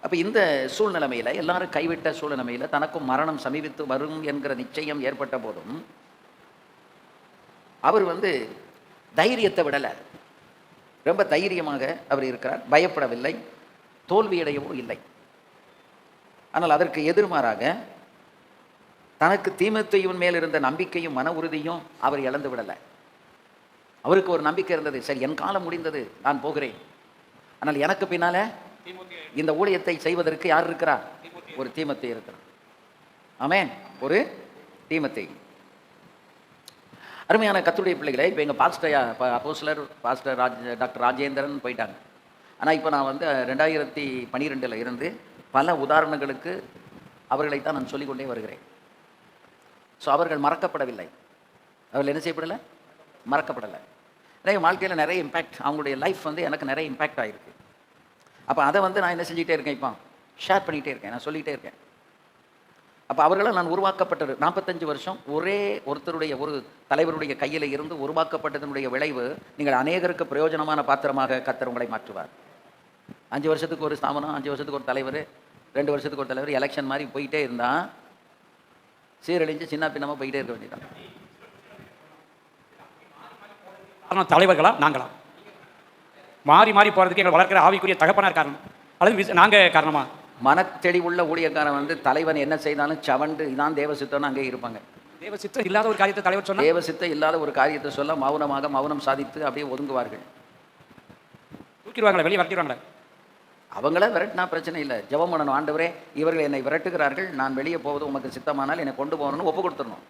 அப்போ இந்த சூழ்நிலைமையில், எல்லாரும் கைவிட்ட சூழ்நிலைமையில் தனக்கும் மரணம் சமீபித்து வரும் என்கிற நிச்சயம் ஏற்பட்ட போதும் அவர் வந்து தைரியத்தை விடலை. ரொம்ப தைரியமாக அவர் இருக்கிறார், பயப்படவில்லை, தோல்வியடையவோ இல்லை. ஆனால் அதற்கு எதிர்மாறாக தனக்கு தீமோத்தேயுவின் மேல் இருந்த நம்பிக்கையும் மன உறுதியும் அவர் இழந்து விடலை. அவருக்கு ஒரு நம்பிக்கை இருந்தது, சரி என் காலம் முடிந்தது, நான் போகிறேன். ஆனால் எனக்கு பின்னால இந்த ஊழியத்தை செய்வதற்கு யார் இருக்கிறார்? ஒரு தீமோத்தேயு இருக்கிறார். ஆமென். ஒரு தீமோத்தேயு. அருமையான கர்த்தருடைய பிள்ளைகளே, இப்போ எங்கள் அப்போஸ்தலர் பாஸ்டர் டாக்டர் ராஜேந்திரன் போயிட்டாங்க. ஆனால் இப்போ நான் வந்து 2012 இருந்து பல உதாரணங்களுக்கு அவர்களைத்தான் நான் சொல்லிக்கொண்டே வருகிறேன். ஸோ அவர்கள் மறக்கப்படவில்லை. அவர்கள் என்ன செய்யப்படலை? மறக்கப்படலை. நிறைய வாழ்க்கையில் நிறைய இம்பேக்ட், அவங்களுடைய லைஃப் வந்து எனக்கு நிறைய இம்பேக்ட் ஆகிருக்கு. அப்போ அதை வந்து நான் என்ன செஞ்சுக்கிட்டே இருக்கேன், இப்போ ஷேர் பண்ணிகிட்டே இருக்கேன், நான் சொல்லிகிட்டே இருக்கேன். அப்போ அவர்களால் நான் உருவாக்கப்பட்டது 45 வருஷம் ஒரே ஒருத்தருடைய ஒரு தலைவருடைய கையில் இருந்து உருவாக்கப்பட்டதனுடைய விளைவு நீங்கள் அநேகருக்கு பிரயோஜனமான பாத்திரமாக கர்த்தர் உங்களை மாற்றுவார். 5 வருஷத்துக்கு ஒரு ஸ்தாபனம், 5 வருஷத்துக்கு ஒரு தலைவர், 2 வருஷத்துக்கு ஒரு தலைவர், எலெக்ஷன் மாதிரி போயிட்டே இருந்தால் சீரழிஞ்சு சின்ன பின்னமாக போயிட்டே இருக்க வேண்டியதான். ஆனால் தலைவர்களா நாங்களா மாறி மாறி போகிறதுக்கு எங்களை வளர்க்கிற ஆவிக்குரிய தகப்பனார் காரணம் அல்லது நாங்கள் காரணமா? மனத்தெளிவுள்ள ஊழியக்காரன் வந்து தலைவன் என்ன செய்தாலும் சவண்டு இதான் தேவசித்தம்னு அங்கே இருப்பாங்க. தேவசித்தம் இல்லாத ஒரு காரியத்தை தலைவர் சொன்னா, தேவசித்தம் இல்லாத ஒரு காரியத்தை சொல்ல மௌனம் சாதித்து அப்படியே ஒதுங்குவார்கள். தூக்கிடுவாங்களே, வெளியே வரட்டிடுவாங்களே. அவங்கள விரட்டினா பிரச்சனை இல்லை. ஜெபம் பண்ணணும், ஆண்டவரே இவர்கள் என்னை விரட்டுகிறார்கள், நான் வெளியே போவது உமக்கு சித்தமானால் என்னை கொண்டு போகணும்னு ஒப்பு கொடுத்துடணும்.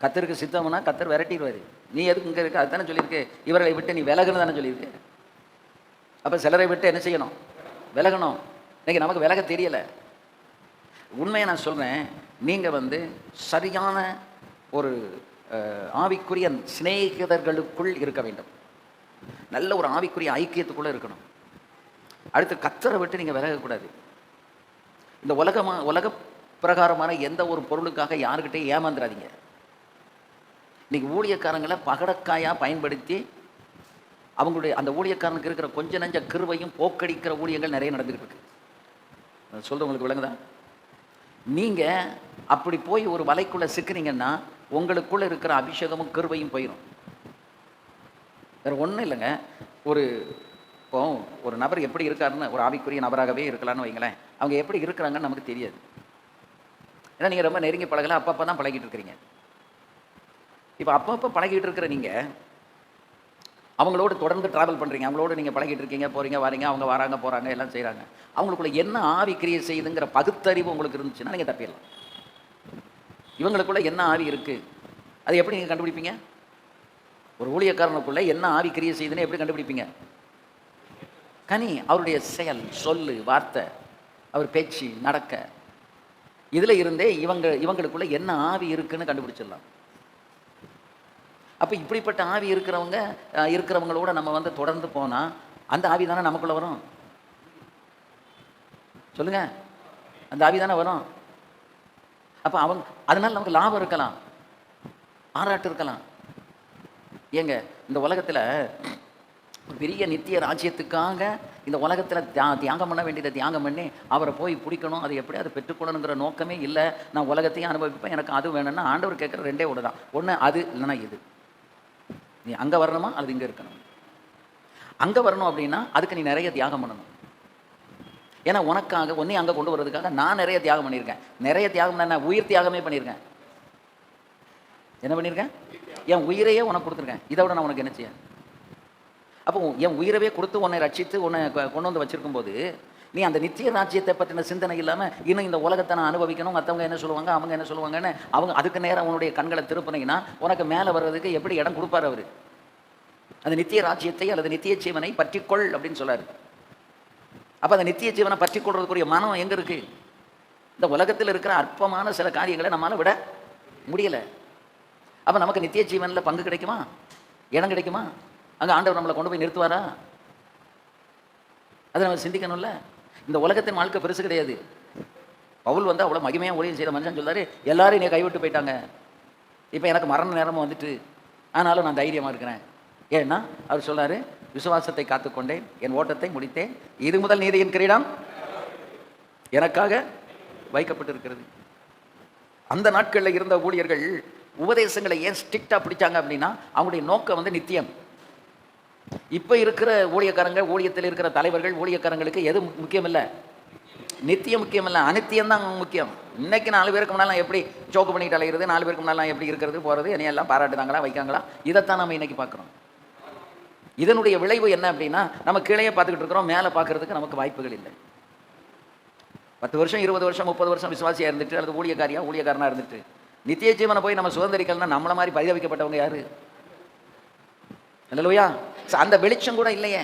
கத்தருக்கு சித்தம்னா கத்தர் விரட்டிடுவார். நீ எதுக்கு இங்கே இருக்க? அதுதானே சொல்லியிருக்கு. இவர்களை விட்டு நீ விலகுன்னு தானே சொல்லியிருக்கு. அப்போ சிலரை விட்டு என்ன செய்யணும்? விலகணும். இன்னைக்கு நமக்கு விலக தெரியலை. உண்மையை நான் சொல்கிறேன், நீங்கள் வந்து சரியான ஒரு ஆவிக்குரிய சிநேகிதர்களுக்குள் இருக்க வேண்டும். நல்ல ஒரு ஆவிக்குரிய ஐக்கியத்துக்குள்ளே இருக்கணும். அடுத்து கத்தரை விட்டு நீங்கள் விலகக்கூடாது. இந்த உலக பிரகாரமான எந்த ஒரு பொருளுக்காக யாருக்கிட்டையும் ஏமாந்துடாதீங்க. இன்னைக்கு ஊழியக்காரங்களை பகடக்காயாக பயன்படுத்தி அவங்களுடைய அந்த ஊழியக்காரனுக்கு இருக்கிற கொஞ்ச நஞ்ச கிருபையும் போக்கடிக்கிற ஊழியங்கள் நிறைய நடந்துகிட்டு இருக்கு. சொல்கிறவங்களுக்கு விளங்குதா? நீங்கள் அப்படி போய் ஒரு வலைக்குள்ளே சிக்கிறீங்கன்னா உங்களுக்குள்ளே இருக்கிற அபிஷேகமும் கிருபையும் போயிடும். வேறு ஒன்றும் இல்லைங்க. இப்போ ஒரு நபர் எப்படி இருக்காருன்னு, ஒரு ஆவிக்குரிய நபராகவே இருக்கலான்னு வைங்களேன், அவங்க எப்படி இருக்கிறாங்கன்னு நமக்கு தெரியாது. ஏன்னா நீங்கள் ரொம்ப நெருங்கி பழகலை, அப்பப்போ தான் பழகிட்டு இருக்கிறீங்க. இப்போ அப்பப்போ பழகிட்டு இருக்கிற நீங்கள் அவங்களோடு தொடர்ந்து ட்ராவல் பண்ணுறீங்க, அவங்களோடு நீங்கள் பழகிட்டு இருக்கீங்க, போகிறீங்க வாரீங்க, அவங்க வராங்க போகிறாங்க எல்லாம் செய்கிறாங்க. அவங்களுக்குள்ள என்ன ஆவி கிரியை செய்யுதுங்கிற பகுத்தறிவு உங்களுக்கு இருந்துச்சுன்னா நீங்கள் தப்பிடலாம். இவங்களுக்குள்ள என்ன ஆவி இருக்குது அது எப்படி நீங்கள் கண்டுபிடிப்பீங்க? ஒரு ஊழியக்காரனுக்குள்ள என்ன ஆவி கிரியை செய்யுதுன்னு எப்படி கண்டுபிடிப்பீங்க? கனி, அவருடைய செயல், சொல்லு, வார்த்தை, அவர் பேச்சு, நடக்க, இதில் இருந்தே இவங்களுக்குள்ள என்ன ஆவி இருக்குன்னு கண்டுபிடிச்சிடலாம். அப்போ இப்படிப்பட்ட ஆவி இருக்கிறவங்களோட நம்ம வந்து தொடர்ந்து போனால் அந்த ஆவி தானே நமக்குள்ளே வரும். சொல்லுங்க, அந்த ஆவி தானே வரும். அப்போ அதனால நமக்கு லாபம் இருக்கலாம், ஆராட்டு இருக்கலாம். ஏங்க இந்த உலகத்தில் ஒரு பெரிய நித்திய ராஜ்யத்துக்காக இந்த உலகத்தில் தியாகம் பண்ண வேண்டியதை தியாகம் பண்ணி அவரை போய் பிடிக்கணும், அது எப்படி அதை பெற்றுக்கொள்ளணுங்கிற நோக்கமே இல்லை. நான் உலகத்தையும் அனுபவிப்பேன், எனக்கு அது வேணும்னா ஆண்டவர் கேட்குற ரெண்டே ஒன்று தான். ஒன்று அது, இல்லைன்னா இது. நீ அங்கே வரணுமா அல்லது இங்கே இருக்கணும்? அங்கே வரணும் அப்படின்னா அதுக்கு நீ நிறைய தியாகம் பண்ணணும். ஏன்னா உனக்காக ஒன்றே அங்கே கொண்டு வர்றதுக்காக நான் நிறைய தியாகம் பண்ணியிருக்கேன். நிறைய தியாகம் நான் உயிர் தியாகமே பண்ணியிருக்கேன். என்ன பண்ணியிருக்கேன்? என் உயிரையே உனக்கு கொடுத்துருக்கேன். இதை விட நான் உனக்கு என்ன செய்ய? அப்போ என் உயிரவே கொடுத்து உன்னை ரட்சித்து உன்னை கொண்டு வந்து வச்சிருக்கும் போது நீ அந்த நித்திய ராஜ்யத்தை பற்றின சிந்தனை இல்லாமல் இன்னும் இந்த உலகத்தை நான் அனுபவிக்கணும், மற்றவங்க என்ன சொல்லுவாங்க, அவங்க என்ன சொல்லுவாங்கன்னு அதுக்கு நேரம் உன்னுடைய கண்களை திருப்பினீங்கன்னா உனக்கு மேலே வர்றதுக்கு எப்படி இடம் கொடுப்பார் அவர்? அந்த நித்திய ராஜ்யத்தை அல்லது நித்திய ஜீவனை பற்றிக்கொள் அப்படின்னு சொல்லாரு. அப்போ அந்த நித்திய ஜீவனை பற்றிக்கொள்றதுக்குரிய மனம் எங்கே இருக்குது? இந்த உலகத்தில் இருக்கிற அற்பமான சில காரியங்களை நம்மளால் விட முடியலை. அப்போ நமக்கு நித்திய ஜீவனில் பங்கு கிடைக்குமா? இடம் கிடைக்குமா? அங்கே ஆண்டவர் நம்மளை கொண்டு போய் நிறுத்துவாரா? அதை நம்ம சிந்திக்கணும்ல. இந்த உலகத்தின் வாழ்க்கை பெருசு கிடையாது. பவுல் வந்து அவ்வளோ மகிமையாக ஊழியம் செய்த மனுஷன் சொல்லாரு, எல்லாரும் என்னை கைவிட்டு போயிட்டாங்க, இப்போ எனக்கு மரண நேரமும் வந்துட்டு, ஆனாலும் நான் தைரியமாக இருக்கிறேன். ஏன்னா அவர் சொல்லாரு, விசுவாசத்தை காத்துக்கொண்டேன், என் ஓட்டத்தை முடித்தேன், இது முதல் நீதியின் கிரீடம் எனக்காக வைக்கப்பட்டிருக்கிறது. அந்த நாட்களில் இருந்த ஊழியர்கள் உபதேசங்களை ஏன் ஸ்ட்ரிக்டாக பிடிச்சாங்க அப்படின்னா அவங்களுடைய நோக்கம் வந்து நித்தியம். இப்போ இருக்கிற ஊழியத்தில் இருக்கிற தலைவர்கள் ஊழியக்காரங்களுக்கு எது முக்கியம் இல்லை? நித்தியம் முக்கியம் இல்லை, அனித்தியம் தான் முக்கியம். இன்னைக்கு 4 பேருக்கு முன்னால் நான் எப்படி ஜோக்கு பண்ணிட்டு அலைகிறது, 4 பேருக்கு முன்னால் நான் எப்படி இருக்கிறது போகிறது, என்னையெல்லாம் பாராட்டுதாங்களா வைக்காங்களா, இதைத்தான் நம்ம இன்னைக்கு பார்க்குறோம். இதனுடைய விளைவு என்ன அப்படின்னா நம்ம கீழே பார்த்துக்கிட்டு இருக்கிறோம், மேலே பார்க்கறதுக்கு நமக்கு வாய்ப்புகள் இல்லை. 10 வருஷம் 20 வருஷம் 30 வருஷம் விசுவாசியாக இருந்துட்டு அல்லது ஊழியக்காரனாக இருந்துட்டு நித்திய ஜீவனை போய் நம்ம சுதந்திரிக்கலன்னா நம்மளை மாதிரி பரிதவிக்கப்பட்டவங்க யாரு? அல்லேலூயா. அந்த வெளிச்சம் கூட இல்லையே,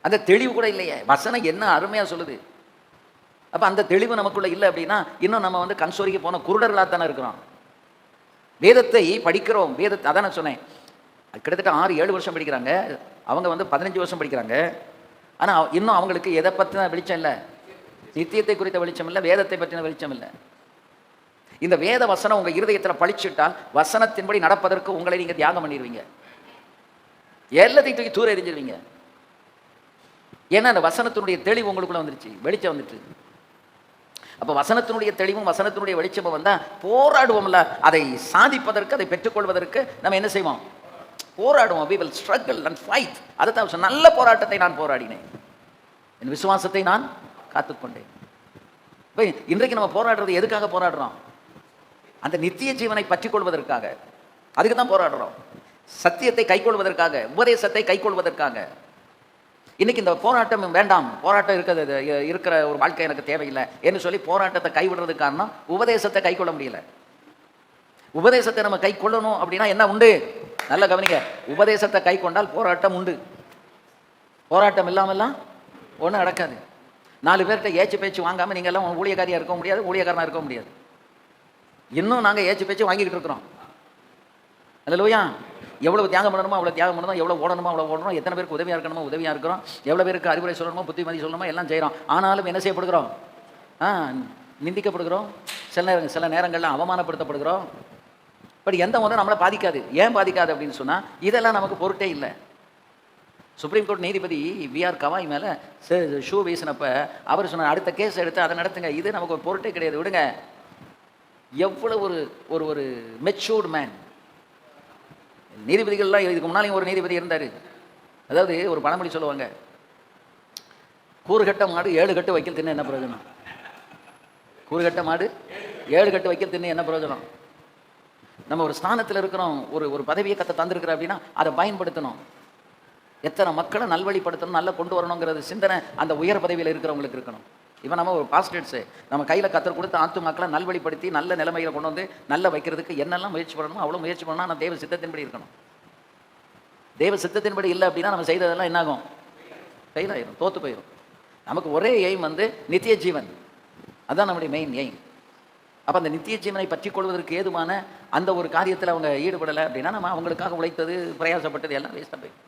அந்த தெளிவு கூட இல்லையே. வசனம் என்ன அருமையாக சொல்லுது. அப்போ அந்த தெளிவு நமக்குள்ள இல்லை அப்படின்னா இன்னும் நம்ம வந்து கண்சோரிக்கு போன குருடர்களாக தானே இருக்கிறோம். வேதத்தை படிக்கிறோம், அதான் நான் சொன்னேன், கிட்டத்தட்ட 6-7 வருஷம் படிக்கிறாங்க, அவங்க வந்து 15 வருஷம் படிக்கிறாங்க. ஆனால் இன்னும் அவங்களுக்கு எதை பற்றின வெளிச்சம் இல்லை? நித்தியத்தை குறித்த வெளிச்சம் இல்லை, வேதத்தை பற்றின வெளிச்சம் இல்லை. இந்த வேத வசனம் உங்க இருதயத்தில் பழிச்சிட்டால் வசனத்தின்படி நடப்பதற்கு உங்களை நீங்க தியாகம் பண்ணிடுவீங்க, எல்லாத்தையும் தூக்கி தூர எறிஞ்சிருவீங்க. ஏன்னா அந்த வசனத்தினுடைய தெளிவு உங்களுக்குள்ள வந்துருச்சு, வெளிச்சம் வந்துட்டு. அப்ப வசனத்தினுடைய தெளிவும் வசனத்தினுடைய வெளிச்சமும் வந்தா போராடுவோம்ல, அதை சாதிப்பதற்கு, அதை பெற்றுக்கொள்வதற்கு நம்ம என்ன செய்வோம்? போராடுவோம். we will struggle and fight. அதுதான் நல்ல போராட்டத்தை நான் போராடினேன், என் விசுவாசத்தை நான் காத்துக்கொண்டேன். இப்போ இன்றைக்கு நம்ம போராடுறது எதுக்காக போராடுறோம்? அந்த நித்திய ஜீவனை பற்றிக் கொள்வதற்காக. அதுக்கு தான் போராடுறோம். சத்தியத்தை கைக்கொள்வதற்காக, உபதேசத்தை கைக்கொள்வதற்காக. இன்னைக்கு இந்த போராட்டம் வேண்டாம், போராட்டம் இருக்கிற ஒரு வாழ்க்கை எனக்கு தேவையில்லை என்று சொல்லி போராட்டத்தை கைவிடுறதுக்கு காரணம் உபதேசத்தை கைக்கொள்ள முடியல. உபதேசத்தை நம்ம கை கொள்ளணும் அப்படின்னா என்ன உண்டு? நல்ல கவனிங்க, உபதேசத்தை கை கொண்டால் போராட்டம் உண்டு. போராட்டம் இல்லாமல்லாம் ஒன்றும் நடக்காது. 4 பேர்கிட்ட ஏச்சு பேச்சு வாங்காமல் நீங்கள் எல்லாம் ஊழியக்காரியாக இருக்க முடியாது, ஊழியக்காரனாக இருக்க முடியாது. இன்னும் நாங்கள் ஏச்சு பேச்சு வாங்கிக்கிட்டு இருக்கிறோம். அல்லேலூயா. எவ்வளவு தியாகம் பண்ணணுமோ அவ்வளோ தியாகம் பண்ணணும், எவ்வளோ ஓடணுமோ அவ்வளோ ஓடணும், எத்தனை பேருக்கு உதவியாக இருக்கணுமோ உதவியாக இருக்கிறோம், எவ்வளோ பேருக்கு அறிவுரை சொல்லணுமோ புத்திமதி சொல்லணுமோ எல்லாம் செய்கிறோம். ஆனாலும் என்ன செய்யப்படுகிறோம்? நிந்திக்கப்படுகிறோம், சில நேரங்களில் அவமானப்படுத்தப்படுகிறோம். பட் எந்த ஒன்றும் நம்மளை பாதிக்காது. ஏன் பாதிக்காது அப்படின்னு சொன்னால் இதெல்லாம் நமக்கு பொருட்டே இல்லை. சுப்ரீம் கோர்ட் நீதிபதி விஆர் கவாய் மேலே ஷூ வீசினப்ப அவர் சொன்னார், அடுத்த கேஸ் எடுத்து அதை நடத்துங்க, இது நமக்கு ஒரு பொருட்டே கிடையாது, விடுங்க. எவ்வளோ ஒரு ஒரு மெச்சூர்டு மேன். நீதிபதிகள்லாம் இதுக்கு முன்னாலேயும் ஒரு நீதிபதி இருந்தார். அதாவது ஒரு பழமொழி சொல்லுவாங்க, கூறுகட்ட மாடு 7 கட்டு வைக்கல் தின்னு என்ன பிரயோஜனம்? கூறுகட்ட மாடு 7 கட்டு வைக்கல் தின்னு என்ன பிரயோஜனம்? நம்ம ஒரு ஸ்தானத்தில் இருக்கிறோம், ஒரு பதவியை தந்திருக்கிற அப்படின்னா அதை பயன்படுத்தணும். எத்தனை மக்களை நல்வழிப்படுத்தணும், நல்லா கொண்டு வரணுங்கிறது சிந்தனை அந்த உயர் பதவியில் இருக்கிறவங்களுக்கு இருக்கணும். இப்போ நம்ம ஒரு பாஸ்டர்ஸு நம்ம கையில் கத்தர் கொடுத்து ஆத்து மக்களை நல்வழிப்படுத்தி நல்ல நிலைமையில் கொண்டு வந்து நல்ல வைக்கிறதுக்கு என்னெல்லாம் முயற்சி பண்ணணுமோ அவ்வளோ முயற்சி பண்ணால் நம்ம தேவ சித்தத்தின்படி இருக்கணும். தேவ சித்தத்தின்படி இல்லை அப்படின்னா நம்ம செய்ததெல்லாம் என்னாகும்? ஃபெயில் ஆயிரும், தோற்று போயிடும். நமக்கு ஒரே எய்ம் வந்து நித்திய ஜீவன். அதுதான் நம்முடைய மெயின் எய்ம். அப்போ அந்த நித்திய ஜீவனை பற்றி கொள்வதற்கு ஏதுவான அந்த ஒரு காரியத்தில் அவங்க ஈடுபடலை அப்படின்னா நம்ம அவங்களுக்காக உழைத்தது, பிரயாசப்பட்டது எல்லாம் வேஸ்ட்டாக போயிடும்.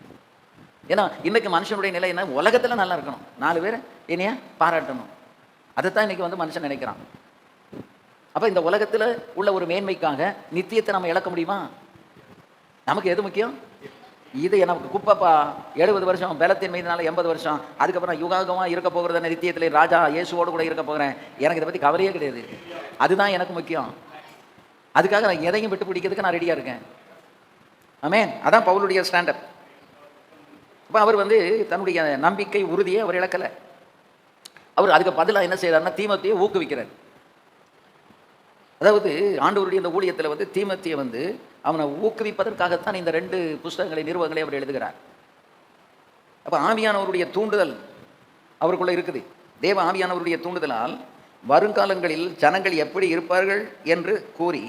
ஏன்னா இன்றைக்கு மனுஷனுடைய நிலை என்ன? உலகத்தில் நல்லா இருக்கணும், 4 பேர் என்னைய பாராட்டணும், அதைத்தான் இன்றைக்கி வந்து மனுஷன் நினைக்கிறான். அப்போ இந்த உலகத்தில் உள்ள ஒரு மேன்மைக்காக நித்தியத்தை நம்ம இழக்க முடியுமா? நமக்கு எது முக்கியம்? இது எனக்கு குப்பப்பா, 70 வருஷம் பலத்தின் மீதுனால 80 வருஷம், அதுக்கப்புறம் யுகாகமாக இருக்க போகிறது நித்தியத்தில் ராஜா இயேசுவோடு கூட இருக்க போகிறேன், எனக்கு இதை பற்றி கவலையே கிடையாது. அதுதான் எனக்கு முக்கியம். அதுக்காக நான் எதையும் விட்டு பிடிக்கிறதுக்கு நான் ரெடியாக இருக்கேன். ஆமென். அதான் பவுலுடைய ஸ்டாண்டப். அப்போ அவர் வந்து தன்னுடைய நம்பிக்கை உறுதியை அவர் இழக்கலை. அவர் அதுக்கு பதிலாக என்ன செய்கிறாருன்னா தீமோத்தேயை ஊக்குவிக்கிறார். அதாவது ஆண்டவருடைய இந்த ஊழியத்தில் வந்து தீமோத்தேயை வந்து அவனை ஊக்குவிப்பதற்காகத்தான் இந்த 2 புஸ்தகங்களை நிறுவங்களை அவர் எழுதுகிறார். அப்போ ஆவியானவருடைய தூண்டுதல் அவருக்குள்ளே இருக்குது. தேவ ஆவியானவருடைய தூண்டுதலால் வருங்காலங்களில் ஜனங்கள் எப்படி இருப்பார்கள் என்று கூறி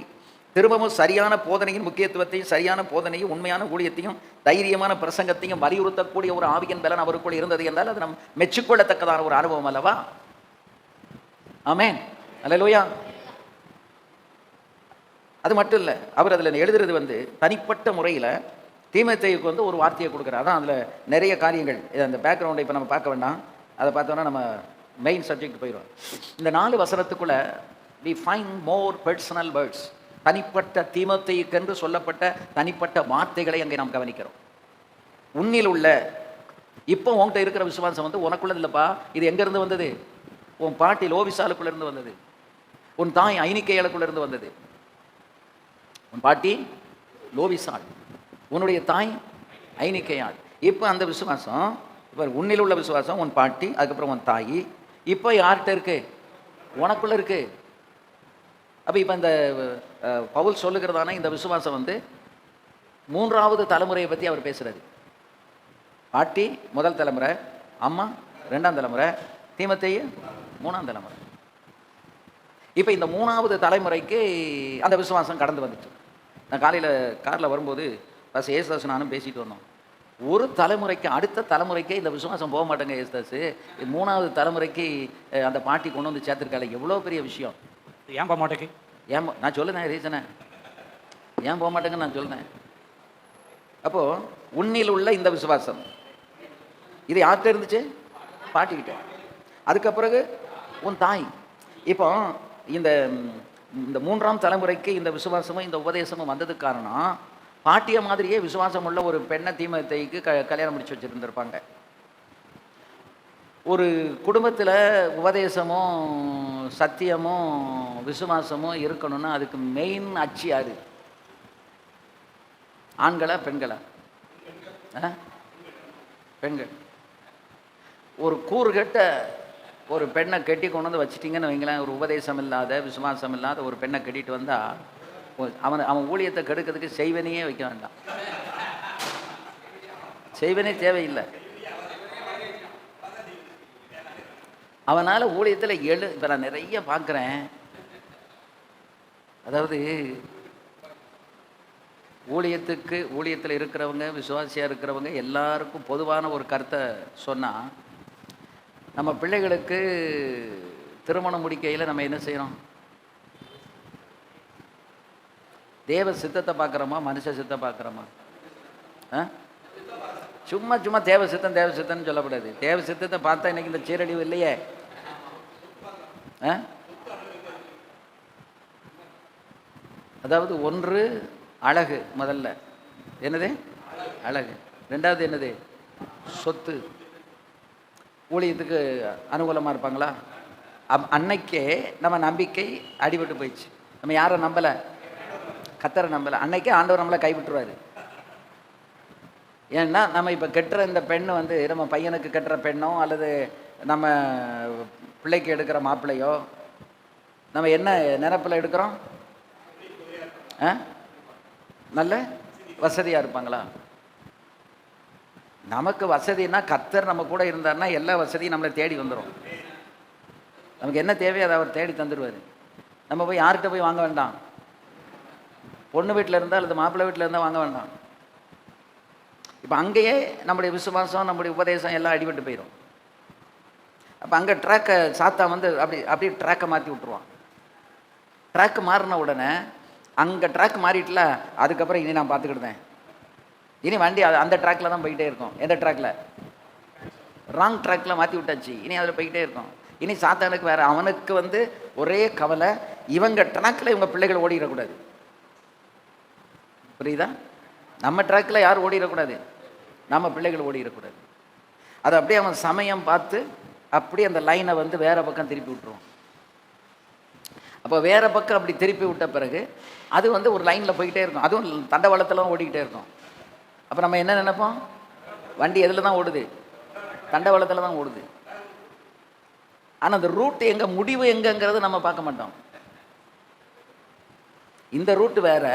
திரும்பவும் சரியான போதனையின் முக்கியத்துவத்தையும், சரியான போதனையும், உண்மையான ஊழியத்தையும், தைரியமான பிரசங்கத்தையும் வலியுறுத்தக்கூடிய ஒரு ஆவியின் பலன் அவருக்குள் இருந்தது என்றால் அது நம் மெச்சுக்கொள்ளத்தக்கதான ஒரு அனுபவம் அல்லவா? ஆமென். அல்லேலூயா. அது மட்டும் இல்லை, அவர் அதில் எழுதுறது வந்து தனிப்பட்ட முறையில் தீமோத்தேயுக்கு வந்து ஒரு வார்த்தையை கொடுக்குறார். அதான் அதில் நிறைய காரியங்கள். அந்த பேக்ரவுண்டை இப்போ நம்ம பார்க்க வேண்டாம், அதை பார்த்தோன்னா நம்ம மெயின் சப்ஜெக்ட் போயிடும். இந்த 4 வசனத்துக்குள்ளே we find more personal words. தனிப்பட்ட தீமோத்தேயுக்கென்று சொல்லப்பட்ட தனிப்பட்ட வார்த்தைகளை அங்கே நாம் கவனிக்கிறோம். உன்னில் உள்ள, இப்போ உன்கிட்ட இருக்கிற விசுவாசம் வந்து உனக்குள்ளது இல்லைப்பா, இது எங்கேருந்து வந்தது? உன் பாட்டி லோவிசாலுக்குள்ளேருந்து வந்தது, உன் தாய் ஐனிக்கேயலுக்குள்ளேருந்து வந்தது. உன் பாட்டி லோவிசால், உன்னுடைய தாய் ஐனிக்கேயாள். இப்போ அந்த விசுவாசம், இப்போ உன்னில் உள்ள விசுவாசம் உன் பாட்டி, அதுக்கப்புறம் உன் தாய், இப்போ யார்கிட்ட இருக்கு? உனக்குள்ளே இருக்கு. அப்போ இப்போ இந்த பவுல் சொல்லுகிறதான இந்த விசுவாசம் வந்து 3வது தலைமுறையை பற்றி அவர் பேசுகிறது. பாட்டி முதல் தலைமுறை, அம்மா 2ஆம் தலைமுறை, தீமோத்தேயு 3ஆம் தலைமுறை. இப்போ இந்த 3வது தலைமுறைக்கு அந்த விசுவாசம் கடந்து வந்துச்சு. நான் காலையில் காரில் வரும்போது பஸ் ஏசுதாஸ் நானும் பேசிட்டு வந்தோம். ஒரு தலைமுறைக்கு அடுத்த தலைமுறைக்கே இந்த விசுவாசம் போக மாட்டேங்க ஏசுதாஸ், 3வது தலைமுறைக்கு அந்த பாட்டி கொண்டு வந்து சேர்த்துருக்காங்க. எவ்வளோ பெரிய விஷயம். ஏன் போக மாட்டேங்க? ஏன் நான் சொல்லுனேன் ரீசனை, ஏன் போக மாட்டேங்கன்னு நான் சொல்லுனேன். அப்போது உன்னில் உள்ள இந்த விசுவாசம் இது யார்கிட்ட இருந்துச்சு? பாட்டிக்கிட்ட. அதுக்கு பிறகு உன் தாய். இப்போ இந்த இந்த 3ஆம் தலைமுறைக்கு இந்த விசுவாசமும் இந்த உபதேசமும் வந்ததுக்கு காரணம், பாட்டிய மாதிரியே விசுவாசம் உள்ள ஒரு பெண்ணை தீமோத்தேயுக்கு கல்யாணம் முடிச்சு வச்சுருந்துருப்பாங்க. ஒரு குடும்பத்தில் உபதேசமும் சத்தியமும் விசுவாசமும் இருக்கணும்னா அதுக்கு மெயின் அச்சு யாரு? ஆண்களா பெண்களா? பெண்கள். ஒரு கூறுகட்ட ஒரு பெண்ணை கட்டி கொண்டு வந்து வச்சிட்டிங்கன்னு வைங்களேன், ஒரு உபதேசம் இல்லாத விசுவாசம் இல்லாத ஒரு பெண்ணை கட்டிட்டு வந்தால் அவன் ஊழியத்தை கெடுக்கிறதுக்கு செய்வனையே வைக்க வேண்டாம். செய்வனே தேவையில்லை. அவனால் ஊழியத்தில் இப்போ நான் நிறைய பார்க்குறேன். அதாவது ஊழியத்தில் இருக்கிறவங்க, விசுவாசியாக இருக்கிறவங்க எல்லாருக்கும் பொதுவான ஒரு கருத்தை சொன்னால், நம்ம பிள்ளைகளுக்கு திருமணம் முடிக்கையில் நம்ம என்ன செய்கிறோம்? தேவ சித்தத்தை பார்க்குறோமா, மனுஷ சித்தத்தை பார்க்குறோமா? சும்மா சும்மா தேவ சித்தம்னு சொல்லக்கூடாது. தேவ சித்தத்தை பார்த்தா இன்னைக்கு இந்த சீரழிவு இல்லையே. அதாவது ஒன்று அழகு, முதல்ல என்னது அழகு, ரெண்டாவது என்னது சொத்து. ஊழியத்துக்கு அனுகூலமாக இருப்பாங்களா? அன்னைக்கே நம்ம நம்பிக்கை அடிபட்டு போயிடுச்சு. நம்ம யாரை நம்பலை? கர்த்தரை நம்பலை. அன்னைக்கே ஆண்டவர் நம்மளை கைவிட்டுருவார். ஏன்னா நம்ம இப்போ கெட்டுற இந்த பெண்ணு வந்து நம்ம பையனுக்கு கெட்டுற பெண்ணோ அல்லது நம்ம பிள்ளைக்கு எடுக்கிற மாப்பிள்ளையோ நம்ம என்ன நினைப்பில் எடுக்கிறோம்? நல்ல வசதியாக இருப்பாங்களா? நமக்கு வசதினா கர்த்தர் நம்ம கூட இருந்தார்னா எல்லா வசதியும் நம்மளை தேடி வந்துடும். நமக்கு என்ன தேவையோ அதை அவர் தேடி தந்துடுவார். நம்ம போய் யார்கிட்ட போய் வாங்க வேண்டாம். பொண்ணு வீட்டில் இருந்தால் அல்லது மாப்பிள்ளை வீட்டில் இருந்தால் வாங்க வேண்டாம். இப்போ அங்கேயே நம்முடைய விசுவாசம், நம்முடைய உபதேசம் எல்லாம் அடிபட்டு போயிடும். அப்போ அங்கே ட்ராக்கை சாத்தா வந்து அப்படியே ட்ராக்கை மாற்றி விட்ருவான். ட்ராக்கு மாறின உடனே அங்கே ட்ராக் மாறிட்டுல, அதுக்கப்புறம் இனி நான் பார்த்துக்கிட்டேன். இனி வண்டி அந்த ட்ராக்கில் தான் போய்கிட்டே இருக்கும். எந்த ட்ராக்கில்? ராங் ட்ராக்கில் மாற்றி விட்டாச்சு. இனி அதில் போய்கிட்டே இருக்கும். இனி சாத்தானுக்கு வேறு, அவனுக்கு வந்து ஒரே கவலை, இவங்க ட்ராக்கில் இவங்க பிள்ளைகள் ஓடிடக்கூடாது. புரியுதா? நம்ம ட்ராக்கில் யார் ஓடிடக்கூடாது? நம்ம பிள்ளைகள் ஓடிடக்கூடாது. அது அப்படியே அவன் சமயம் பார்த்து அப்படியே அந்த லைனை வந்து வேறு பக்கம் திருப்பி விட்டுருவான். அப்போ வேறு பக்கம் அப்படி திருப்பி விட்ட பிறகு அது வந்து ஒரு லைனில் போய்கிட்டே இருக்கும். அதுவும் தண்டவாளத்தில் ஓடிக்கிட்டே இருக்கும். அப்போ நம்ம என்ன நினைப்போம்? வண்டி எதில் தான் ஓடுது? தண்டவாளத்தில் தான் ஓடுது. ஆனால் அந்த ரூட்டு எங்கே, முடிவு எங்கேங்கிறது நம்ம பார்க்க மாட்டோம். இந்த ரூட்டு வேறு,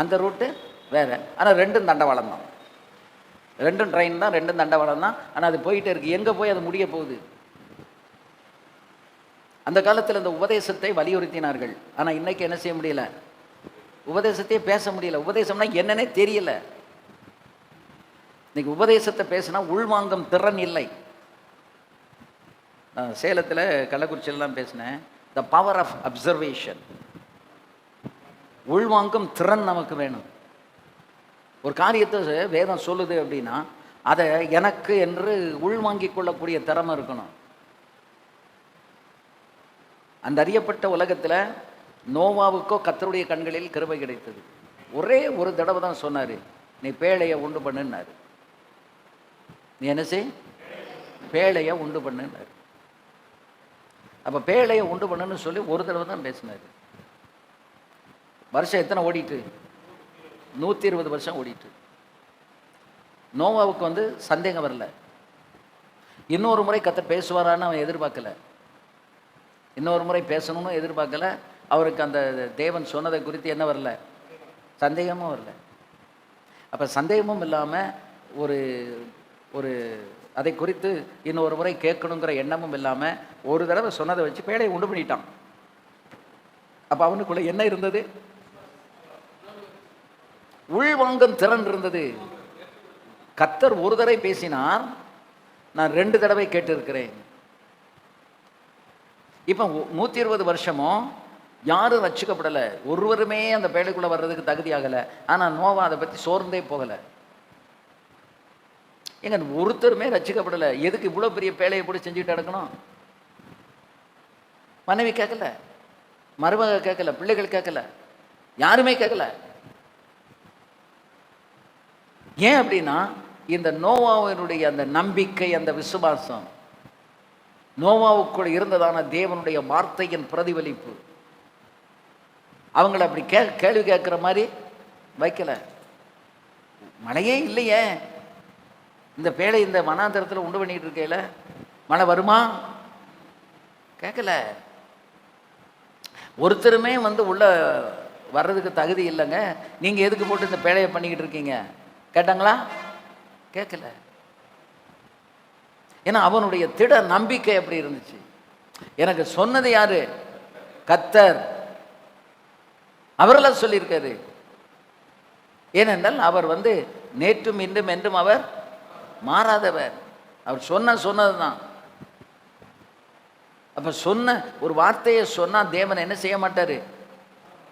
அந்த ரூட்டு வேறு. ஆனால் ரெண்டும் தண்டவாளம் தான், ரெண்டும் ட்ரெயின் தான், ரெண்டும் தண்டவாளம் தான். ஆனால் அது போயிட்டே இருக்குது. எங்கே போய் அது முடிய போகுது? அந்த காலத்தில் இந்த உபதேசத்தை வலியுறுத்தினார்கள். ஆனால் இன்னைக்கு என்ன செய்ய முடியல? உபதேசத்தையே பேச முடியல. உபதேசம்னா என்னன்னே தெரியல. இன்னைக்கு உபதேசத்தை பேசினா உள்வாங்கும் திறன் இல்லை. நான் சேலத்தில் கள்ளக்குறிச்சியிலாம் பேசினேன். த பவர் ஆஃப் அப்சர்வேஷன், உள்வாங்கும் திறன் நமக்கு வேணும். ஒரு காரியத்தை வேதம் சொல்லுது அப்படின்னா அதை எனக்கு என்று உள்வாங்கிக் கொள்ளக்கூடிய திறமை இருக்கணும். அந்த அறியப்பட்ட உலகத்தில் நோவாவுக்கோ கர்த்தருடைய கண்களில் கிருபை கிடைத்தது. ஒரே ஒரு தடவை தான் சொன்னார், நீ பேழையை உண்டு பண்ணுன்னாரு. நீ என்ன செய்? பேழையை உண்டு பண்ணுன்னாரு. அப்போ பேழையை உண்டு பண்ணுன்னு சொல்லி ஒரு தடவை தான் பேசினார். வருஷம் எத்தனை ஓடிட்டு? 120 வருஷம் ஓடிட்டு. நோவாவுக்கு வந்து சந்தேகம் வரல. இன்னொரு முறை கர்த்தர் பேசுவாரான்னு அவன் எதிர்பார்க்கல. இன்னொரு முறை பேசணும்னு எதிர்பார்க்கல. அவருக்கு அந்த தேவன் சொன்னதை குறித்து என்ன வரல? சந்தேகமும் வரல. அப்போ சந்தேகமும் இல்லாமல் ஒரு ஒரு அதை குறித்து இன்னொரு முறை கேட்கணுங்கிற எண்ணமும் இல்லாமல் ஒரு தடவை சொன்னதை வச்சு பேழையை உண்டு பண்ணிட்டான். அப்போ அவனுக்குள்ள என்ன இருந்தது? உள்வாங்கும் திறன் இருந்தது. கர்த்தர் ஒரு தடவை பேசினார், நான் 2 தடவை கேட்டிருக்கிறேன். இப்போ 120 வருஷமும் யாரும் ரட்சிக்கப்படலை. ஒருவருமே அந்த பேழைக்குள்ளே வர்றதுக்கு தகுதியாகலை. ஆனால் நோவா அதை பற்றி சோர்ந்தே போகலை. ஏங்க ஒருத்தருமே ரட்சிக்கப்படலை. எதுக்கு இவ்வளோ பெரிய பேழையை போட்டு செஞ்சுக்கிட்டு நடக்கணும்? மனைவி கேட்கல, மருமக கேட்கல, பிள்ளைகள் கேட்கல, யாருமே கேட்கல. ஏன் அப்படின்னா இந்த நோவாவினுடைய அந்த நம்பிக்கை, அந்த விசுவாசம், நோவாவுக்குள் இருந்ததான தேவனுடைய வார்த்தையின் பிரதிபலிப்பு அவங்கள அப்படி கேள்வி கேட்குற மாதிரி வைக்கல. மழையே இல்லையே, இந்த பேழை இந்த வனாந்தரத்தில் உண்டு பண்ணிட்டு இருக்கையில மழை வருமா கேட்கல. ஒருத்தருமே உள்ள வர்றதுக்கு தகுதி இல்லைங்க, நீங்கள் எதுக்கு போட்டு இந்த பேழையை பண்ணிக்கிட்டு இருக்கீங்க கேட்டாங்களா? கேட்கல. ஏன்னா அவனுடைய திட நம்பிக்கை எப்படி இருந்துச்சு. எனக்கு சொன்னது யாரு? கர்த்தர். அவரெல்லாம் சொல்லியிருக்காரு. ஏனென்றால் அவர் நேற்றும் இன்றும் என்றும் அவர் மாறாதவர். அவர் சொன்னது தான். அப்ப சொன்ன ஒரு வார்த்தையை சொன்னா தேவன் என்ன செய்ய மாட்டாரு?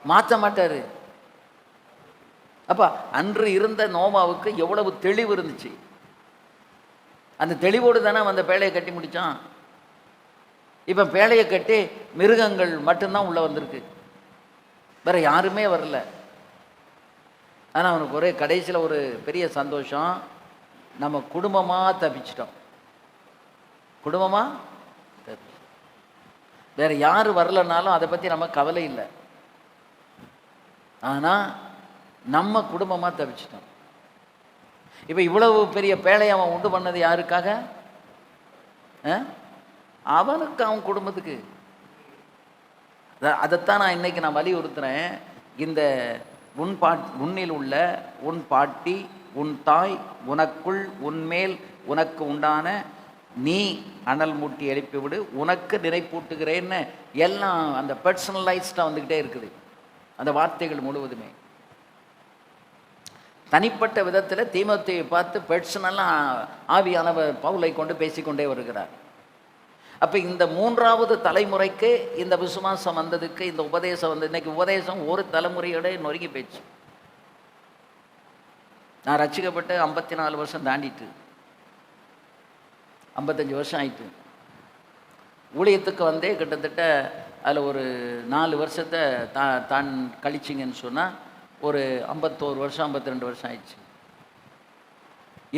மாற்ற மாட்டாரு. அப்ப அன்று இருந்த நோவாவுக்கு எவ்வளவு தெளிவு இருந்துச்சு. அந்த தெளிவோடு தானே அந்த பேழையை கட்டி முடிச்சான். இப்ப பேழையை கட்டி மிருகங்கள் மட்டும்தான் உள்ள வந்திருக்கு, வேற யாருமே வரல. ஆனால் அவனுக்கு ஒரே கடைசியில் ஒரு பெரிய சந்தோஷம், நம்ம குடும்பமாக தப்பிச்சிட்டோம். குடும்பமாக தப்பிச்சிட்டோம். வேற யார் வரலனாலும் அதை பற்றி நம்ம கவலை இல்லை. ஆனால் நம்ம குடும்பமாக தப்பிச்சிட்டோம். இப்போ இவ்வளவு பெரிய பேழையை அவன் உண்டு பண்ணது யாருக்காக? அவனுக்கு, அவன் குடும்பத்துக்கு. அதைத்தான் நான் இன்னைக்கு வலியுறுத்துறேன். இந்த உன்னில் உள்ள உன் பாட்டி, உன் தாய், உனக்குள், உன்மேல் உனக்கு உண்டான நீ அனல் மூட்டி எழுப்பிவிடு, உனக்கு நினைப்பூட்டுகிறேன்னு எல்லாம் அந்த பர்சனலைஸ்டாக வந்துக்கிட்டே இருக்குது. அந்த வார்த்தைகள் முழுவதுமே தனிப்பட்ட விதத்தில் தீமோத்தேயுவை பார்த்து பர்சனலாக ஆவியானவர் பவுலை கொண்டு பேசிக்கொண்டே வருகிறார். அப்போ இந்த மூன்றாவது தலைமுறைக்கு இந்த விசுவாசம் வந்ததுக்கு இந்த உபதேசம் இன்னைக்கு உபதேசம் ஒரு தலைமுறையோட நொறுங்கி போயிடுச்சு. நான் ரட்சிக்கப்பட்டு 54 வருஷம் தாண்டிட்டு 55 வருஷம் ஆயிட்டு. ஊழியத்துக்கு கிட்டத்தட்ட அதில் ஒரு 4 வருஷத்தை தான் கழிச்சிங்கன்னு சொன்னால் ஒரு 51 வருஷம் 52 வருஷம் ஆயிடுச்சு.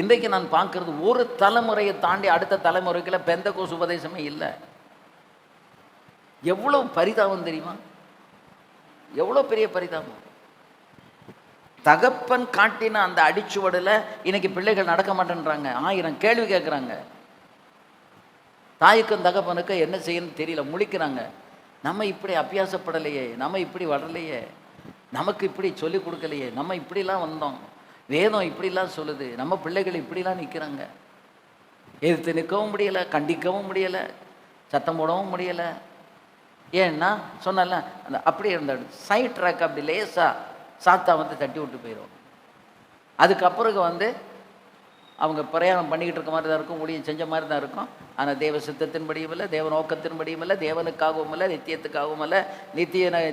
இன்றைக்கு நான் பார்க்கறது ஒரு தலைமுறையை தாண்டி அடுத்த தலைமுறைக்குள்ள பெந்தகோஸ் உபதேசமே இல்லை. எவ்வளோ பரிதாபம் தெரியுமா? எவ்வளோ பெரிய பரிதாபம். தகப்பன் காட்டின அந்த அடிச்சுவடில் இன்னைக்கு பிள்ளைகள் நடக்க மாட்டேன்றாங்க. 1000 கேள்வி கேட்குறாங்க. தாய்க்கும் தகப்பனுக்கும் என்ன செய்யணும்னு தெரியல, முழிக்கிறாங்க. நம்ம இப்படி அபியாசப்படலையே, நம்ம இப்படி வளரலையே, நமக்கு இப்படி சொல்லிக் கொடுக்கலையே, நம்ம இப்படிலாம் வந்தோம், வேதம் இப்படிலாம் சொல்லுது, நம்ம பிள்ளைகள் இப்படிலாம் நிற்கிறாங்க. எதிர்த்து நிற்கவும் முடியலை, கண்டிக்கவும் முடியலை, சத்தம் போடவும் முடியலை. ஏன்னா சொன்னல அந்த அப்படியே இருந்த சைட் ட்ராக் அப்படி லேசாக சாத்தா தட்டி விட்டு போயிடும். அதுக்கப்புறம் அவங்க பிரயாணம் பண்ணிக்கிட்டு இருக்க மாதிரி தான் இருக்கும், ஊழியம் செஞ்ச மாதிரி தான் இருக்கும். ஆனால் தேவ சித்தத்தின்படியும் இல்லை, தேவ நோக்கத்தின்படியும் இல்லை, தேவனுக்காகவும் இல்லை, நித்தியத்துக்காகவும் இல்லை,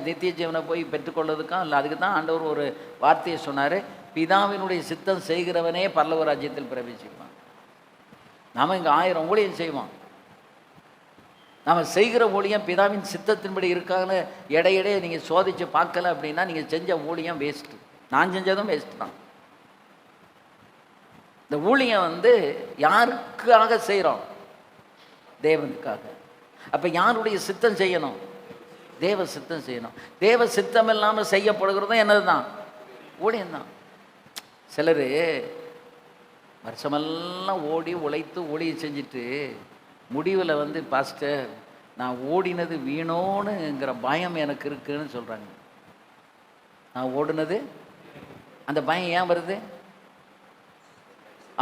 நித்திய ஜீவனை போய் பெற்றுக்கொள்வதுக்கும் இல்லை. அதுக்கு தான் ஆண்டவர் ஒரு வார்த்தையை சொன்னார், பிதாவினுடைய சித்தம் செய்கிறவனே பரலோக ராஜ்யத்தில் பிரவேசிப்பான். நாம் இங்கே 1000 ஊழியம் செய்வோம். நாம் செய்கிற ஊழியம் பிதாவின் சித்தத்தின்படி இருக்கான்னு இடையிடையே நீங்கள் சோதித்து பார்க்கல அப்படின்னா நீங்கள் செஞ்ச ஊழியம் வேஸ்ட்டு. நான் செஞ்சதும் வேஸ்ட்டு தான். இந்த ஊழியம் யாருக்காக செய்கிறோம்? தேவனுக்காக. அப்போ யாருடைய சித்தம் செய்யணும்? தேவ சித்தம் செய்யணும். தேவ சித்தம் இல்லாமல் செய்யப்படுகிறதும் என்னது தான்? ஊழியம்தான். சிலர் வருஷமெல்லாம் ஓடி உழைத்து ஊழியம் செஞ்சுட்டு முடிவில் பாஸ்டர் நான் ஓடினது வீணோனுங்கிற பயம் எனக்கு இருக்குன்னு சொல்கிறாங்க. நான் ஓடினது அந்த பயம் ஏன் வருது?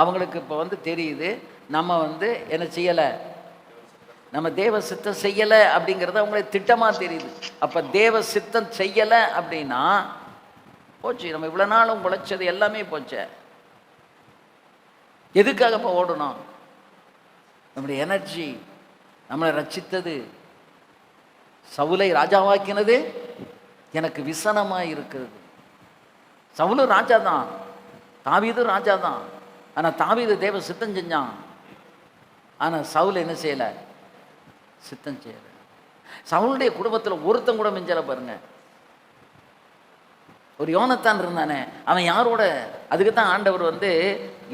அவங்களுக்கு இப்போ தெரியுது நம்ம என்ன செய்யலை, நம்ம தேவ சித்தம் செய்யலை அப்படிங்கிறது அவங்களுக்கு திட்டமாக தெரியுது. அப்போ தேவ சித்தம் செய்யலை அப்படின்னா போச்சு, நம்ம இவ்வளோ நாளும் உழைச்சது எல்லாமே போச்சு. எதுக்காக இப்போ ஓடணும்? நம்முடைய எனர்ஜி, நம்மளை ரட்சித்தது, சவுலை ராஜாவாக்கினது எனக்கு விசனமாக இருக்கிறது. சவுலும் ராஜா தான், தாவீதும் ராஜா தான். ஆனால் தாவீது தேவ சித்தம் செஞ்சான். ஆனால் சவுல் என்ன செய்யலை? சித்தம் செய்யலை. சவுலுடைய குடும்பத்தில் ஒருத்தன் கூட மிஞ்சல பாருங்க. ஒரு யோனத்தான் இருந்தானே, அவன் யாரோட? அதுக்கு தான் ஆண்டவர் வந்து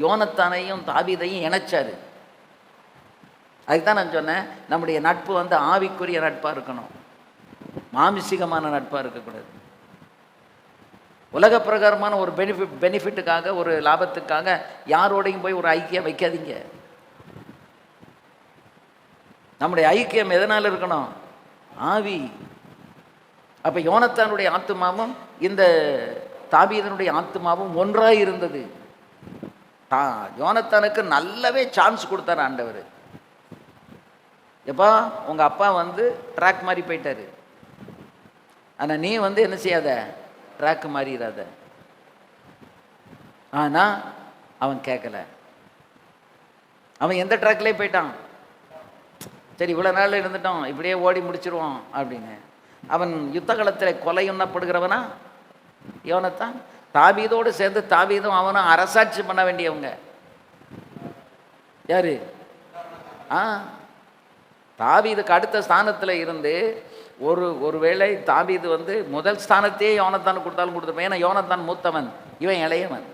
யோனத்தானையும் தாவீதையும் இணைச்சாரு. அதுக்கு தான் நான் சொன்னேன், நம்முடைய நட்பு வந்து ஆவிக்குரிய நட்பாக இருக்கணும், மாமிசிகமான நட்பாக இருக்கக்கூடாது. உலக பிரகாரமான ஒரு பெனிஃபிட்டுக்காக, ஒரு லாபத்துக்காக யாரோடையும் போய் ஒரு ஐக்கியம் வைக்காதீங்க. நம்முடைய ஐக்கியம் எதனால் இருக்கணும்? ஆவி. அப்போ யோனத்தானுடைய ஆத்துமாவும் இந்த தாவீதனுடைய ஆத்துமாவும் ஒன்றாக இருந்தது. யோனத்தானுக்கு நல்லாவே சான்ஸ் கொடுத்தார் ஆண்டவர். எப்பா உங்கள் அப்பா வந்து ட்ராக் மாதிரி போயிட்டாரு, ஆனால் நீ வந்து என்ன செய்யாத, ட்ராக் மாறிடாத. ஆனால் அவன் கேட்கல. அவன் எந்த ட்ராக்லேயே போயிட்டான். சரி இவ்வளோ நாள் இருந்துட்டோம், இப்படியே ஓடி முடிச்சிருவோம் அப்படின்னு. அவன் யுத்த காலத்தில் கொலை எண்ணப்படுகிறவனா யோனத்தான்? தாவீதோடு சேர்ந்து தாவீதும் அவனும் அரசாட்சி பண்ண வேண்டியவங்க. யாரு? தாவீதுக்கு அடுத்த ஸ்தானத்தில் இருந்து ஒருவேளை தாவீது வந்து முதல் ஸ்தானத்தையே யோனத்தான் கொடுத்தாலும் கொடுத்துருப்பேன். ஏன்னா யோனத்தான் மூத்தவன், இவன் இளையவன்.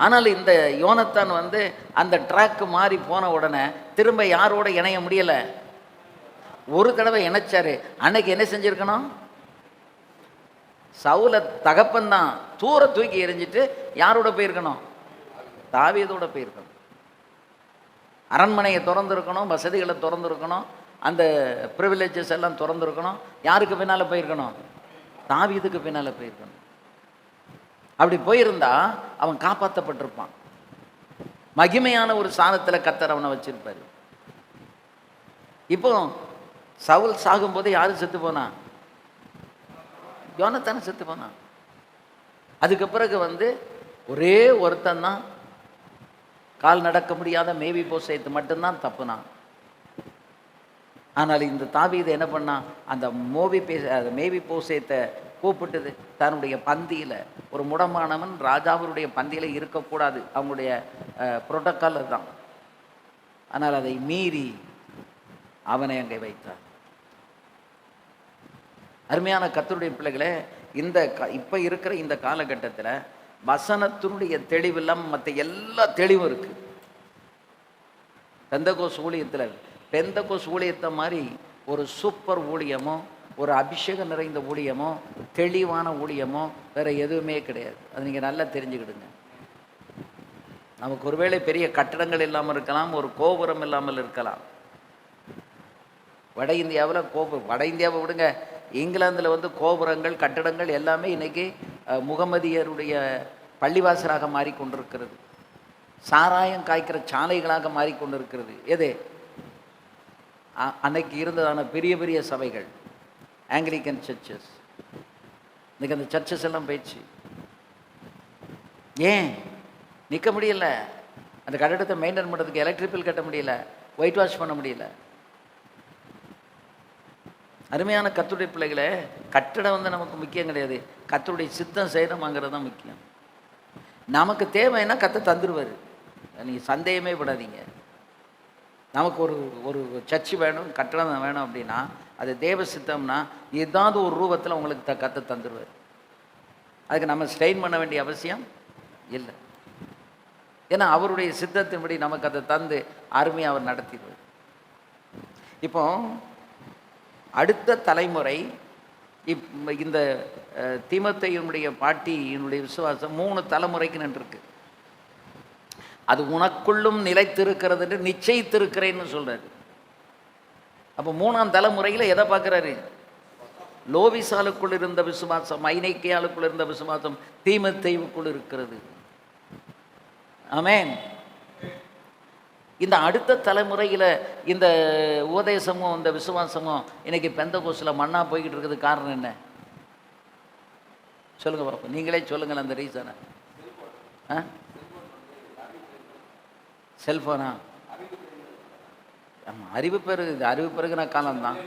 ஆனால் இந்த யோனத்தான் வந்து அந்த ட்ராக்கு மாறி போன உடனே திரும்ப யாரோட இணைய முடியலை. ஒரு தடவை இணைச்சாரு. அன்னைக்கு என்ன செஞ்சிருக்கணும்? சவுல தகப்பன் தான் தூர தூக்கி எறிஞ்சிட்டு யாரோட போயிருக்கணும்? தாவீதோட போயிருக்கணும். அரண்மனையை திறந்துருக்கணும், வசதிகளை திறந்துருக்கணும், அந்த ப்ரிவிலேஜஸ் எல்லாம் திறந்துருக்கணும். யாருக்கு பின்னால் போயிருக்கணும்? தாவீதுக்கு பின்னால் போயிருக்கணும். அப்படி போயிருந்தா அவன் காப்பாற்றப்பட்டிருப்பான். மகிமையான ஒரு ஸ்தானத்தில் கர்த்தர் அவனை வச்சிருப்பாரு. இப்போ சவுல் சாகும்போது யாரு செத்து போனா? யோனத்தான செத்து போனான். அதுக்கு பிறகு வந்து ஒரே ஒருத்தன் தான், கால் நடக்க முடியாத மேவி போசேத்து மட்டும்தான் தப்புனான். ஆனால் இந்த தாவீது என்ன பண்ணான்? அந்த மேவி போசேத்தை கூப்பிட்டுது தன்னுடைய பந்தியில். ஒரு முடமானவன் ராஜாவுடைய பந்தியில் இருக்கக்கூடாது, அவங்களுடைய புரோட்டோக்கால் தான். ஆனால் அதை மீறி அவனை அங்கே வைத்தார். அருமையான கர்த்தருடைய பிள்ளைகளே, இப்போ இருக்கிற இந்த காலகட்டத்தில் வசனத்தினுடைய தெளிவு இல்லாமல் மற்ற எல்லா தெளிவும் இருக்கு. பெந்தகோஸ் ஊழியத்தை மாதிரி ஒரு சூப்பர் ஊழியமோ, ஒரு அபிஷேகம் நிறைந்த ஊழியமோ, தெளிவான ஊழியமோ வேற எதுவுமே கிடையாது. அது நீங்கள் நல்லா தெரிஞ்சுக்கிடுங்க. நமக்கு ஒருவேளை பெரிய கட்டடங்கள் இல்லாமல் இருக்கலாம், ஒரு கோபுரம் இல்லாமல் இருக்கலாம். வட இந்தியாவை விடுங்க, இங்கிலாந்தில் வந்து கோபுரங்கள் கட்டடங்கள் எல்லாமே இன்னைக்கு முகமதியருடைய பள்ளிவாசலாக மாறிக்கொண்டிருக்கிறது. சாராயம் காய்க்கிற சாலைகளாக மாறிக்கொண்டிருக்கிறது. எது? அன்னைக்கு இருந்ததான பெரிய பெரிய சபைகள், ஆங்கிலிக்கன் சர்ச்சஸ். இன்னைக்கு அந்த சர்ச்சஸ் எல்லாம் போயிடுச்சு. ஏன் நிற்க முடியல? அந்த கட்டடத்தை மெயின்டைன் பண்ணுறதுக்கு எலக்ட்ரிக் பில் கட்ட முடியல, ஒயிட் வாஷ் பண்ண முடியல. அருமையான கர்த்தருடைய பிள்ளைகளே, கட்டடம் வந்து நமக்கு முக்கியம் கிடையாது, கர்த்தருடைய சித்தம் செய்யணுமாங்கிறது தான் முக்கியம். நமக்கு தேவைன்னா கர்த்தர் தந்துடுவார், நீங்கள் சந்தேகமே படாதீங்க. நமக்கு ஒரு சர்ச்சு வேணும், கட்டடம் வேணும் அப்படின்னா அது தேவ சித்தம்னா ஏதாவது ஒரு ரூபத்தில் உங்களுக்கு கர்த்தர் தந்துடுவார். அதுக்கு நம்ம ஸ்ட்ரெயின் பண்ண வேண்டிய அவசியம் இல்லை. ஏன்னா அவருடைய சித்தத்தின்படி நமக்கு அதை தந்து அருமையாக அவர் நடத்திடுவார். இப்போ அடுத்த தலைமுறை இந்த தீமோத்தேயுனுடைய பாட்டியினுடைய விசுவாசம் 3 தலைமுறைக்கு நின்றுருக்கு. அது உனக்குள்ளும் நிலைத்திருக்கிறது என்று நிச்சயித்திருக்கிறேன்னு சொல்றாரு. அப்போ 3ஆம் தலைமுறையில் எதை பார்க்குறாரு? லோவிசாலுக்குள் இருந்த விசுவாசம், ஐநேக்கியாளுக்குள் இருந்த விசுவாசம் தீமோத்தேயுவுக்குள் இருக்கிறது. ஆமென். இந்த அடுத்த தலைமுறையில் இந்த உபதேசமும் இந்த விசுவாசமும் இன்னைக்கு பெந்தகோஸ்தில் மண்ணா போய்கிட்டு இருக்குது. காரணம் என்ன சொல்லுங்க பாப்போம், நீங்களே சொல்லுங்கள் அந்த ரீசனை. செல்ஃபோனா? ஆமாம், அறிவு பெருகின காலம்தான்.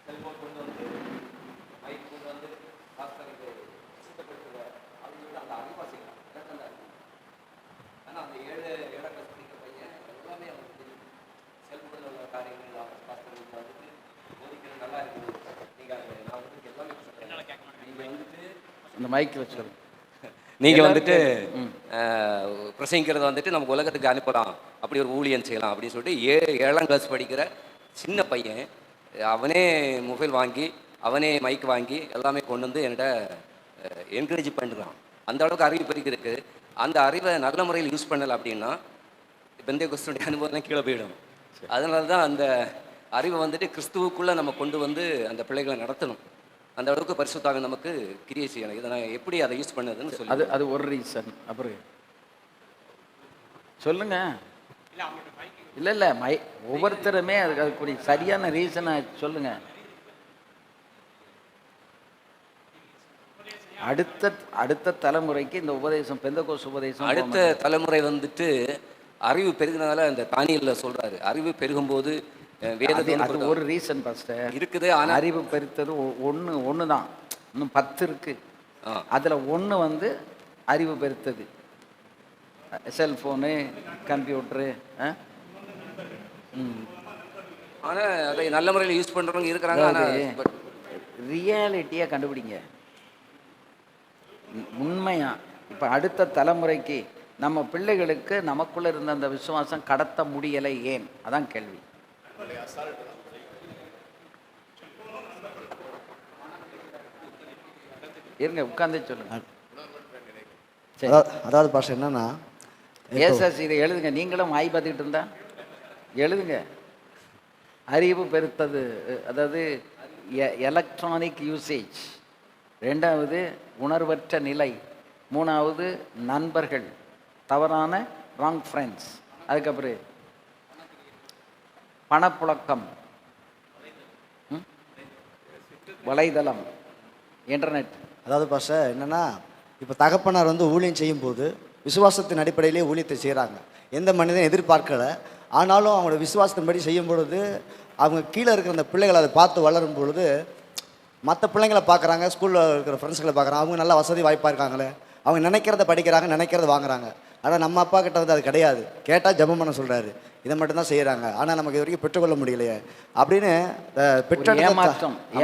செல்போன் கொண்டு வந்து மைக் கொண்டு வந்து பாஸ்டருக்கு சுத்தப்படுத்துகிற அவங்க அந்த அறிவா செய்யலாம். எனக்கு அந்த அறிவு. ஆனால் அந்த ஏழாம் கிளாஸ் படிக்கிற பையன் எல்லாமே அவனுக்கு தெரியும். செல்போனில் உள்ள காரியங்கள் அவங்க பாஸ்டருக்கு வந்துட்டு போதிக்கிறது நல்லா இருக்குது. நீங்கள் அதை நான் வந்து எல்லாமே சொல்கிறேன். நீங்கள் வந்துட்டு அந்த மைக்கில் சொல்லு. நீங்கள் வந்துட்டு பிரசங்கிக்கிறத வந்துட்டு நமக்கு உலகத்துக்கு அனுப்பலாம், அப்படி ஒரு ஊழியம் செய்யலாம் அப்படின்னு சொல்லிட்டு ஏழாம் கிளாஸ் படிக்கிற சின்ன பையன் அவனே மொபைல் வாங்கி அவனே மைக் வாங்கி எல்லாமே கொண்டு வந்து என்கிட்ட என்கரேஜ் பண்ணுறான். அந்த அளவுக்கு அறிவு பெருக்கி இருக்கு. அந்த அறிவை நல்ல முறையில் யூஸ் பண்ணலை அப்படின்னா பெந்தைய கொஸ்டனுடைய அனுபவம் கீழே போயிடும். அதனால தான் அந்த அறிவை வந்துட்டு கிறிஸ்துவுக்குள்ளே நம்ம கொண்டு வந்து அந்த பிள்ளைகளை நடத்தணும். அந்த அளவுக்கு பரிசுத்தாக நமக்கு கிரியை செய்யணும். இதை நான் எப்படி அதை யூஸ் பண்ணதுன்னு சொல்லி அது ஒரு ரீசன். அப்புறம் சொல்லுங்க. இல்லை ஒவ்வொருத்தருமே அதுக்குரிய சரியான ரீசனை சொல்லுங்க. அடுத்த தலைமுறைக்கு இந்த உபதேசம், பெந்தகோஸ்து உபதேசம் அடுத்த தலைமுறை வந்துட்டு அறிவு பெருகினால அந்த தானியல்ல சொல்றாரு, அறிவு பெருகும்போது அது ஒரு ரீசன் பாஸ்டர் இருக்குது. ஆனால் அறிவு பெருத்தது ஒன்று தான். இன்னும் 10 இருக்கு. அதில் ஒன்று வந்து அறிவு பெருத்தது. Cellphone, computer. ஆனால் அதை நல்ல முறையில் யூஸ் பண்ணுறவங்க இருக்கிறாங்க. ஆனால் ரியாலிட்டியாக கண்டுபிடிங்க உண்மையா. இப்போ அடுத்த தலைமுறைக்கு நம்ம பிள்ளைகளுக்கு நமக்குள்ளே இருந்த அந்த விசுவாசம் கடத்த முடியலை, ஏன்? அதான் கேள்வி. இருங்க, உட்கார்ந்தே சொல்லுங்க. அதாவது பாஷா என்னன்னா, இதை எழுதுங்க. நீங்களும் வாய் பார்த்துக்கிட்டு இருந்தா எழுதுங்க. அறிவு பெருத்தது, அதாவது எலக்ட்ரானிக் யூசேஜ். 2வது உணர்வற்ற நிலை. 3வது நண்பர்கள், தவறான ராங் ஃப்ரெண்ட்ஸ். அதுக்கப்புறம் பணப்புழக்கம், வலைதளம், இன்டர்நெட். அதாவது பாஷா என்னன்னா, இப்போ தகப்பனார் வந்து ஊழியம் செய்யும்போது விசுவாசத்தின் அடிப்படையிலே ஊழியத்தை செய்கிறாங்க. எந்த மனிதன் எதிர்பார்க்கலை. ஆனாலும் அவங்களோட விசுவாசத்தின்படி செய்யும் பொழுது அவங்க கீழே இருக்கிற அந்த பிள்ளைகளை அதை பார்த்து வளரும் பொழுது மற்ற பிள்ளைங்களை பார்க்குறாங்க, ஸ்கூலில் இருக்கிற ஃப்ரெண்ட்ஸ்களை பார்க்குறாங்க. அவங்க நல்லா வசதி வாய்ப்பாக இருக்காங்களே, அவங்க நினைக்கிறத படிக்கிறாங்க, நினைக்கிறத வாங்குறாங்க. ஆனால் நம்ம அப்பா கிட்ட வந்து அது கிடையாது. கேட்டால் ஜெபம் பண்ண சொல்கிறாரு, இதை மட்டும்தான் செய்கிறாங்க. ஆனால் நமக்கு இது வரைக்கும் பெற்றுக்கொள்ள முடியலையே அப்படின்னு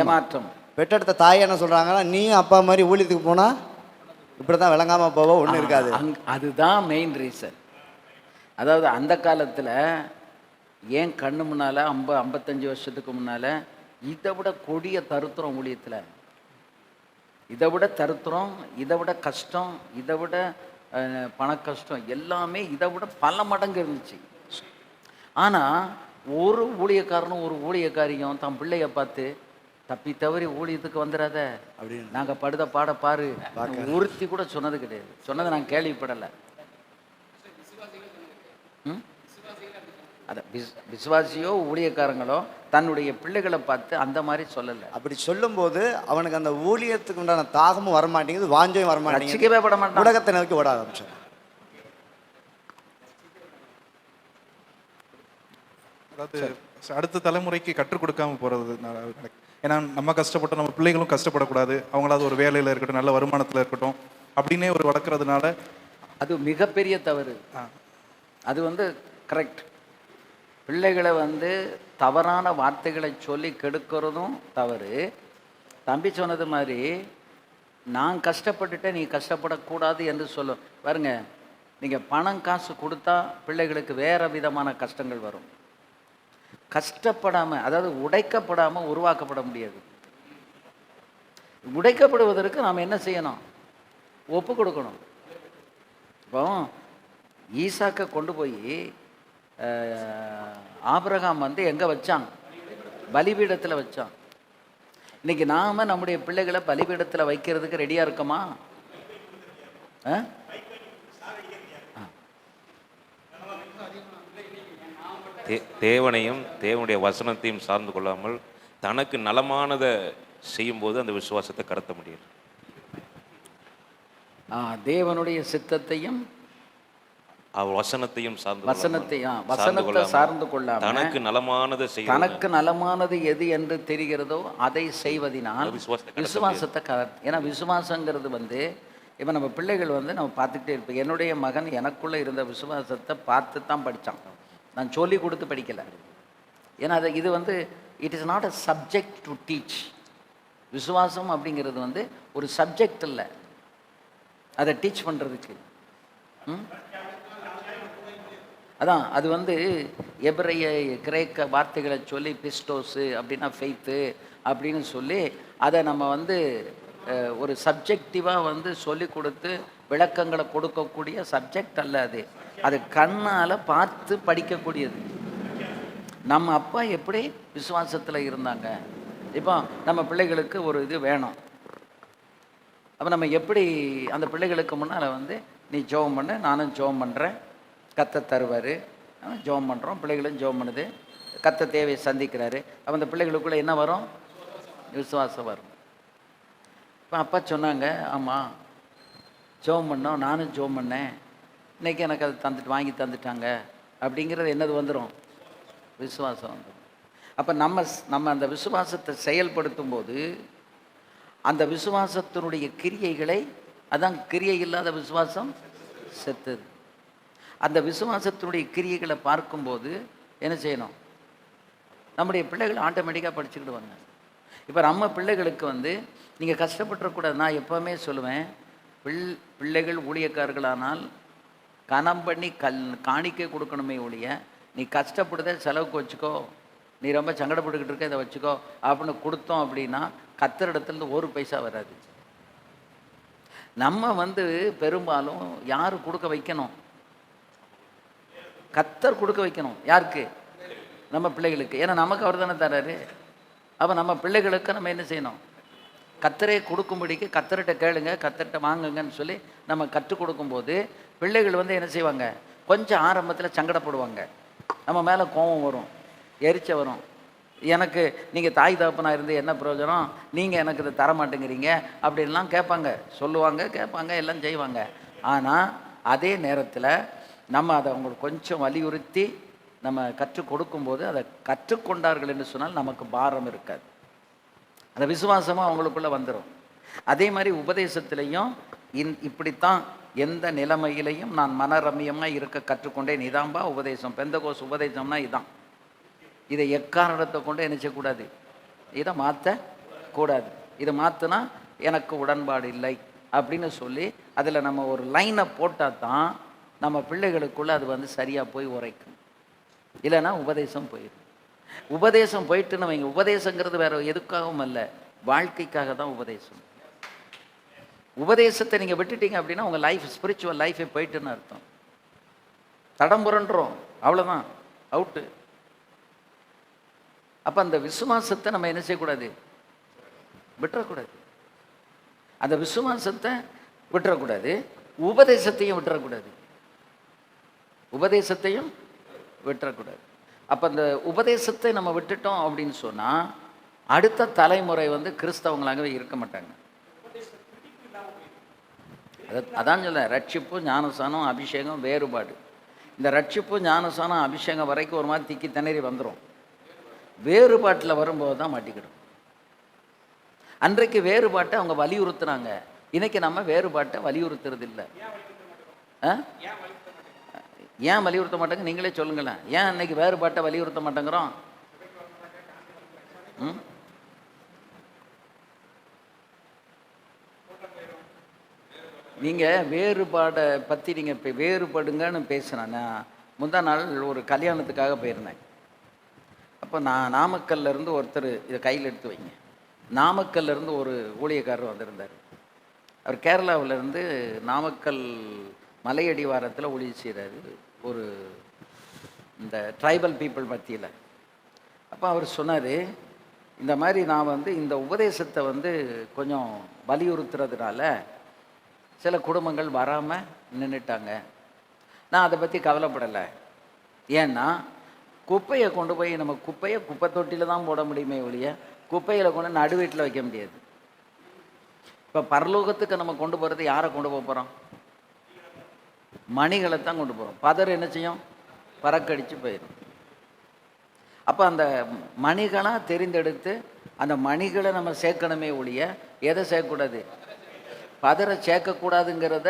ஏமாற்றம். பெற்றெடுத்த தாய் என்ன சொல்கிறாங்கன்னா, நீயும் அப்பா மாதிரி ஊழியத்துக்கு போனால் இப்படி தான் விளங்காமல் போவ ஒன்றும் இருக்காது. அதுதான் மெயின் ரீசன். அதாவது அந்த காலத்தில் ஏன் கண்ணு முன்னால் 55 வருஷத்துக்கு முன்னால் இதை விட கொடிய தருத்திரம் ஊழியத்தில், இதை விட தருத்திரம், இதை விட கஷ்டம், இதை விட பண கஷ்டம், எல்லாமே இதை விட பல மடங்கு இருந்துச்சு. ஆனால் ஒரு ஊழியக்காரனும் ஒரு ஊழியக்காரியும் தன் பிள்ளைய பார்த்து தப்பி தவறி ஊழியத்துக்கு வந்துடாத அப்படின்னு நாங்கள் படுத பாட பாரு ஒருத்தி கூட சொன்னது கிடையாது. சொன்னதை நான் கேள்விப்படலை. அதை விசுவாசியோ ஊழியக்காரங்களோ தன்னுடைய பிள்ளைகளை பார்த்து அந்த மாதிரி சொல்லலை. அப்படி சொல்லும்போது அவனுக்கு அந்த ஊழியத்துக்கு உண்டான தாகமும் வரமாட்டேங்குது, வாஞ்சையும் வரமாட்டேங்குது, ரட்சிக்கவே பட மாட்டான், உலகத்தை நோக்கி ஓட ஆரம்பிச்சான். அதாவது அடுத்த தலைமுறைக்கு கற்றுக் கொடுக்காம போகிறது. ஏன்னா நம்ம கஷ்டப்பட்டோம், நம்ம பிள்ளைகளும் கஷ்டப்படக்கூடாது, அவங்களாவது ஒரு வேலையில் இருக்கட்டும், நல்ல வருமானத்தில் இருக்கட்டும் அப்படின்னே ஒரு வளர்க்குறதுனால அது மிகப்பெரிய தவறு. அது வந்து கரெக்ட். பிள்ளைகளை வந்து தவறான வார்த்தைகளை சொல்லி கெடுக்கிறதும் தவறு. தம்பி சொன்னது மாதிரி நான் கஷ்டப்பட்டுட்டேன், நீ கஷ்டப்படக்கூடாது என்று சொல்லும். பாருங்க, நீங்கள் பணம் காசு கொடுத்தா பிள்ளைகளுக்கு வேறு விதமான கஷ்டங்கள் வரும். கஷ்டப்படாமல், அதாவது உடைக்கப்படாமல் உருவாக்கப்பட முடியாது. உடைக்கப்படுவதற்கு நாம் என்ன செய்யணும்? ஒப்பு கொடுக்கணும். இப்போ ஈசாக்கை கொண்டு போய் ஆபிரகாம் வந்து எங்கே வச்சான்? பலிபீடத்தில் வச்சான். இன்னைக்கு நாம நம்முடைய பிள்ளைகளை பலிபீடத்தில் வைக்கிறதுக்கு ரெடியாக இருக்கோமா? தேவனையும் தேவனுடைய வசனத்தையும் சார்ந்து கொள்ளாமல் தனக்கு நலமானதை செய்யும்போது அந்த விசுவாசத்தை கடத்த முடியும். தேவனுடைய சித்தத்தையும் வசனத்தையும் வசனத்தை சார்ந்து கொள்ளாம தனக்கு நலமானதை செய்ய தனக்கு நலமானது எது என்று தெரிகிறதோ அதை செய்வதினால் விசுவாசத்தை ஏன்னா விசுவாசங்கிறது வந்து இப்போ நம்ம பிள்ளைகள் வந்து நம்ம பார்த்துக்கிட்டே இருப்போம். என்னுடைய மகன் எனக்குள்ளே இருந்த விசுவாசத்தை பார்த்து தான் படித்தான், நான் சொல்லி கொடுத்து படிக்கலை. ஏன்னா இது வந்து it is not a subject to teach. விசுவாசம் அப்படிங்கிறது வந்து ஒரு சப்ஜெக்ட் இல்லை அதை டீச் பண்ணுறதுக்கு. அதான் அது வந்து எபிரைய கிரேக்க வார்த்தைகளை சொல்லி பிஸ்டோஸு அப்படின்னா ஃபெய்த்து அப்படின்னு சொல்லி அதை நம்ம வந்து ஒரு சப்ஜெக்டிவாக வந்து சொல்லி கொடுத்து விளக்கங்களை கொடுக்கக்கூடிய சப்ஜெக்ட் அல்ல அது. அது கண்ணால் பார்த்து படிக்கக்கூடியது. நம்ம அப்பா எப்படி விசுவாசத்தில் இருந்தாங்க, இப்போ நம்ம பிள்ளைகளுக்கு ஒரு இது வேணும், அப்போ நம்ம எப்படி அந்த பிள்ளைகளுக்கு முன்னால் வந்து நீ ஜெபம் பண்ணு, நானும் ஜெபம் பண்ணுறேன், கத்த தருவார், ஜெபம் பண்ணுறோம், பிள்ளைகளும் ஜெபம் பண்ணுது, கத்த தேவையை சந்திக்கிறாரு. அப்போ அந்த பிள்ளைகளுக்குள்ளே என்ன வரும்? விசுவாசம் வரும். இப்போ அப்பா சொன்னாங்க, ஆமாம் ஜெபம் பண்ணோம், நானும் ஜெபம் பண்ணேன், இன்றைக்கி எனக்கு அது வாங்கி தந்துட்டாங்க அப்படிங்கிறது என்னது வந்துடும்? விசுவாசம் வந்துடும். அப்போ நம்ம அந்த விசுவாசத்தை செயல்படுத்தும் போது அந்த விசுவாசத்தினுடைய கிரியைகளை, அதான் கிரியை இல்லாத விசுவாசம் செத்துது. அந்த விசுவாசத்தினுடைய கிரியைகளை பார்க்கும்போது என்ன செய்யணும்? நம்முடைய பிள்ளைகள் ஆட்டோமேட்டிக்காக படிச்சுக்கிடுவாங்க. இப்போ நம்ம பிள்ளைகளுக்கு வந்து நீங்கள் கஷ்டப்பட்டுறக்கூடாது. நான் எப்போவுமே சொல்லுவேன், பிள்ளைகள் ஊழியக்காரர்களானால் கனம் பண்ணி காணிக்கை கொடுக்கணுமே ஒழிய, நீ கஷ்டப்படுத செலவுக்கு வச்சுக்கோ, நீ ரொம்ப சங்கடப்பட்டுக்கிட்டு இருக்க இதை வச்சுக்கோ அப்படின்னு கொடுத்தோம் அப்படின்னா கத்தர் இடத்துலேருந்து ஒரு பைசா வராது. நம்ம வந்து பெரும்பாலும் யார் கொடுக்க வைக்கணும்? கத்தர் கொடுக்க வைக்கணும். யாருக்கு? நம்ம பிள்ளைகளுக்கு. ஏன்னா நமக்கு அவர் தானே தராரு. அப்போ நம்ம பிள்ளைகளுக்கு நம்ம என்ன செய்யணும்? கத்தரே கொடுக்கும்படிக்கு கத்தர்கிட்ட கேளுங்க, கத்தர்கிட்ட வாங்குங்கன்னு சொல்லி நம்ம கற்றுக் கொடுக்கும்போது பிள்ளைகள் வந்து என்ன செய்வாங்க? கொஞ்சம் ஆரம்பத்தில் சங்கடப்படுவாங்க, நம்ம மேலே கோபம் வரும், எரிச்ச வரும். எனக்கு நீங்கள் தாய் தகப்பனாக இருந்து என்ன பிரயோஜனம், நீங்கள் எனக்கு இதை தர மாட்டேங்கிறீங்க அப்படின்லாம் கேட்பாங்க, சொல்லுவாங்க, கேட்பாங்க, எல்லாம் செய்வாங்க. ஆனால் அதே நேரத்தில் நம்ம அதை அவங்களுக்கு கொஞ்சம் வலியுறுத்தி நம்ம கற்றுக் கொடுக்கும்போது அதை கற்றுக்கொண்டார்கள் என்று சொன்னால் நமக்கு பாரம் இருக்காது, அந்த விசுவாசமும் அவங்களுக்குள்ளே வந்துடும். அதே மாதிரி உபதேசத்திலையும் இப்படித்தான் எந்த நிலைமையிலையும் நான் மனரமியமாக இருக்க கற்றுக்கொண்டேன். இதான்பா உபதேசம். பெந்தகோஸ் உபதேசம்னா இதான். இதை எக்காரணத்தை கொண்டு என்ன செய்யக்கூடாது? இதை மாற்றக்கூடாது. இதை மாற்றினா எனக்கு உடன்பாடு இல்லை அப்படின்னு சொல்லி அதில் நம்ம ஒரு லைனை போட்டால் தான் நம்ம பிள்ளைகளுக்குள்ளே அது வந்து சரியாக போய் உரைக்கும். இல்லைன்னா உபதேசம் போயிடும். உபதேசம் போயிட்டுன்னு வைங்க, உபதேசங்கிறது வேற எதுக்காகவும் அல்ல, வாழ்க்கைக்காக தான் உபதேசம். உபதேசத்தை நீங்கள் விட்டுட்டீங்க அப்படின்னா உங்கள் லைஃப், ஸ்பிரிச்சுவல் லைஃபே போயிட்டுன்னு அர்த்தம். தடம் புரண்டுறோம், அவ்வளோதான், அவுட்டு. அப்போ அந்த விசுவாசத்தை நம்ம என்ன செய்யக்கூடாது? விட்டுறக்கூடாது. அந்த விசுவாசத்தை விட்டுறக்கூடாது, உபதேசத்தையும் விட்டுறக்கூடாது. உபதேசத்தையும் விட்டுறக்கூடாது. அப்போ அந்த உபதேசத்தை நம்ம விட்டுட்டோம் அப்படின்னு சொன்னால் அடுத்த தலைமுறை வந்து கிறிஸ்தவங்களாகவே இருக்க மாட்டாங்க. அதான் சொல்ல, ரட்சிப்பு, ஞானசானம், அபிஷேகம் வேறுபாடு. இந்த ரட்சிப்பு, ஞானசானம், அபிஷேகம் வரைக்கும் ஒரு மாதிரி திக்கி திணறி வந்துடும். வேறுபாட்டில் வரும்போது தான் மாட்டிக்கிடும். அன்றைக்கு வேறுபாட்டை அவங்க வலியுறுத்துனாங்க, இன்னைக்கு நம்ம வேறுபாட்டை வலியுறுத்துறது இல்லை. ஏன் வலியுறுத்த மாட்டாங்க? நீங்களே சொல்லுங்களேன். ஏன் இன்னைக்கு வேறுபாட்டை வலியுறுத்த மாட்டேங்கிறோம்? நீங்கள் வேறுபாடை பற்றி நீங்கள் இப்போ வேறுபடுங்கன்னு பேசுனேன்னா, முந்தா நாள் ஒரு கல்யாணத்துக்காக போயிருந்தேன். அப்போ நான் நாமக்கல்லேருந்து ஒருத்தர், இதை கையில் எடுத்து வைங்க, நாமக்கல்லேருந்து ஒரு ஊழியக்காரர் வந்திருந்தார். அவர் கேரளாவிலேருந்து நாமக்கல் மலையடிவாரத்தில் ஊழியம் செய்கிறாரு, ஒரு இந்த ட்ரைபல் பீப்புள் மத்தியில். அப்போ அவர் சொன்னார், இந்த மாதிரி நான் வந்து இந்த உபதேசத்தை வந்து கொஞ்சம் வலியுறுத்துறதுனால சில குடும்பங்கள் வராமல் நின்றுட்டாங்க. நான் அதை பற்றி கவலைப்படலை. ஏன்னா குப்பையை கொண்டு போய் நம்ம குப்பை தொட்டியில் தான் போட முடியுமே ஒழிய குப்பையில் கொண்டு நடு வீட்டில் வைக்க முடியாது. இப்போ பரலோகத்துக்கு நம்ம கொண்டு போகிறது யாரை கொண்டு போக போகிறோம்? மணிகளை தான் கொண்டு போகிறோம். பதர் என்ன செய்யும்? பறக்கடிச்சு போயிடும். அப்போ அந்த மணிகளாக தெரிந்தெடுத்து அந்த மணிகளை நம்ம சேர்க்கணுமே ஒழிய எதை சேர்க்கக்கூடாது? பதரை சேர்க்கக்கூடாதுங்கிறத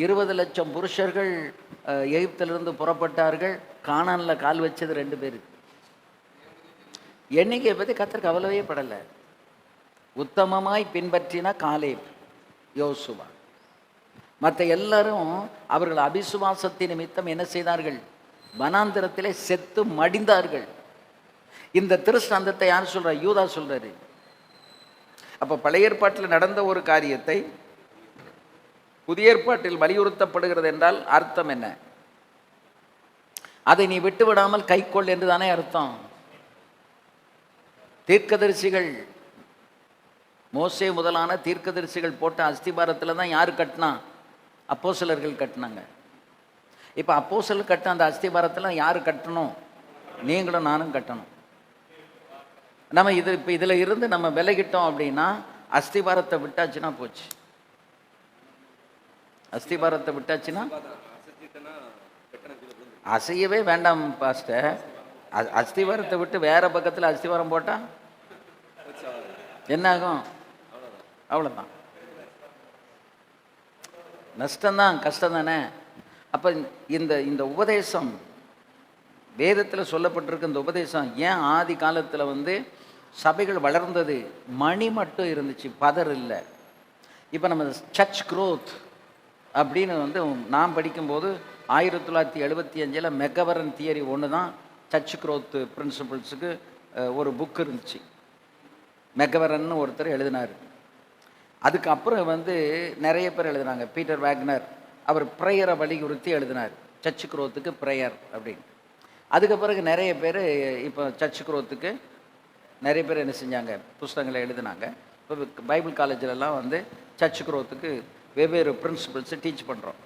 20 லட்சம் புருஷர்கள் எகிப்திலிருந்து புறப்பட்டார்கள். கானானில் கால் வச்சது 2 பேர். எண்ணிக்கையை பற்றி கர்த்தர் கவலையே படலை. உத்தமமாய் பின்பற்றின காலேப், யோசுவா. மற்ற எல்லாரும் அவர்கள் அபிசுவாசத்தின் நிமித்தம் என்ன செய்தார்கள்? வனாந்திரத்திலே செத்து மடிந்தார்கள். இந்த திருஷ்டாந்தத்தை யார் சொல்ற? யூதா சொல்றாரு. அப்ப பழைய ஏற்பாட்டில் நடந்த ஒரு காரியத்தை புதிய ஏற்பாட்டில் வலியுறுத்தப்படுகிறது என்றால் அர்த்தம் என்ன? அதை நீ விட்டு விடாமல் கைக்கொள் என்று தானே அர்த்தம். தீர்க்கதரிசிகள், மோசே முதலான தீர்க்கதரிசிகள் போட்ட அஸ்திபாரத்தில் தான் யார் கட்டினா? அப்போஸ்தலர்கள் கட்டினாங்க. இப்போ அப்போஸ்தலர் கட்டின அந்த அஸ்திபாரத்தில் யார் கட்டணும்? நீங்களும் நானும் கட்டணும். நம்ம இப்போ இதில் இருந்து நம்ம விலகிட்டோம் அப்படின்னா அஸ்திபாரத்தை விட்டாச்சுன்னா போச்சு. அஸ்திபாரத்தை விட்டாச்சுன்னா அசையவே வேண்டாம் பாஸ்டர். அஸ்திவாரத்தை விட்டு வேற பக்கத்தில் அஸ்திவாரம் போட்டால் என்ன ஆகும்? அவ்வளோதான், நஷ்டம்தான், கஷ்டம் தானே. அப்போ இந்த இந்த உபதேசம் வேதத்தில் சொல்லப்பட்டிருக்கு. இந்த உபதேசம் ஏன் ஆதி காலத்தில் சபைகள் வளர்ந்தது? மணி மட்டும் இருந்துச்சு, பதர் இல்லை. இப்போ நம்ம சர்ச் க்ரோத் அப்படின்னு நான் படிக்கும்போது 1975 மெகவரன் தியரி ஒன்று தான் சர்ச் க்ரோத் பிரின்சிபிள்ஸுக்கு ஒரு புக் இருந்துச்சு. மெகவரன் ஒருத்தர் எழுதினார். அதுக்கப்புறம் நிறைய பேர் எழுதினாங்க. பீட்டர் வேக்னர் அவர் ப்ரேயரை வலியுறுத்தி எழுதினார், சர்ச் க்ரோத்துக்கு ப்ரேயர் அப்படின்னு. அதுக்கு பிறகு நிறைய பேர் இப்போ சர்ச் க்ரோத்துக்கு நிறைய பேர் என்ன செஞ்சாங்க? புஸ்தகங்களை எழுதினாங்க. இப்போ பைபிள் காலேஜிலலாம் சர்ச் க்ரோத்துக்கு வெவ்வேறு பிரின்சிபிள்ஸை டீச் பண்ணுறோம்.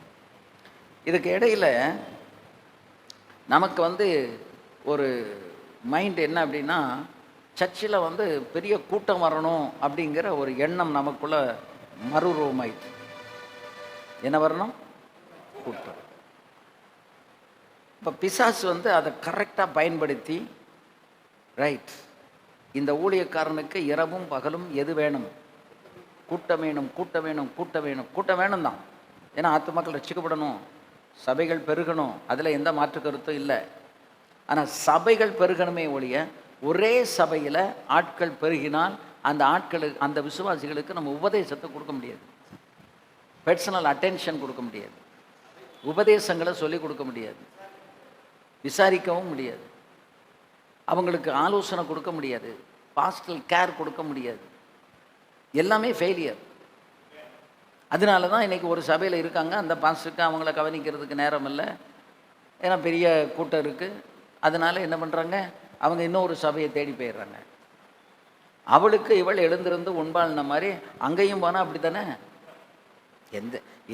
இதுக்கு இடையில் நமக்கு ஒரு மைண்ட் என்ன அப்படின்னா, சர்ச்சில் பெரிய கூட்டம் வரணும் அப்படிங்கிற ஒரு எண்ணம் நமக்குள்ள மறுரூபமாயிடுச்சு. என்ன வரணும்? கூட்டம். இப்போ பிசாசு அதை கரெக்டாக பயன்படுத்தி, ரைட், இந்த ஊழியக்காரனுக்கு இரவும் பகலும் எது வேணும்? கூட்டம் வேணும், கூட்டம் வேணும், கூட்டம் வேணும், கூட்டம் வேணும் தான். ஏன்னா ஆத்துமாக்கள் ரட்சிக்கப்படணும், சபைகள் பெருகணும், அதில் எந்த மாற்று கருத்தும் இல்லை. ஆனால் சபைகள் பெருகணுமே ஒழிய ஒரே சபையில் ஆட்கள் பெருகினால் அந்த ஆட்களுக்கு, அந்த விசுவாசிகளுக்கு நம்ம உபதேசத்தை கொடுக்க முடியாது, பர்சனல் அட்டென்ஷன் கொடுக்க முடியாது, உபதேசங்களை சொல்லிக் கொடுக்க முடியாது, விசாரிக்கவும் முடியாது, அவங்களுக்கு ஆலோசனை கொடுக்க முடியாது, பாஸ்டல் கேர் கொடுக்க முடியாது. எல்லாமே ஃபெயிலியர். அதனால தான் இன்றைக்கி ஒரு சபையில் இருக்காங்க, அந்த பாஸ்டருக்கு அவங்கள கவனிக்கிறதுக்கு நேரம் இல்லை, ஏன்னா பெரிய கூட்டம் இருக்குது. அதனால் என்ன பண்ணுறாங்க? அவங்க இன்னொரு சபையை தேடி போயிடுறாங்க. அவளுக்கு இவள் எழுந்திருந்து உண்பாள்ன மாதிரி அங்கேயும் போனால் அப்படி தானே.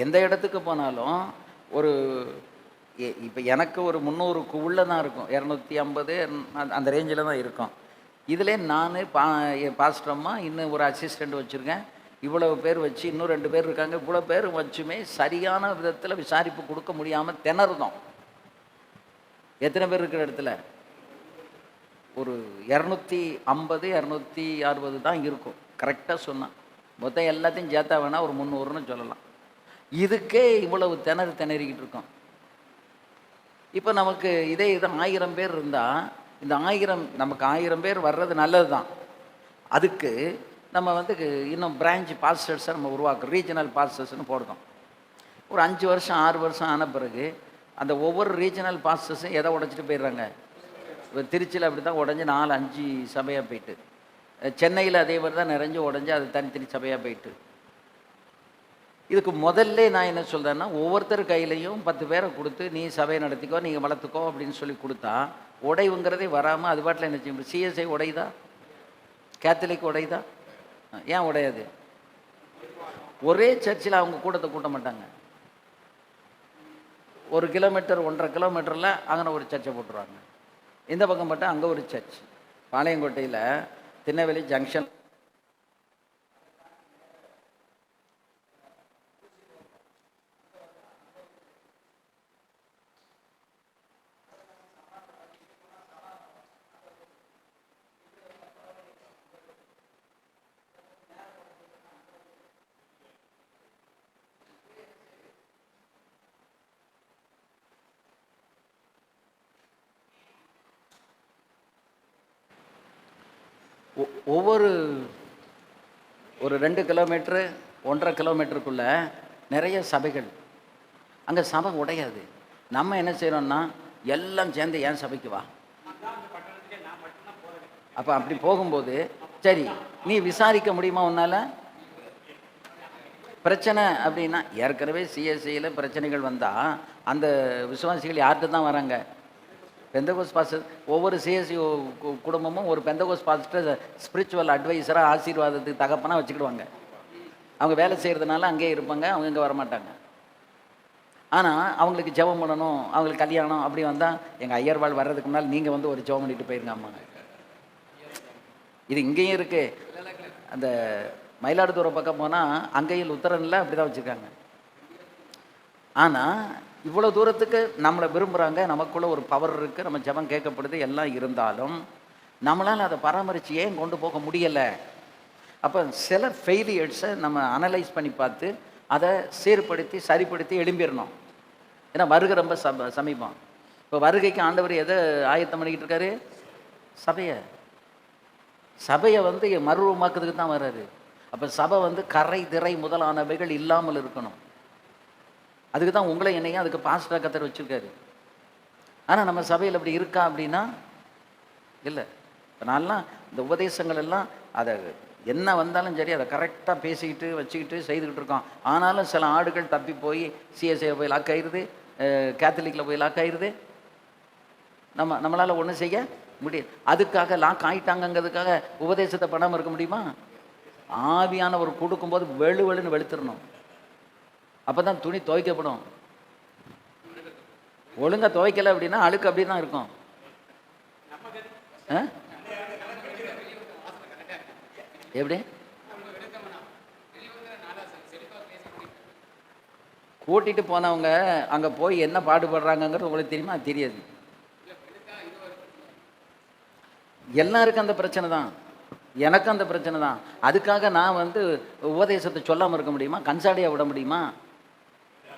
எந்த இடத்துக்கு போனாலும் ஒரு இப்போ எனக்கு ஒரு 300க்கு உள்ளே தான் இருக்கும், 250 அந்த ரேஞ்சில் தான் இருக்கும். இதில் நான் பாஸ்டரம்மா இன்னும் ஒரு அசிஸ்டண்ட் வச்சுருக்கேன், இவ்வளவு பேர் வச்சு இன்னும் 2 பேர் இருக்காங்க. இவ்வளோ பேர் வச்சுமே சரியான விதத்தில் விசாரிப்பு கொடுக்க முடியாமல் திணறுதோம். எத்தனை பேர் இருக்கிற இடத்துல ஒரு 250 260 தான் இருக்கும் கரெக்டாக சொன்னான். மொத்தம் எல்லாத்தையும் சேர்த்தா வேணால் ஒரு 300ன்னு சொல்லலாம். இதுக்கே இவ்வளவு திணறிக்கிட்டு இருக்கோம். இப்போ நமக்கு இதே 1000 பேர் இருந்தால், இந்த 1000 நமக்கு 1000 பேர் வர்றது நல்லது தான். அதுக்கு நம்ம இன்னும் பிரான்ச் பாஸ்டர்ஸை நம்ம உருவாக்குறோம், ரீஜனல் பாஸ்டர்ஸ்னு போடுறோம். ஒரு 5 வருஷம் 6 வருஷம் ஆன பிறகு அந்த ஒவ்வொரு ரீஜனல் பாஸ்டர்ஸும் எதை உடைச்சிட்டு போயிடுறாங்க? இப்போ திருச்சியில் அப்படி தான் உடஞ்சி 4-5 சபையாக போயிட்டு, சென்னையில் அதே மாதிரி தான் நிறைஞ்சு உடஞ்சி அது தனித்தனி சபையாக போயிட்டு. இதுக்கு முதல்ல நான் என்ன சொல்கிறேன்னா, ஒவ்வொருத்தர் கையிலையும் 10 பேரை கொடுத்து நீ சபையை நடத்திக்கோ, நீங்கள் வளர்த்துக்கோ அப்படின்னு சொல்லி கொடுத்தா உடைவுங்கிறதே வராமல் அது பாட்டில் என்ன செய்யும்? சிஎஸ்ஐ உடையுதா? கேத்தலிக் உடையுதா? ஏன் உடையாது? ஒரே சர்ச்சில் அவங்க கூட்டத்தை கூட்ட மாட்டாங்க. 1 கிலோமீட்டர் 1.5 கிலோமீட்டரில் அங்கே ஒரு சர்ச்சை போட்டுருவாங்க. இந்த பக்கம் பார்த்தா அங்கே ஒரு சர்ச். பாளையங்கோட்டையில் திருநெல்வேலி ஜங்ஷன் ஒவ்வொரு ஒரு 2 கிலோமீட்ரு 1.5 கிலோமீட்டருக்குள்ள நிறைய சபைகள். அங்கே சபை உடையாது. நம்ம என்ன செய்கிறோம்னா எல்லாம் சேர்ந்து ஏன் சபைக்கு வா. அப்போ அப்படி போகும்போது சரி நீ விசாரிக்க முடியுமா உன்னால்? பிரச்சனை அப்படின்னா ஏற்கனவே சிஎஸ்சியில் பிரச்சனைகள் வந்தால் அந்த விசுவாசிகள் யார்கிட்ட தான் வராங்க? பெந்தகோஸ் பாஸ்டர். ஒவ்வொரு சிஎஸ்சி குடும்பமும் ஒரு பெந்தகோஸ் பாஸ்டர் ஸ்பிரிச்சுவல் அட்வைஸராக ஆசீர்வாதத்துக்கு தகப்பனாக வச்சுக்கிடுவாங்க. அவங்க வேலை செய்கிறதுனால அங்கேயே இருப்பாங்க, அவங்க இங்கே வரமாட்டாங்க. ஆனால் அவங்களுக்கு ஜெபம் பண்ணணும், அவங்களுக்கு கல்யாணம் அப்படி வந்தால் எங்கள் ஐயர்வாள் வர்றதுக்கு முன்னால் நீங்கள் வந்து ஒரு ஜெபம் பண்ணிட்டு போயிருங்க அம்மா. இது இங்கேயும் இருக்குது. அந்த மயிலாடுதுறை பக்கம் போனால் அங்கேயும் லுத்தரனில் அப்படி தான் வச்சுருக்காங்க. ஆனால் இவ்வளோ தூரத்துக்கு நம்மளை விரும்புகிறாங்க, நமக்குள்ள ஒரு பவர் இருக்குது, நம்ம ஜெபம் கேட்கப்படுது, எல்லாம் இருந்தாலும் நம்மளால் அதை பராமரித்து ஏன் கொண்டு போக முடியலை? அப்போ சில ஃபெயிலியர்ஸை நம்ம அனலைஸ் பண்ணி பார்த்து அதை சீர்படுத்தி சரிப்படுத்தி எழும்பிடணும். ஏன்னா வருகை ரொம்ப சமீபம். இப்போ வருகைக்கு ஆண்டவர் எதை ஆயத்தம் பண்ணிக்கிட்டு இருக்காரு? சபையை வந்து மறுரூபமாக்குறதுக்கு தான் வர்றாரு. அப்போ சபை வந்து கரை திரை முதலானவைகள் இல்லாமல் இருக்கணும். அதுக்கு தான் உங்களை என்னையும் அதுக்கு பாஸ்டராக கத்தர் வச்சுருக்காரு. ஆனால் நம்ம சபையில் அப்படி இருக்கா அப்படின்னா இல்லை. இப்போ நான்லாம் இந்த உபதேசங்கள் எல்லாம் அதை என்ன வந்தாலும் சரி அதை கரெக்டாக பேசிக்கிட்டு வச்சுக்கிட்டு செய்துக்கிட்டு இருக்கோம். ஆனாலும் சில ஆடுகள் தப்பி போய் சிஎஸ்ஐ போய் லாக் ஆயிடுது, கேத்தலிக்கில் போய் லாக் ஆயிடுது. நம்மளால் ஒன்றும் செய்ய முடியாது. அதுக்காக லாக் ஆகிட்டாங்கங்கிறதுக்காக உபதேசத்தை பண்ணாமல் இருக்க முடியுமா? ஆவியானவர் கொடுக்கும்போது வெளுன்னு வெளுத்துடணும். அப்போ தான் துணி துவைக்கப்படும். ஒழுங்காக துவைக்கலை அப்படின்னா அழுக்கு அப்படி தான் இருக்கும். எப்படி கூட்டிகிட்டு போனவங்க அங்கே போய் என்ன பாடுபடுறாங்கங்கிறது உங்களுக்கு தெரியுமா? தெரியாது. எல்லாருக்கும் அந்த பிரச்சனை தான், எனக்கும் அந்த பிரச்சனை தான். அதுக்காக நான் வந்து உபதேசத்தை சொல்லாமல் இருக்க முடியுமா? கன்சாடியாக விட முடியுமா?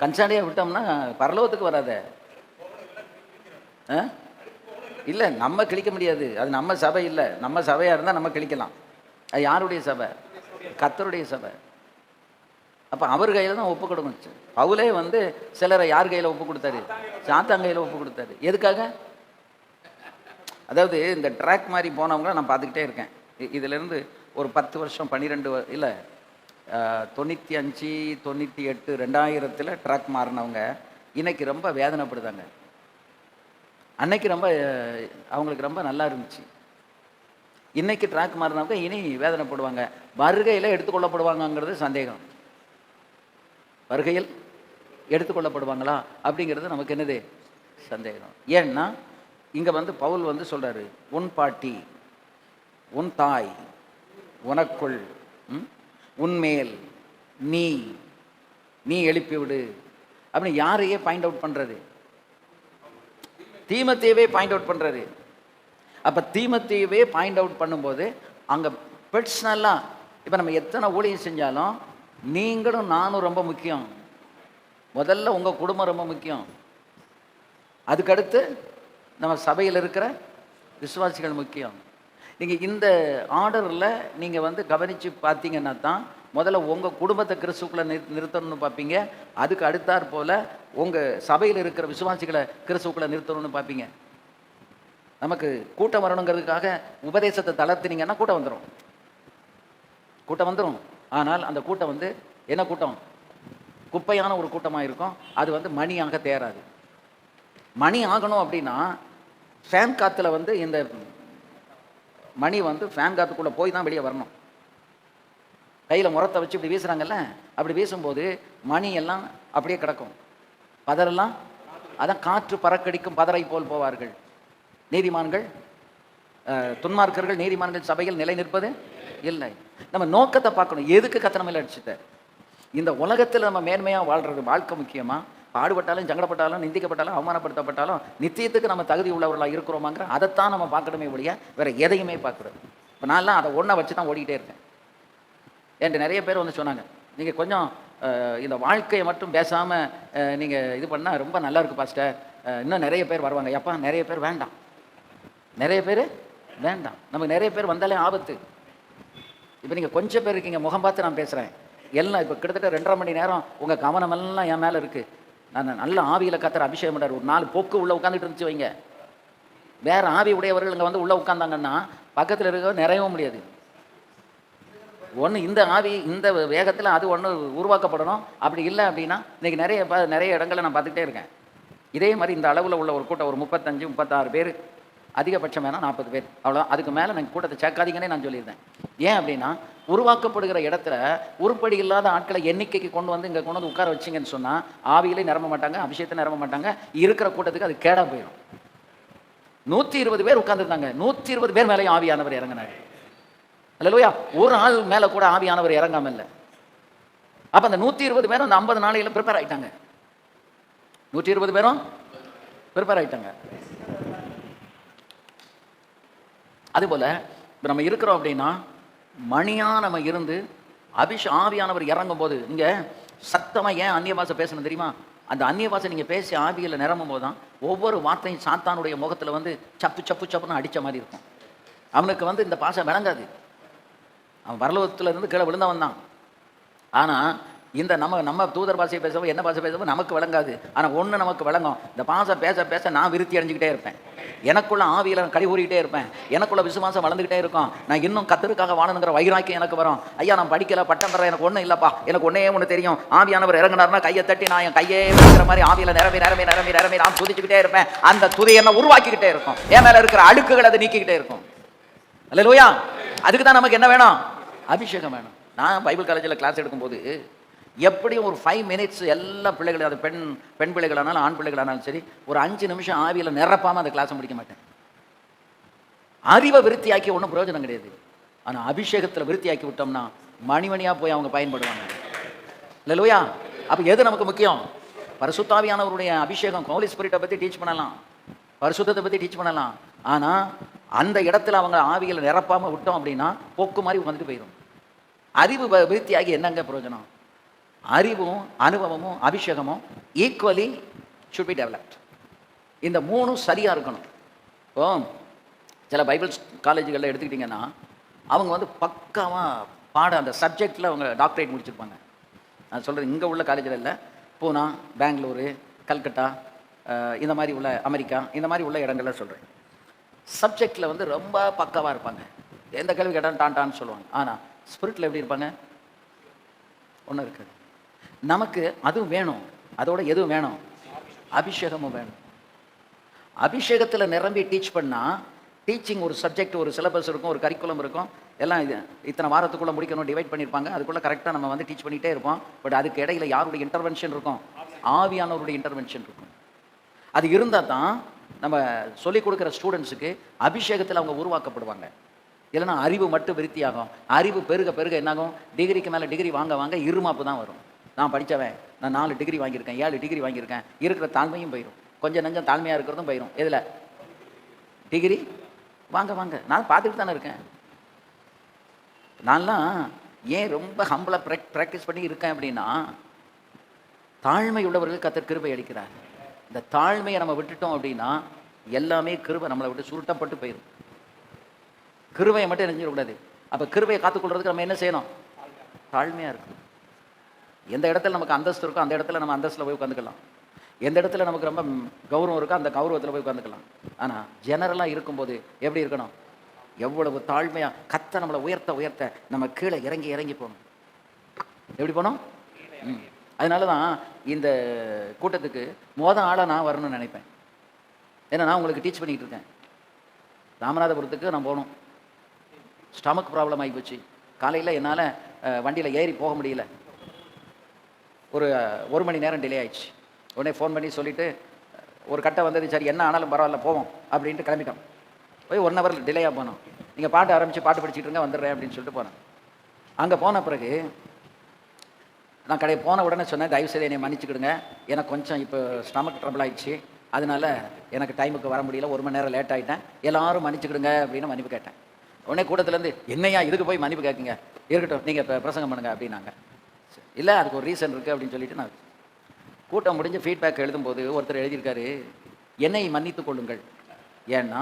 கன்சாடியாக விட்டோம்னா பரலோகத்துக்கு வராத. இல்லை, நம்ம கிழிக்க முடியாது. அது நம்ம சபை இல்லை. நம்ம சபையாக இருந்தால் நம்ம கிழிக்கலாம். அது யாருடைய சபை? கர்த்தருடைய சபை. அப்போ அவர் கையில் தான் ஒப்பு கொடுங்க. பவுலே வந்து சிலரை யார் கையில் ஒப்பு கொடுத்தாரு? சாத்தான் கையில் ஒப்பு கொடுத்தாரு. எதுக்காக? அதாவது இந்த ட்ராக் மாதிரி போனவங்கள நான் பார்த்துக்கிட்டே இருக்கேன். இதிலேருந்து ஒரு 10 வருஷம் 12 இல்லை 95 98 2000 ட்ராக் மாறினவங்க இன்னைக்கு ரொம்ப வேதனைப்படுதாங்க. அன்னைக்கு ரொம்ப அவங்களுக்கு ரொம்ப நல்லா இருந்துச்சு. இன்னைக்கு ட்ராக் மாறினவங்க இனி வேதனைப்படுவாங்க. வருகையில் எடுத்துக்கொள்ளப்படுவாங்கங்கிறது சந்தேகம். வருகையில் எடுத்துக்கொள்ளப்படுவாங்களா அப்படிங்கிறது நமக்கு என்னது? சந்தேகம். ஏன்னா இங்கே வந்து பவுல் வந்து சொல்கிறாரு, உன் பாட்டி உன் தாய் உனக்குள் உன்மேல் நீ எழுப்பி விடு அப்படின்னு யாரையே பாயிண்ட் அவுட் பண்ணுறது? தீமோத்தேயுவே பாயிண்ட் அவுட் பண்ணுறாரு. அப்போ தீமோத்தேயுவே பாயிண்ட் அவுட் பண்ணும்போது அங்கே பர்சனலாக இப்போ நம்ம எத்தனை ஊழியம் செஞ்சாலும் நீங்களும் நானும் ரொம்ப முக்கியம். முதல்ல உங்கள் குடும்பம் ரொம்ப முக்கியம். அதுக்கடுத்து நம்ம சபையில் இருக்கிற விசுவாசிகள் முக்கியம். நீங்கள் இந்த ஆர்டரில் நீங்கள் வந்து கவனித்து பார்த்தீங்கன்னா தான் முதல்ல உங்கள் குடும்பத்தை கிறிஸ்துக்குள்ளே நிறுத்தணும்னு பார்ப்பீங்க. அதுக்கு அடுத்தாற் போல் உங்கள் சபையில் இருக்கிற விசுவாசிகளை கிறிஸ்துக்குள்ளே நிறுத்தணும்னு பார்ப்பீங்க. நமக்கு கூட்டம் வரணுங்கிறதுக்காக உபதேசத்தை தளர்த்தினீங்கன்னா கூட்டம் வந்துடும். ஆனால் அந்த கூட்டம் வந்து என்ன கூட்டம்? குப்பையான ஒரு கூட்டமாக இருக்கும். அது வந்து மணியாக தேராது. மணி ஆகணும் அப்படின்னா ஃபேன் காற்றுல வந்து இந்த மணி வந்து ஃபேன் காற்றுக்குள்ளே போய் தான் வெளியே வரணும். கையில் முறத்தை வச்சு இப்படி வீசுகிறாங்கல்ல, அப்படி வீசும்போது மணி எல்லாம் அப்படியே கிடக்கும். பதரெல்லாம் அதான் காற்று பறக்கடிக்கும் பதரை போல் போவார்கள். நீதிமான்கள் துன்மார்க்கர்கள் நீதிமான்கள் சபையில் நிலை நிற்பது இல்லை. நம்ம நோக்கத்தை பார்க்கணும். எதுக்கு கத்தனை மேலே அடிச்சுட்ட? இந்த உலகத்தில் நம்ம மேன்மையாக வாழ்கிறது வாழ்க்கை முக்கியமாக? பாடுபட்டாலும் சங்கடப்பட்டாலும் நிந்திக்கப்பட்டாலும் அவமானப்படுத்தப்பட்டாலும் நித்தியத்துக்கு நம்ம தகுதி உள்ளவர்களாக இருக்கிறோமாங்கிற அதைத்தான் நம்ம பார்க்கணுமே ஒழிய வேறு எதையுமே பார்க்குறது. இப்போ நான்லாம் அதை ஒன்றை வச்சு தான் ஓடிக்கிட்டே இருக்கேன். என்கிட்ட நிறைய பேர் வந்து சொன்னாங்க, நீங்கள் கொஞ்சம் இந்த வாழ்க்கையை மட்டும் பேசாமல் நீங்கள் இது பண்ணால் ரொம்ப நல்லா இருக்குது பாஸ்டர், இன்னும் நிறைய பேர் வருவாங்க. எப்பா நிறைய பேர் வேண்டாம், நமக்கு நிறைய பேர் வந்தாலே ஆபத்து. இப்போ நீங்கள் கொஞ்சம் பேர் இருக்கீங்க, முகம் பார்த்து நான் பேசுகிறேன். எல்லாம் இப்போ கிட்டத்தட்ட 2.5 மணி நேரம் உங்கள் கவனமெல்லாம் என் மேலே இருக்குது. நான் நல்ல ஆவியில் கத்துற அபிஷேகம் பண்ணுறாரு. ஒரு 4 பொக்கு உள்ளே உட்காந்துட்டு இருந்துச்சு வைங்க, வேறு ஆவி உடையவர்கள் இங்கே வந்து உள்ளே உட்காந்தாங்கன்னா பக்கத்தில் இருக்க நிறையவும் முடியாது. ஒன்று இந்த ஆவி இந்த வேகத்தில் அது ஒன்று உருவாக்கப்படணும். அப்படி இல்லை அப்படின்னா இன்றைக்கி நிறைய இடங்களை நான் பார்த்துக்கிட்டே இருக்கேன். இதே மாதிரி இந்த அளவில் உள்ள ஒரு கூட்டம் ஒரு 35-36 பேர், அதிகபட்சம் வேணால் 40 பேர், அவ்வளோ. அதுக்கு மேலே நீங்கள் கூட்டத்தை சேர்க்காதீங்கன்னே நான் சொல்லியிருந்தேன். ஏன் அப்படின்னா உருவாக்கப்படுகிற இடத்துல உருப்படி இல்லாத ஆட்களை எண்ணிக்கைக்கு கொண்டு வந்து இங்கே கொண்டு வந்து உட்கார வச்சிங்கன்னு சொன்னால் ஆவியிலே நிரம்ப மாட்டாங்க, அபிஷேகத்தை நிரம்ப மாட்டாங்க. இருக்கிற கூட்டத்துக்கு அது கேடாக போயிடும். 120 பேர் உட்காந்துருந்தாங்க, 120 பேர் மேலேயும் ஆவியானவர் இறங்கினார். அல்லேலூயா. ஒரு ஆள் மேலே கூட ஆவியானவர் இறங்காம இல்லை. அப்போ அந்த 120 பேரும் அந்த 50 நாளையில் ப்ரிப்பேர் ஆகிட்டாங்க. 120 பேரும் ப்ரிப்பேர் ஆகிட்டாங்க. அதுபோல் இப்போ நம்ம இருக்கிறோம் அப்படின்னா மணியாக நம்ம இருந்து ஆவியானவர் இறங்கும் போது, நீங்கள் சத்தமாக ஏன் அந்நிய பாஷை பேசணும் தெரியுமா? அந்த அந்நிய பாஷை நீங்கள் பேசி ஆவியில் நிரம்பும் போது தான் ஒவ்வொரு வார்த்தையும் சாத்தானுடைய முகத்தில் வந்து சப்பு சப்பு சப்புன்னு அடித்த மாதிரி இருக்கும். அவனுக்கு வந்து இந்த பாஷை விளங்காது. அவன் பரலோகத்தில் இருந்து கீழே விழுந்தவன் தான். ஆனால் இந்த நம்ம தூதர் பாஷையை பேசவும் என்ன பாஷை பேசவும் நமக்கு விளங்காது. ஆனால் ஒன்று நமக்கு விளங்கும், இந்த பாஷை பேச நான் விருத்தி அடைஞ்சிக்கிட்டே இருப்பேன். எனக்குள்ள ஆவியில் கழி ஊறிக்கிட்டே இருப்பேன். எனக்குள்ள விசுவாசம் வளர்ந்துக்கிட்டே இருக்கும். நான் இன்னும் கத்தருக்காக வாழணுங்கிற வைராக்கியம் எனக்கு வரும். ஐயா நான் படிக்கல, பட்டம் பெற எனக்கு ஒன்றும் இல்லைப்பா, எனக்கு ஒன்றே தெரியும், ஆவியானவர் இறங்கினார்னா கையை தட்டி நான் என் கையே வைக்கிற மாதிரி ஆவியில் நிரம்பி நான் துதிச்சுக்கிட்டே இருப்பேன். அந்த துதி என்ன உருவாக்கிக்கிட்டே இருக்கும். என் மேலே இருக்கிற அழுக்குகள் அதை நீக்கிக்கிட்டே இருக்கும். அல்லேலூயா. அதுக்கு தான் நமக்கு என்ன வேணும்? அபிஷேகம் வேணும். நான் பைபிள் காலேஜில் கிளாஸ் எடுக்கும்போது எப்படியும் ஒரு 5 மினிட்ஸ் எல்லா பிள்ளைகளும், அது பெண் பிள்ளைகளானாலும் ஆண் பிள்ளைகளானாலும் சரி, ஒரு 5 நிமிஷம் ஆவியில் நிரப்பாமல் அந்த கிளாஸை முடிக்க மாட்டேன். அறிவை விருத்தியாக்கி ஒன்றும் பிரயோஜனம் கிடையாது. ஆனால் அபிஷேகத்தில் விருத்தியாக்கி விட்டோம்னா மணிமணியாக போய் அவங்க பயன்படுவாங்க. இல்லையா? அப்போ எது நமக்கு முக்கியம்? பரிசுத்தாவியானவருடைய அபிஷேகம், ஹோலி ஸ்பிரிட்டை பற்றி டீச் பண்ணலாம், பரிசுத்தத்தை பற்றி டீச் பண்ணலாம். ஆனால் அந்த இடத்துல அவங்க ஆவியில் நிரப்பாமல் விட்டோம் அப்படின்னா போக்கு மாதிரி வந்துட்டு போயிடும். அறிவு விருத்தியாகி என்னங்க பிரயோஜனம்? அறிவும் அனுபவமும் அபிஷேகமும் ஈக்குவலி ஷுட் பி டெவலப்ட். இந்த 3 சரியாக இருக்கணும். இப்போ சில பைபிள் காலேஜுகளில் எடுத்துக்கிட்டிங்கன்னா அவங்க வந்து பக்காவாக அந்த சப்ஜெக்டில் அவங்க டாக்டரேட் முடிச்சிருப்பாங்க. நான் சொல்கிறது இங்கே உள்ள காலேஜில் இல்லை, பூனா, பெங்களூரு, கல்கட்டா, இந்த மாதிரி உள்ள அமெரிக்கா, இந்த மாதிரி உள்ள இடங்கள்ல சொல்கிறேன். சப்ஜெக்டில் வந்து ரொம்ப பக்காவாக இருப்பாங்க. எந்த கேள்வி கேட்டாலும் டான்டான்னு சொல்லுவாங்க. ஆனால் ஸ்பிரிட்டில் எப்படி இருப்பாங்க? ஒன்றும் இருக்காது. நமக்கு அதுவும் வேணும். அதோட எதுவும் வேணும்? அபிஷேகமும் வேணும். அபிஷேகத்தில் நிரம்பி டீச் பண்ணால், டீச்சிங் ஒரு சப்ஜெக்ட், ஒரு சிலபஸ் இருக்கும், ஒரு கரிக்குலம் இருக்கும், எல்லாம் இத்தனை வாரத்துக்குள்ளே முடிக்கணும், டிவைட் பண்ணியிருப்பாங்க. அதுக்குள்ளே கரெக்டாக நம்ம வந்து டீச் பண்ணிகிட்டே இருப்போம். பட் அதுக்கு இடையில யாருடைய இன்டர்வென்ஷன் இருக்கும்? ஆவியானவருடைய இன்டர்வென்ஷன் இருக்கும். அது இருந்தால் தான் நம்ம சொல்லிக் கொடுக்குற ஸ்டூடெண்ட்ஸுக்கு அபிஷேகத்தில் அவங்க உருவாக்கப்படுவாங்க. இல்லைன்னா அறிவு மட்டும் விருத்தியாகும். அறிவு பெருக பெருக என்னாகும்? டிகிரிக்கு மேலே டிகிரி வாங்க இருமாப்பு தான் வரும். நான் படித்தவன், நான் 4 டிகிரி வாங்கியிருக்கேன், 7 டிகிரி வாங்கியிருக்கேன், இருக்கிற தாழ்மையும் போயிடும். கொஞ்சம் நஞ்சம் தாழ்மையாக இருக்கிறதும் போயிடும். எதில்? டிகிரி வாங்க நான் பார்த்துக்கிட்டு தானே இருக்கேன். நான்லாம் ஏன் ரொம்ப ஹம்பிளாக ப்ராக்டிஸ் பண்ணி இருக்கேன் அப்படின்னா, தாழ்மை உள்ளவர்கள் கர்த்தர் கிருபை அளிக்கிறார். இந்த தாழ்மையை நம்ம விட்டுட்டோம் அப்படின்னா எல்லாமே கிருபை நம்மளை விட்டு சுருட்டப்பட்டு போயிடும். கிருபையை மட்டும் நினைஞ்சிடக்கூடாது. அப்போ கிருபையை காத்துக்கொள்றதுக்கு நம்ம என்ன செய்யணும்? தாழ்மையாக இருக்கணும். எந்த இடத்துல நமக்கு அந்தஸ்து இருக்கோ அந்த இடத்துல நம்ம அந்தஸ்தில் போய் உட்காந்துக்கலாம். எந்த இடத்துல நமக்கு ரொம்ப கௌரவம் இருக்கோ அந்த கௌரவத்தில் போய் உட்காந்துக்கலாம். ஆனால் ஜெனரலாக இருக்கும்போது எப்படி இருக்கணும்? எவ்வளவு தாழ்மையாக கர்த்தர் நம்மளை உயர்த்த நம்ம கீழே இறங்கி போகணும். எப்படி போகணும்? அதனால தான் இந்த கூட்டத்துக்கு ஆளாக நான் வரணும்னு நினைப்பேன். ஏன்னா நான் உங்களுக்கு டீச் பண்ணிக்கிட்டு இருக்கேன். ராமநாதபுரத்துக்கு நான் போகணும். ஸ்டமக் ப்ராப்ளம் ஆகி போச்சு. காலையில் என்னால் வண்டியில் ஏறி போக முடியல. ஒரு 1 மணி நேரம் டிலே ஆயிடுச்சு. உடனே ஃபோன் பண்ணி சொல்லிவிட்டு ஒரு கட்டை வந்தது, சரி என்ன ஆனாலும் பரவாயில்ல போவோம் அப்படின்ட்டு கிளம்பிட்டோம். போய் 1 ஹவர் டிலேயாக போனோம். நீங்கள் பாட்டு ஆரம்பித்து பாட்டு படிச்சுட்டு இருங்க, வந்துடுறேன் அப்படின்னு சொல்லிட்டு போனேன். அங்கே போன பிறகு நான் கடையை போன உடனே சொன்னேன், தயவுசெய்து என்னை மன்னிச்சுக்கிடுங்க, எனக்கு கொஞ்சம் இப்போ ஸ்டமக் ட்ரபிள் ஆகிடுச்சு, அதனால எனக்கு டைமுக்கு வர முடியல, 1 மணி நேரம் லேட் ஆகிட்டேன், எல்லாரும் மன்னிச்சுக்கிடுங்க அப்படின்னு மன்னிப்பு கேட்டேன். உடனே கூட்டத்துலேருந்து என்னையா இதுக்கு போய் மன்னிப்பு கேட்குங்க, இருக்கட்டும் நீங்கள் இப்போ பிரசங்கம் பண்ணுங்க அப்படின்னாங்க. இல்லை அதுக்கு ஒரு ரீசன் இருக்குது அப்படின்னு சொல்லிட்டு நான் கூட்டம் முடிஞ்சு ஃபீட்பேக் எழுதும்போது ஒருத்தர் எழுதியிருக்காரு, என்னை மன்னித்து கொள்ளுங்கள், ஏன்னா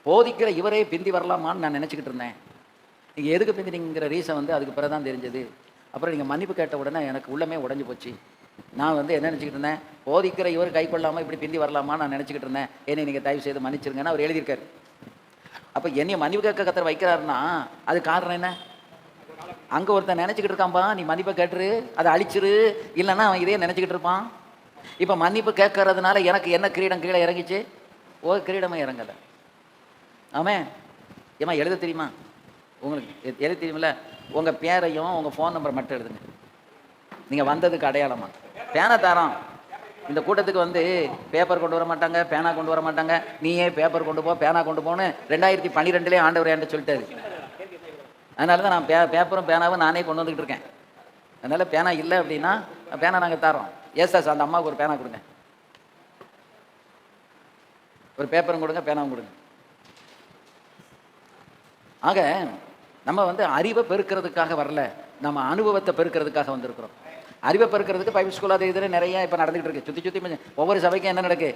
போதிக்கிற இவரே பிந்தி வரலாமான்னு நான் நினச்சிக்கிட்டு இருந்தேன். நீங்கள் எதுக்கு பிந்தினீங்கிற ரீசன் வந்து அதுக்கு பிறகு தான் தெரிஞ்சது. அப்புறம் நீங்கள் மன்னிப்பு கேட்ட உடனே எனக்கு உள்ளமே உடஞ்சி போச்சு. நான் வந்து என்ன நினச்சிக்கிட்டு இருந்தேன், போதிக்கிற இவர் கை கொள்ளாமல் இப்படி பிந்தி வரலாமா நான் நினச்சிக்கிட்டு இருந்தேன். என்னை நீங்கள் தயவு செய்து மன்னிச்சிருங்கன்னு அவர் எழுதியிருக்காரு. அப்போ என்னைய மன்னிப்பு கேட்க கத்தர் வைக்கிறாருன்னா அது காரணம் என்ன? அங்கே ஒருத்தன் நினச்சிக்கிட்டு இருக்கான்பா, நீ மன்னிப்பை கேட்டுரு, அதை அழிச்சிரு, இல்லைன்னா அவன் இதே நினச்சிக்கிட்டு இருப்பான். இப்போ மன்னிப்பு கேட்கறதுனால எனக்கு என்ன கிரீடம் கீழே இறங்கிச்சு? ஒரு கிரீடமே இறங்கலை. ஆமாம். ஏமா எழுத தெரியுமா உங்களுக்கு? எழுத தெரியுமில்ல? உங்கள் பேரையும் உங்கள் ஃபோன் நம்பரை மட்டும் எழுதுங்க. நீங்கள் வந்ததுக்கு அடையாளமா பேனா தரோம். இந்த கூட்டத்துக்கு வந்து பேப்பர் கொண்டு வர மாட்டாங்க, பேனா கொண்டு வர மாட்டாங்க. நீயே பேப்பர் கொண்டு போ, பேனா கொண்டு போன்னு 2012 ஆண்டவர் என்கிட்ட சொல்லிட்டாரு. அதனால தான் நான் பேப்பரும் பேனாவும் நானே கொண்டு வந்துக்கிட்டு இருக்கேன். அதனால் பேனா இல்லை அப்படின்னா பேனா நாங்கள் தரோம். சார் அந்த அம்மாவுக்கு ஒரு பேனா கொடுங்க, ஒரு பேப்பரும் கொடுங்க, பேனாவும் கொடுங்க. ஆக நம்ம வந்து அறிவை பெருக்கிறதுக்காக வரல, நம்ம அனுபவத்தை பெருக்கிறதுக்காக வந்திருக்கிறோம். அறிவை பெருக்கிறதுக்கு பைபிள் ஸ்கூல் அது இதில் நிறைய இப்போ நடந்துகிட்டு இருக்கு. சுற்றி சுற்றி ஒவ்வொரு சபைக்கும் என்ன நடக்கு?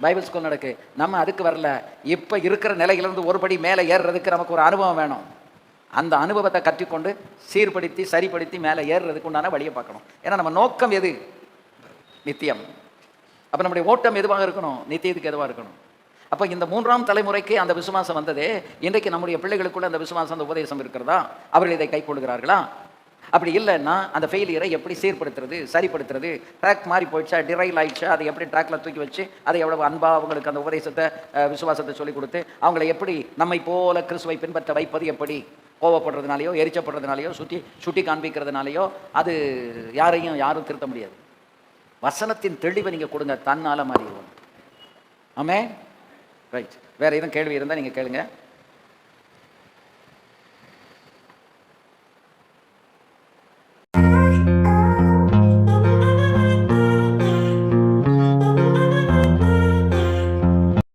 பைபிள் ஸ்கூல் நடக்கு. நம்ம அதுக்கு வரல. இப்போ இருக்கிற நிலையிலிருந்து ஒருபடி மேலே ஏறுறதுக்கு நமக்கு ஒரு அனுபவம் வேணும். அந்த அனுபவத்தை கற்றுக்கொண்டு சீர்படுத்தி சரிப்படுத்தி மேலே ஏறுறதுக்கு உண்டான வழியை பார்க்கணும். ஏன்னா நம்ம நோக்கம் எது? நித்தியம். அப்போ நம்முடைய ஓட்டம் எதுவாக இருக்கணும்? நித்தியத்துக்கு எதுவாக இருக்கணும். அப்போ இந்த 3ஆம் தலைமுறைக்கு அந்த விசுவாசம் வந்ததே, இன்றைக்கு நம்முடைய பிள்ளைகளுக்குள்ள அந்த விசுவாசம், அந்த உபதேசம் இருக்கிறதா? அவர்கள் இதை கைக்கொள்கிறார்களா? அப்படி இல்லைன்னா அந்த ஃபெயிலியரை எப்படி சீர்படுத்துறது, சரிப்படுத்துறது? ட்ராக் மாறி போயிடுச்சா, டிரைல் ஆயிடுச்சா, அதை எப்படி ட்ராக்ல தூக்கி வச்சு அதை எவ்வளவு அன்பாக அவங்களுக்கு அந்த உபதேசத்தை விசுவாசத்தை சொல்லிக் கொடுத்து அவங்களை எப்படி நம்மை போல கிறிஸ்துவை பின்பற்ற வைப்பது எப்படி? கோவப்படுறதுனாலையோ எரிச்சப்படுறதுனாலையோ சுட்டி காண்பிக்கிறதுனாலையோ அது யாரும் திருத்த முடியாது. வசனத்தின் தெளிவை நீங்கள் கொடுங்க, தன்னால் மாறிடுவோம். ஆமே ரைட். வேறு எதுவும் கேள்வி இருந்தால் நீங்கள் கேளுங்க.